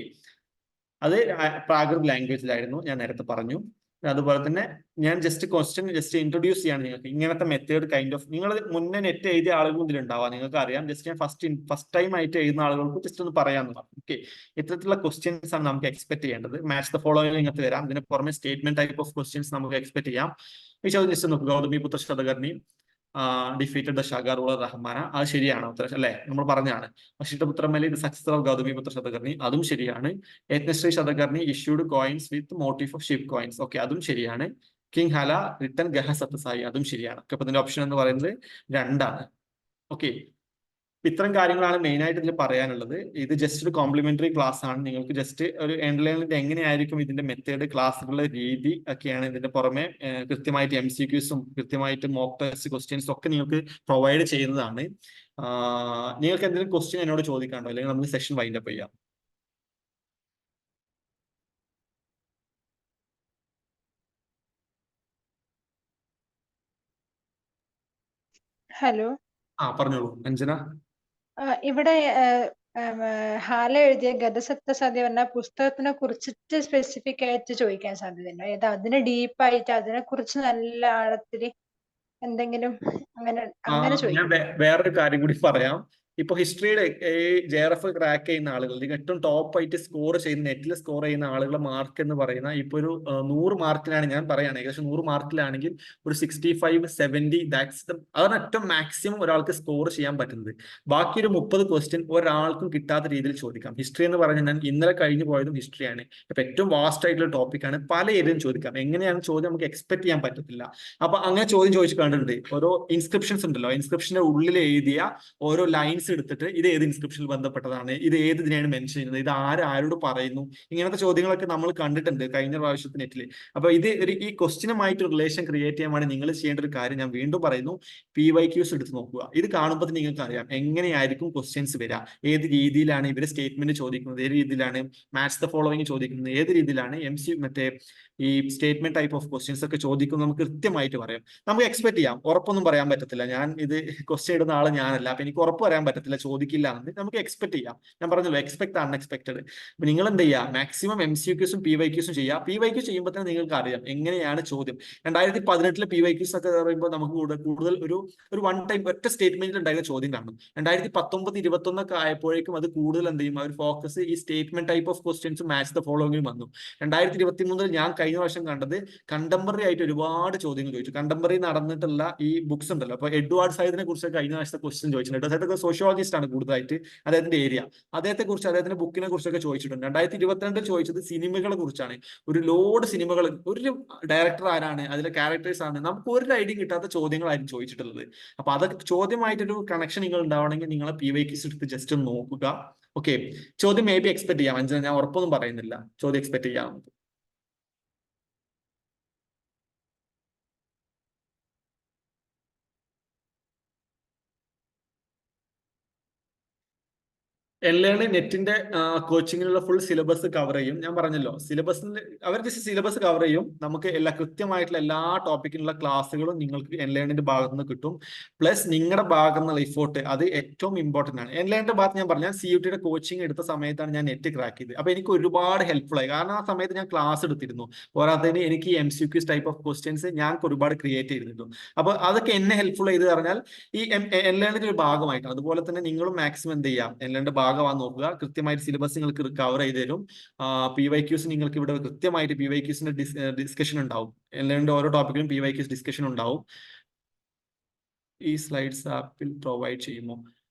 അത് പ്രാകൃത് ലാംഗ്വേജിലായിരുന്നു, ഞാൻ നേരത്തെ പറഞ്ഞു. അതുപോലെ തന്നെ ഞാൻ ജസ്റ്റ് ഇൻട്രൊഡ്യൂസ് ചെയ്യാണ് നിങ്ങൾക്ക് ഇങ്ങനത്തെ മെത്തേഡ് കൈൻഡ് ഓഫ്. നിങ്ങൾ മുന്നേ നെറ്റ് എഴുതിയ ആളുകളും ഇതിലുണ്ടാവാം, നിങ്ങൾക്ക് അറിയാം. ജസ്റ്റ് ഞാൻ ഫസ്റ്റ് ടൈം ആയിട്ട് എഴുതുന്ന ആളുകൾക്ക് ജസ്റ്റ് ഒന്ന് പറയാമെന്ന് പറഞ്ഞു. ഓക്കെ, ഇത്തരത്തിലുള്ള ക്വസ്റ്റ്യൻസ് ആണ് നമുക്ക് എക്സ്പെക്ട് ചെയ്യേണ്ടത്. മാച്ച് ദ ഫോളോയിങ് നിങ്ങൾക്ക് വരാം. ഇതിന് പുറമെ സ്റ്റേറ്റ്മെന്റ് ടൈപ്പ് ഓഫ് ക്വസ്റ്റ്യൻസ് നമുക്ക് എക്സ്പെക്ട് ചെയ്യാം. ഈ ചോദ്യം ജസ്റ്റ് നോക്കുക. Gautamiputra Satakarni defeated the Shaka ruler Rahmana. അത് ശരിയാണ് ഉത്തരം അല്ലെ, നമ്മൾ പറഞ്ഞാണ്. അക്ഷിതപുത്രമലി the success of Gautamiputra Satakarni, അതും ശരിയാണ്. Yajnashri Satakarni issued coins with motive of ship coins. Okay, അതും ശരിയാണ്. കിങ് ഹല റിട്ടൺ ഗഹ സത്യസായി, അതും ശരിയാണ്. അപ്പൊ ഇതിന്റെ ഓപ്ഷൻ എന്ന് പറയുന്നത് 2 ആണ്. ഓക്കെ, ഇത്തരം കാര്യങ്ങളാണ് മെയിൻ ആയിട്ട് ഇതിൽ പറയാനുള്ളത്. ഇത് ജസ്റ്റ് ഒരു കോംപ്ലിമെന്ററി ക്ലാസ് ആണ്. നിങ്ങൾക്ക് ജസ്റ്റ് ഒരു എൻലൈനിൽ എങ്ങനെയായിരിക്കും ഇതിന്റെ മെത്തേഡ്, ക്ലാസ്സുകളുടെ രീതി ഒക്കെയാണ്. ഇതിന്റെ പുറമെ കൃത്യമായിട്ട് MCQസും കൃത്യമായിട്ട് മോക്ക് ടെസ്റ്റ് ക്വസ്റ്റ്യൻസും ഒക്കെ നിങ്ങൾക്ക് പ്രൊവൈഡ് ചെയ്യുന്നതാണ്. നിങ്ങൾക്ക് എന്തെങ്കിലും ക്വസ്റ്റ്യൻ എന്നോട് ചോദിക്കാണ്ടോ, അല്ലെങ്കിൽ നമുക്ക് സെഷൻ വൈൻഡ് അപ്പ് ചെയ്യാം. ഹലോ, പറഞ്ഞോളൂ അഞ്ജന. ഇവിടെ ഹാല എഴുതിയ ഗതസപ്തസതി എന്ന പുസ്തകത്തിനെ കുറിച്ചിട്ട് സ്പെസിഫിക് ആയിട്ട് ചോദിക്കാൻ സാധ്യതയുണ്ടോ? ഏതാ അതിന് ഡീപ്പായിട്ട് അതിനെ കുറിച്ച് നല്ല ആഴത്തിൽ എന്തെങ്കിലും അങ്ങനെ ഞാൻ ചോദിക്കും. വേറൊരു കാര്യം കൂടി പറയാം. ഇപ്പൊ ഹിസ്റ്ററിയുടെ JRF ക്രാക്ക് ചെയ്യുന്ന ആളുകൾ, ഏറ്റവും ടോപ്പ് ആയിട്ട് സ്കോർ ചെയ്യുന്ന, നെറ്റിൽ സ്കോർ ചെയ്യുന്ന ആളുകളുടെ മാർക്ക് എന്ന് പറയുന്ന ഇപ്പൊ ഒരു 100 മാർക്കിലാണ് ഞാൻ പറയുകയാണ്. ഏകദേശം 100 മാർക്കിലാണെങ്കിൽ ഒരു 65, 70 അതാണ് ഏറ്റവും മാക്സിമം ഒരാൾക്ക് സ്കോർ ചെയ്യാൻ പറ്റുന്നത്. ബാക്കി ഒരു 30 ക്വസ്റ്റ്യൻ ഒരാൾക്കും കിട്ടാത്ത രീതിയിൽ ചോദിക്കാം. ഹിസ്റ്ററി എന്ന് പറഞ്ഞാൽ ഞാൻ ഇന്നലെ കഴിഞ്ഞു പോയതും ഹിസ്റ്ററിയാണ്. അപ്പൊ ഏറ്റവും വാസ്റ്റ് ആയിട്ടുള്ള ടോപ്പിക്കാണ്. പല ഏരിയയും ചോദിക്കാം. എങ്ങനെയാണ് ചോദ്യം നമുക്ക് എക്സ്പെക്ട് ചെയ്യാൻ പറ്റത്തില്ല. അപ്പൊ അങ്ങനെ ചോദ്യം ചോദിച്ചു കണ്ടിട്ടുണ്ട്. ഓരോ ഇൻസ്ക്രിപ്ഷൻസ് ഉണ്ടല്ലോ, ഇൻസ്ക്രിപ്ഷന്റെ ഉള്ളിൽ എഴുതിയ ഓരോ ലൈൻസ് എടുത്തിട്ട് ഇത് ഏത് ഇൻസ്ക്രിപ്ഷനിൽ ബന്ധപ്പെട്ടതാണ്, ഇത് ഏത് ഇതിനെയാണ് മെൻഷൻ ചെയ്യുന്നത്, ഇത് ആരോട് പറയുന്നു, ഇങ്ങനത്തെ ചോദ്യങ്ങളൊക്കെ നമ്മൾ കണ്ടിട്ടുണ്ട് കഴിഞ്ഞ പ്രാവശ്യത്തെ നെറ്റിൽ. അപ്പൊ ഇത് ഈ ക്വസ്റ്റ്യനുമായിട്ട് റിലേഷൻ ക്രിയേറ്റ് ചെയ്യാൻ വേണ്ടി നിങ്ങൾ ചെയ്യേണ്ട ഒരു കാര്യം ഞാൻ വീണ്ടും പറയുന്നു, PYQs എടുത്ത് നോക്കുക. ഇത് കാണുമ്പോൾ നിങ്ങൾക്ക് അറിയാം എങ്ങനെയായിരിക്കും ക്വസ്റ്റ്യൻസ് വരിക, ഏത് രീതിയിലാണ് ഇവര് സ്റ്റേറ്റ്മെന്റ് ചോദിക്കുന്നത്, ഏത് രീതിയിലാണ് മാച്ച് ദ ഫോളോവിങ് ചോദിക്കുന്നത്, ഏത് രീതിയിലാണ് മറ്റേ ഈ സ്റ്റേറ്റ്മെന്റ് ടൈപ്പ് ഓഫ് ക്വസ്റ്റ്യൻസ് ഒക്കെ ചോദിക്കുന്നത് നമുക്ക് കൃത്യമായിട്ട് പറയാം. നമുക്ക് എക്സ്പെക്ട് ചെയ്യാം, ഉറപ്പൊന്നും പറയാൻ പറ്റത്തില്ല. ഞാൻ ഇത് ക്വസ്റ്റ്യൻ ഇടുന്ന ആള് ഞാനല്ല, അപ്പൊ എനിക്ക് ഉറപ്പ് പറയാൻ പറ്റത്തില്ല ചോദിക്കില്ല എന്ന്. നമുക്ക് എക്സ്പെക്ട് ചെയ്യാം. ഞാൻ പറഞ്ഞല്ലോ, എക്സ്പെക്ട് അൺഎക്സ്പെക്ടഡ്. അപ്പൊ നിങ്ങൾ എന്ത് ചെയ്യുക, മാക്സിമം MCQസും PYQസും ചെയ്യുക. PYQ ചെയ്യുമ്പോൾ തന്നെ നിങ്ങൾക്ക് അറിയാം എങ്ങനെയാണ് ചോദ്യം. 2018 PYQs ഒക്കെ പറയുമ്പോൾ നമുക്ക് കൂടുതൽ ഒരു വൺ ടൈം ഒറ്റ സ്റ്റേറ്റ്മെന്റിൽ ഉണ്ടായിരുന്ന ചോദ്യം കാണും. 2019, 21 ഒക്കെ ആയപ്പോഴേക്കും അത് കൂടുതൽ എന്ത് ചെയ്യും, അവർ ഫോക്കസ് ഈ സ്റ്റേറ്റ്മെന്റ് ടൈപ്പ് ഓഫ് ക്വസ്റ്റ്യൻസും മാച്ച് ദ ഫോളോവിംഗും വന്നു. 2023 ഞാൻ കഴിഞ്ഞ വർഷം കണ്ടത് കണ്ടംപററി ആയിട്ട് ഒരുപാട് ചോദ്യങ്ങൾ ചോദിച്ചു. കണ്ടംപററി നടന്നിട്ടുള്ള ഈ ബുക്സ് ഉണ്ടല്ലോ, അപ്പൊ എഡ്വാർഡ് സൈദിനെ കുറിച്ച് കഴിഞ്ഞ വർഷത്തെ ക്വസ്റ്റ്യൻ ചോദിച്ചിട്ടുണ്ട്. എഡ്വാർഡ് സൈദ് സോഷ്യോളജിസ്റ്റ് ആണ് കൂടുതലായിട്ട്, അദ്ദേഹത്തിന്റെ ഏരിയ. അദ്ദേഹത്തെ കുറിച്ച്, അദ്ദേഹത്തിന്റെ ബുക്കിനെ കുറിച്ചൊക്കെ ചോദിച്ചിട്ടുണ്ട്. 2022 ചോദിച്ചത് സിനിമകളെ കുറിച്ചാണ്. ഒരു ലോഡ് സിനിമകൾ, ഒരു ഡയറക്ടർ ആരാണ്, അതിലെ ക്യാരക്ടേഴ്സ് ആണ്, നമുക്ക് ഒരു ഐഡിയ കിട്ടാത്ത ചോദ്യങ്ങളായിരിക്കും ചോദിച്ചിട്ടുള്ളത്. അപ്പൊ അതൊക്കെ ചോദ്യമായിട്ടൊരു കണക്ഷൻ നിങ്ങൾ ഉണ്ടാവണമെങ്കിൽ നിങ്ങളെ PYQs എടുത്ത് ജസ്റ്റ് ഒന്ന് നോക്കുക. ഓക്കെ, ചോദ്യം മേ ബി എക്സ്പെക്ട് ചെയ്യാം അഞ്ജന, ഞാൻ ഉറപ്പൊന്നും പറയുന്നില്ല, ചോദ്യം എക്സ്പെക്ട് ചെയ്യാം. എല്ലാം നെറ്റിന്റെ കോച്ചിങ്ങിനുള്ള ഫുൾ സിലബസ് കവർ ചെയ്യും. ഞാൻ പറഞ്ഞല്ലോ, സിലബസിൽ അവർ ജസ്റ്റ് സിലബസ് കവർ ചെയ്യും. നമുക്ക് കൃത്യമായിട്ടുള്ള എല്ലാ ടോപ്പിക്കിനുള്ള ക്ലാസ്സുകളും നിങ്ങൾക്ക് എൻലേണിന്റെ ഭാഗത്ത് നിന്ന് കിട്ടും. പ്ലസ് നിങ്ങളുടെ ഭാഗത്ത് നിന്നുള്ള എഫോർട്ട്, അത് ഏറ്റവും ഇമ്പോർട്ടന്റ് ആണ്. എൻലേണിന്റെ ഭാഗത്ത് ഞാൻ പറഞ്ഞു, ഞാൻ CUT കോച്ചിങ് എടുത്ത സമയത്താണ് ഞാൻ നെറ്റ് ക്രാക്ക് ചെയ്തത്. അപ്പൊ എനിക്ക് ഒരുപാട് ഹെൽപ്ഫുൾ ആയി. കാരണം ആ സമയത്ത് ഞാൻ ക്ലാസ് എടുത്തിരുന്നു. പോരാത്തതിന് എനിക്ക് MCQs ടൈപ്പ് ഓഫ് ക്വസ്റ്റ്യൻസ് ഞാൻ ഒരുപാട് ക്രിയേറ്റ് ചെയ്തിരുന്നു. അപ്പൊ അതൊക്കെ എന്നെ ഹെൽപ്ഫുൾ ചെയ്ത് പറഞ്ഞാൽ ഈ എൻലേണിന്റെ ഒരു ഭാഗമായിട്ട്. അതുപോലെ തന്നെ നിങ്ങളും മാക്സിമം എന്ത് ചെയ്യാം, എൻലേണിന്റെ ഭാഗമാകാൻ നോക്കുക. കൃത്യമായിട്ട് സിലബസ് നിങ്ങൾക്ക് കവർ ചെയ്ത് തരും. PYQs നിങ്ങൾക്ക് ഇവിടെ കൃത്യമായിട്ട് PYQസിന്റെ ഡിസ്കഷൻ ഉണ്ടാവും. എൻലേണിന്റെ ഓരോ ടോപ്പിക്കിലും PYQs ഡിസ്കഷൻ ഉണ്ടാവും. ഈ സ്ലൈഡ്സ് ആപ്പിൽ പ്രൊവൈഡ് ചെയ്യുമോ?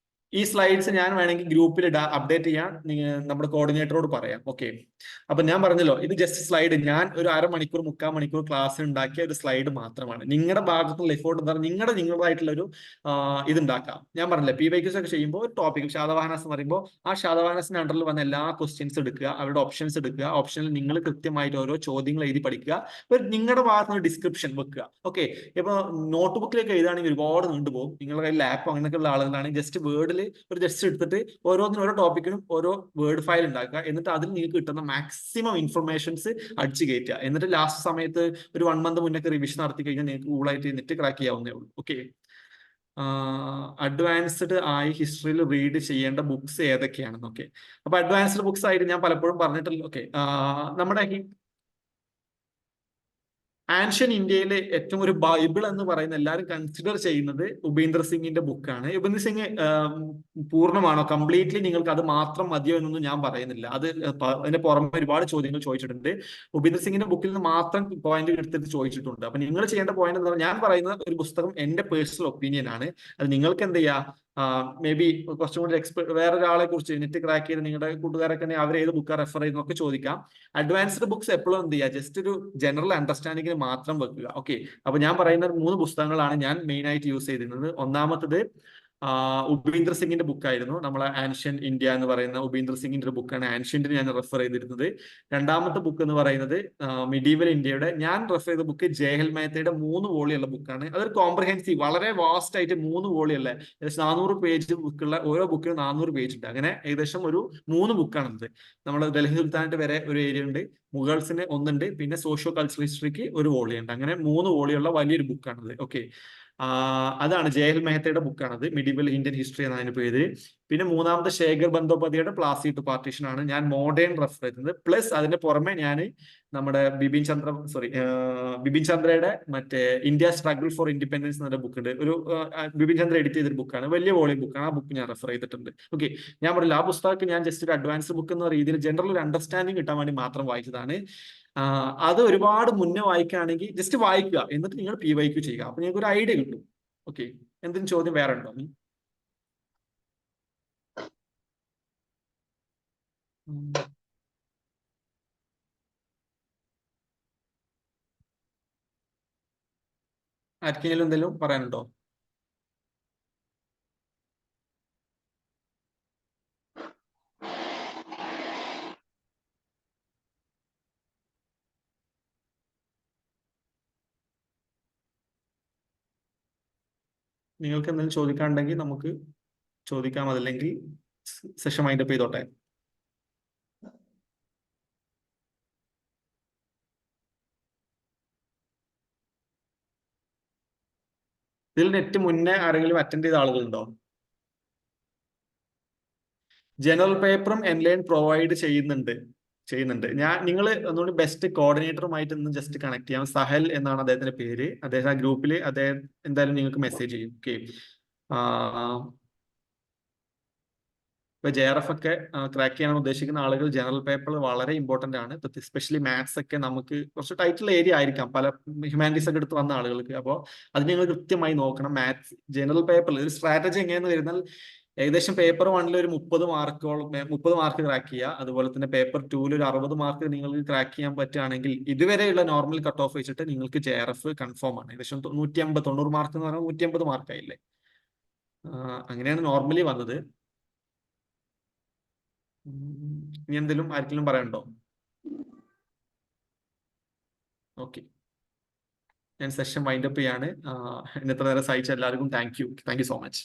ഈ സ്ലൈഡ്സ് ഞാൻ വേണമെങ്കിൽ ഗ്രൂപ്പിൽ അപ്ഡേറ്റ് ചെയ്യാൻ നമ്മുടെ കോർഡിനേറ്ററോട് പറയാം. ഓക്കെ, അപ്പൊ ഞാൻ പറഞ്ഞല്ലോ, ഇത് ജസ്റ്റ് സ്ലൈഡ്, ഞാൻ ഒരു 1/2 മണിക്കൂർ 3/4 മണിക്കൂർ ക്ലാസ് ഉണ്ടാക്കിയ ഒരു സ്ലൈഡ് മാത്രമാണ്. നിങ്ങളുടെ ഭാഗത്തുള്ള എഫോർട്ട് എന്താ പറയുക, നിങ്ങളുടേതായിട്ടുള്ള ഒരു ഇതുണ്ടാക്കാം. ഞാൻ പറഞ്ഞില്ലേ, PYQs ഒക്കെ ചെയ്യുമ്പോൾ ഒരു ടോപ്പിക് ശാതവാഹനാസ് എന്ന് പറയുമ്പോൾ ആ ശാതവാഹനാസിന്റെ അണ്ടറിൽ വന്ന എല്ലാ ക്വസ്റ്റ്യൻസ് എടുക്കുക, അവരുടെ ഓപ്ഷൻസ് എടുക്കുക. ഓപ്ഷനിൽ നിങ്ങൾ കൃത്യമായിട്ട് ഓരോ ചോദ്യങ്ങൾ എഴുതി പഠിക്കുക. നിങ്ങളുടെ ഭാഗത്തുനിന്ന് ഡിസ്ക്രിപ്ഷൻ വെക്കുക. ഓക്കെ, ഇപ്പൊ നോട്ട് ബുക്കിലേക്ക് എഴുതുകയാണെങ്കിൽ ഒരുപാട് നീണ്ടുപോകും. നിങ്ങളുടെ കയ്യിൽ ലാപ്പ് അങ്ങനെയൊക്കെയുള്ള ആളുകളാണെങ്കിൽ ജസ്റ്റ് വേർഡിൽ ഒരു ജസ്റ്റ് എടുത്തിട്ട് ഓരോന്നിനും ഓരോ ടോപ്പിക്കിനും ഓരോ വേർഡ് ഫയൽ ഉണ്ടാക്കുക. എന്നിട്ട് അതിൽ നിങ്ങൾക്ക് കിട്ടുന്ന മാക്സിമം ഇൻഫർമേഷൻസ് അടിച്ചു കയറ്റുക. എന്നിട്ട് ലാസ്റ്റ് സമയത്ത് ഒരു 1 മന്ത് മുന്നേ റിവിഷൻ നടത്തി കഴിഞ്ഞാൽ നിങ്ങൾക്ക് കൂളായിട്ട് നെറ്റ് ക്രാക്ക് ചെയ്യാവുന്നേ ഉള്ളൂ. ഓക്കെ, അഡ്വാൻസ്ഡ് ആയി ഹിസ്റ്ററിയിൽ റീഡ് ചെയ്യേണ്ട ബുക്സ് ഏതൊക്കെയാണെന്നൊക്കെ. അപ്പൊ അഡ്വാൻസ്ഡ് ബുക്സ് ആയിട്ട് ഞാൻ പലപ്പോഴും പറഞ്ഞിട്ടില്ല. ഓക്കെ, നമ്മുടെ ആൻഷ്യൻ ഇന്ത്യയിലെ ഏറ്റവും ഒരു ബൈബിൾ എന്ന് പറയുന്ന എല്ലാവരും കൺസിഡർ ചെയ്യുന്നത് ഉപേന്ദ്ര സിംഗിന്റെ ബുക്കാണ്. ഉപേന്ദ്ര സിംഗ് പൂർണ്ണമാണോ, കംപ്ലീറ്റ്ലി നിങ്ങൾക്ക് അത് മാത്രം മതിയോ എന്നൊന്നും ഞാൻ പറയുന്നില്ല. അതിന്റെ പുറമെ ഒരുപാട് ചോദ്യങ്ങൾ ചോദിച്ചിട്ടുണ്ട്. ഉപേന്ദ്ര സിംഗിന്റെ ബുക്കിൽ നിന്ന് മാത്രം പോയിന്റ് എടുത്തിട്ട് ചോദിച്ചിട്ടുണ്ട്. അപ്പൊ നിങ്ങൾ ചെയ്യേണ്ട പോയിന്റ് എന്താ, ഞാൻ പറയുന്ന ഒരു പുസ്തകം എന്റെ പേഴ്സണൽ ഒപ്പീനിയൻ ആണ്. അത് നിങ്ങൾക്ക് എന്ത് ചെയ്യാം, മേ ബി കുറച്ചും കൂടി വേറെ ഒരാളെ കുറിച്ച് നെറ്റ് ക്രാക്ക് ചെയ്ത് നിങ്ങളുടെ കൂട്ടുകാരൊക്കെ അവർ ഏത് ബുക്കാണ് റെഫർ ചെയ്യുന്നൊക്കെ ചോദിക്കാം. അഡ്വാൻസ്ഡ് ബുക്സ് എപ്പോഴും എന്ത് ചെയ്യുക, ജസ്റ്റ് ഒരു ജനറൽ അണ്ടർസ്റ്റാൻഡിങ്ങിന് മാത്രം വെക്കുക. ഓക്കെ, അപ്പൊ ഞാൻ പറയുന്ന 3 പുസ്തകങ്ങളാണ് ഞാൻ മെയിൻ ആയിട്ട് യൂസ് ചെയ്തിരുന്നത്. ഒന്നാമത്തത് ഉപേന്ദ്ര സിംഗിന്റെ ബുക്കായിരുന്നു. നമ്മളെ ആൻഷ്യൻ ഇന്ത്യ എന്ന് പറയുന്ന ഉപേന്ദ്ര സിംഗിന്റെ ഒരു ബുക്കാണ് ആൻഷ്യന്റിന് ഞാൻ റെഫർ ചെയ്തിരുന്നത്. രണ്ടാമത്തെ ബുക്ക് എന്ന് പറയുന്നത് മിഡീവൽ ഇന്ത്യയുടെ ഞാൻ റെഫർ ചെയ്ത ബുക്ക് ജയഹൽ മേത്തയുടെ 3 വോളിയുള്ള ബുക്കാണ്. അതൊരു കോംപ്രഹെൻസീവ്, വളരെ വാസ്റ്റ് ആയിട്ട് 3 വോളിയുള്ള ഏകദേശം 400 പേജ് ബുക്കുള്ള, ഓരോ ബുക്കിനും 400 പേജ് ഉണ്ട്. അങ്ങനെ ഏകദേശം ഒരു 3 ബുക്കാണത്. നമ്മൾ ഡൽഹി സുൽത്താനായിട്ട് വരെ ഒരു ഏരിയ ഉണ്ട്, മുഗൾസിന് ഒന്നുണ്ട്, പിന്നെ സോഷ്യോ കൾച്ചറൽ ഹിസ്റ്ററിക്ക് ഒരു വോളിയുണ്ട്. അങ്ങനെ 3 വോളിയുള്ള വലിയൊരു ബുക്കാണത്. ഓക്കെ, അതാണ് ജയഹൽ മെഹത്തയുടെ ബുക്കാണത്, മിഡീവൽ ഇന്ത്യൻ ഹിസ്റ്ററി എന്നാണ് പേര്. പിന്നെ മൂന്നാമത്തെ ശേഖർ ബന്ദോപാധ്യായുടെ പ്ലാസി ടു പാർട്ടീഷൻ ആണ് ഞാൻ മോഡേൺ റെഫർ ചെയ്തത്. പ്ലസ് അതിന്റെ പുറമെ ഞാൻ നമ്മുടെ ബിപിൻ ചന്ദ്രയുടെ മറ്റേ ഇന്ത്യ സ്ട്രഗിൾ ഫോർ ഇൻഡിപെൻഡൻസ് എന്ന ബുക്ക് ഉണ്ട്. ഒരു ബിപിൻ ചന്ദ്ര എഡിറ്റ് ചെയ്തൊരു ബുക്കാണ്, വലിയ വോളിയം ബുക്കാണ്. ആ ബുക്ക് ഞാൻ റെഫർ ചെയ്തിട്ടുണ്ട്. ഓക്കെ, ഞാൻ പറയില്ല, ആ പുസ്തകമൊക്കെ ഞാൻ ജസ്റ്റ് ഒരു അഡ്വാൻസ് ബുക്ക് എന്ന രീതിയിൽ ജനറൽ ഒരു അണ്ടർസ്റ്റാൻഡിങ് കിട്ടാൻ വേണ്ടി മാത്രം വായിച്ചതാണ്. അത് ഒരുപാട് മുന്നേ വായിക്കുകയാണെങ്കിൽ ജസ്റ്റ് വായിക്കുക, എന്നിട്ട് നിങ്ങൾ PYQ ചെയ്യുക. അപ്പൊ നിങ്ങൾക്ക് ഒരു ഐഡിയ കിട്ടും. ഓക്കെ, എന്തെങ്കിലും ചോദ്യം വേറെ ഉണ്ടോ? ആർക്കെങ്കിലും എന്തെങ്കിലും പറയാനുണ്ടോ? നിങ്ങൾക്ക് എന്തെങ്കിലും ചോദിക്കാനുണ്ടെങ്കിൽ നമുക്ക് ചോദിക്കാം, അതല്ലെങ്കിൽ സെഷൻ വൈൻഡപ്പ് ചെയ്തോട്ടെ. ഇതിൽ നെറ്റ് മുന്നേ ആരെങ്കിലും അറ്റൻഡ് ചെയ്ത ആളുകളുണ്ടോ? ജനറൽ പേപ്പറും എൻലൈൻ പ്രൊവൈഡ് ചെയ്യുന്നുണ്ട്. നിങ്ങൾ ഒന്നുകൂടി ബെസ്റ്റ് കോർഡിനേറ്ററുമായിട്ട് ഒന്ന് ജസ്റ്റ് കണക്ട് ചെയ്യാം. സഹൽ എന്നാണ് അദ്ദേഹത്തിന്റെ പേര്. അദ്ദേഹം ആ ഗ്രൂപ്പിൽ അദ്ദേഹം എന്തായാലും നിങ്ങൾക്ക് മെസ്സേജ് ചെയ്യും. ഓക്കെ, ഇപ്പൊ JRF ഒക്കെ ക്രാക്ക് ചെയ്യാൻ ഉദ്ദേശിക്കുന്ന ആളുകൾ ജനറൽ പേപ്പർ വളരെ ഇമ്പോർട്ടന്റ് ആണ്. എസ്പെഷ്യലി മാത്സ് ഒക്കെ നമുക്ക് കുറച്ച് ടൈറ്റുള്ള ഏരിയ ആയിരിക്കാം പല ഹ്യൂമാനിറ്റീസ് ഒക്കെ എടുത്ത് വന്ന ആളുകൾക്ക്. അപ്പോൾ അത് നിങ്ങൾ കൃത്യമായി നോക്കണം. മാത്സ് ജനറൽ പേപ്പറിൽ ഒരു സ്ട്രാറ്റജി എങ്ങനെയെന്ന് വരുന്നാൽ ഏകദേശം പേപ്പർ 1 ഒരു 30 മാർക്ക് ക്രാക്ക് ചെയ്യുക. അതുപോലെ തന്നെ പേപ്പർ 2 ഒരു 60 മാർക്ക് നിങ്ങൾക്ക് ക്രാക്ക് ചെയ്യാൻ പറ്റുകയാണെങ്കിൽ ഇതുവരെയുള്ള നോർമൽ കട്ട് ഓഫ് വെച്ചിട്ട് നിങ്ങൾക്ക് JRF കൺഫേം ആണ്. ഏകദേശം 150-90 മാർക്ക് എന്ന് പറഞ്ഞാൽ 150 മാർക്കായില്ലേ. അങ്ങനെയാണ് നോർമലി വന്നത്. ഇനി എന്തെങ്കിലും ആർക്കെങ്കിലും പറയാനുണ്ടോ? ഓക്കെ, ഞാൻ സെഷൻ വൈൻഡപ്പ് ചെയ്യാണ്. ഇന്നത്തെ നേരം സഹിച്ച എല്ലാവർക്കും താങ്ക് യു സോ മച്ച്.